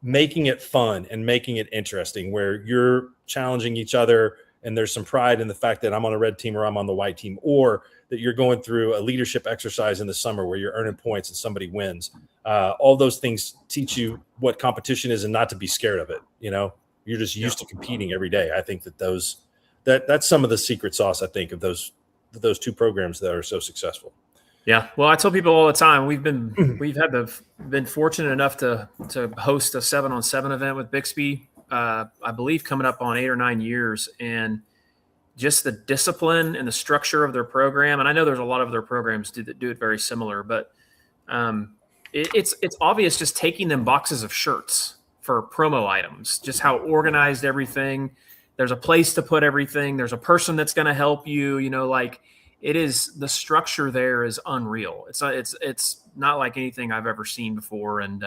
making it fun and making it interesting, where you're challenging each other and there's some pride in the fact that I'm on a red team or I'm on the white team, or that you're going through a leadership exercise in the summer where you're earning points and somebody wins. All those things teach you what competition is and not to be scared of it. You're just used to competing every day. I think that's some of the secret sauce, I think, of those two programs that are so successful. Yeah. Well, I tell people all the time, we've been fortunate enough to host a 7-on-7 event with Bixby, I believe coming up on 8 or 9 years, and just the discipline and the structure of their program. And I know there's a lot of their programs that do it very similar, but it's obvious just taking them boxes of shirts for promo items, just how organized everything. There's a place to put everything. There's a person that's going to help you, it is, the structure there is unreal. It's not like anything I've ever seen before. And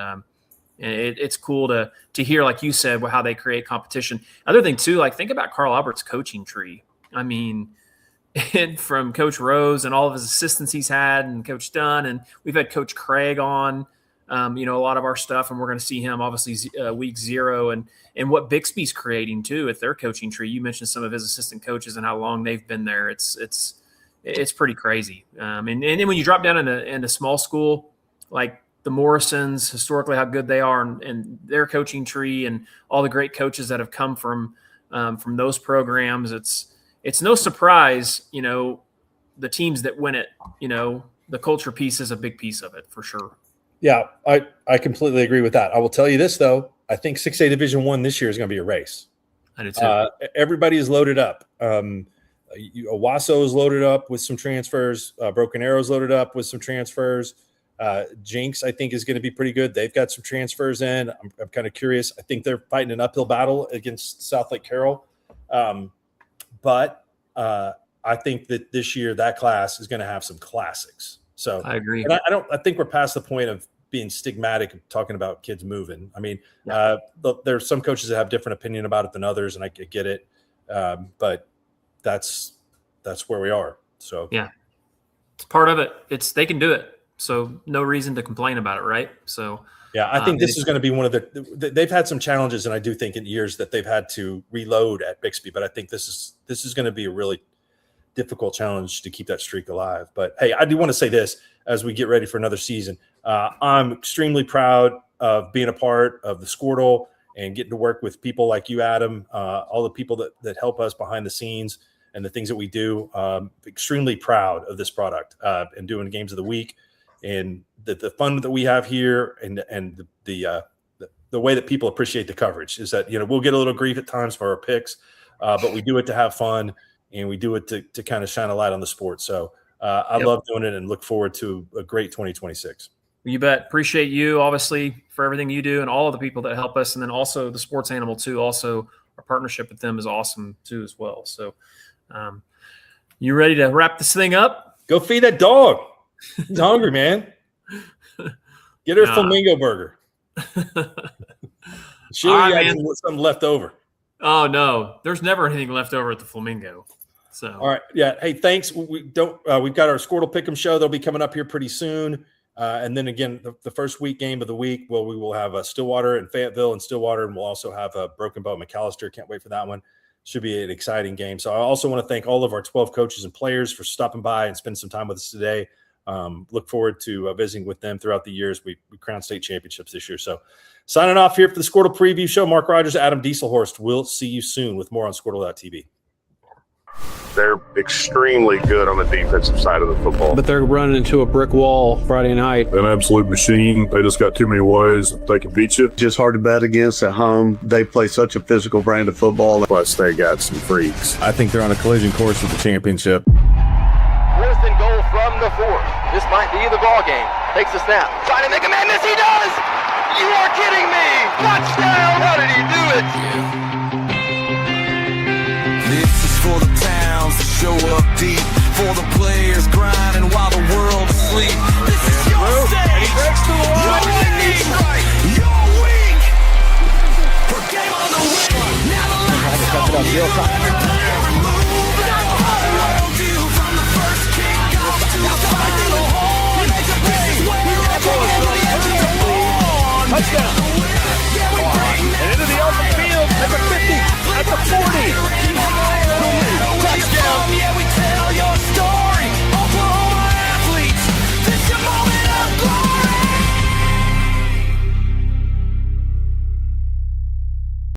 it's cool to hear, like you said, how they create competition. Other thing too, think about Carl Albert's coaching tree. I mean, and from Coach Rose and all of his assistants he's had, and Coach Dunn, and we've had Coach Craig on, a lot of our stuff, and we're going to see him obviously week 0, and what Bixby's creating too at their coaching tree. You mentioned some of his assistant coaches and how long they've been there. It's pretty crazy. And then when you drop down in a small school, like the Morrisons, historically how good they are, and their coaching tree, and all the great coaches that have come from those programs, it's no surprise, the teams that win it, the culture piece is a big piece of it for sure. Yeah, I completely agree with that. I will tell you this, though. I think 6A Division I this year is going to be a race. I do too. Everybody is loaded up. Owasso is loaded up with some transfers. Broken Arrow is loaded up with some transfers. Jinx, I think, is going to be pretty good. They've got some transfers in. I'm kind of curious. I think they're fighting an uphill battle against South Lake Carroll. But I think that this year that class is going to have some classics. So I agree. And I think we're past the point of being stigmatic of talking about kids moving. I mean, there's some coaches that have different opinion about it than others, and I get it. But that's where we are. So yeah, it's part of it. They can do it. So no reason to complain about it. Right. So yeah, I think this is going to be one of they've had some challenges, and I do think in years that they've had to reload at Bixby, but I think this is going to be a really difficult challenge to keep that streak alive. But hey, I do want to say this as we get ready for another season. I'm extremely proud of being a part of the Skordle and getting to work with people like you, Adam, all the people that help us behind the scenes and the things that we do. Extremely proud of this product and doing games of the week, and the fun that we have here, and the way that people appreciate the coverage is that, we'll get a little grief at times for our picks, but we do it to have fun, and we do it to kind of shine a light on the sport. So I love doing it and look forward to a great 2026. You bet. Appreciate you, obviously, for everything you do and all of the people that help us. And then also the Sports Animal, too. Also, our partnership with them is awesome, too, as well. So you ready to wrap this thing up? Go feed that dog. He's hungry, man. Get her a flamingo burger. Sure, you got something left over. Oh, no. There's never anything left over at the Flamingo. So all right. Yeah. Hey, thanks. We've got our Skordle Pick'em show. They'll be coming up here pretty soon. And then again, the first week game of the week, well, we will have Stillwater and Fayetteville and Stillwater, and we'll also have Broken Bow McAllister. Can't wait for that one. Should be an exciting game. So I also want to thank all of our 12 coaches and players for stopping by and spending some time with us today. Look forward to visiting with them throughout the years. We crowned state championships this year. So signing off here for the Skordle Preview Show, Mark Rodgers, Adam Dieselhorst. We'll see you soon with more on Skordle.tv. They're extremely good on the defensive side of the football. But they're running into a brick wall Friday night. An absolute machine. They just got too many ways they can beat you. Just hard to bet against at home. They play such a physical brand of football. Plus, they got some freaks. I think they're on a collision course with the championship. 4th and goal from the 4th. This might be the ball game. Takes a snap. Trying to make a man miss. He does! You are kidding me! Touchdown! How did he do it? This is for the towns that show up deep, for the players grinding while the world is asleep. This is your stage. And he breaks through the line. Your week. For game on the wing. Now the lights go. Every move that the whole world do, from the first kickoff to the final horn. This is where we're going to the end of the horn. Touchdown. And into the open field at the 50, at the 40.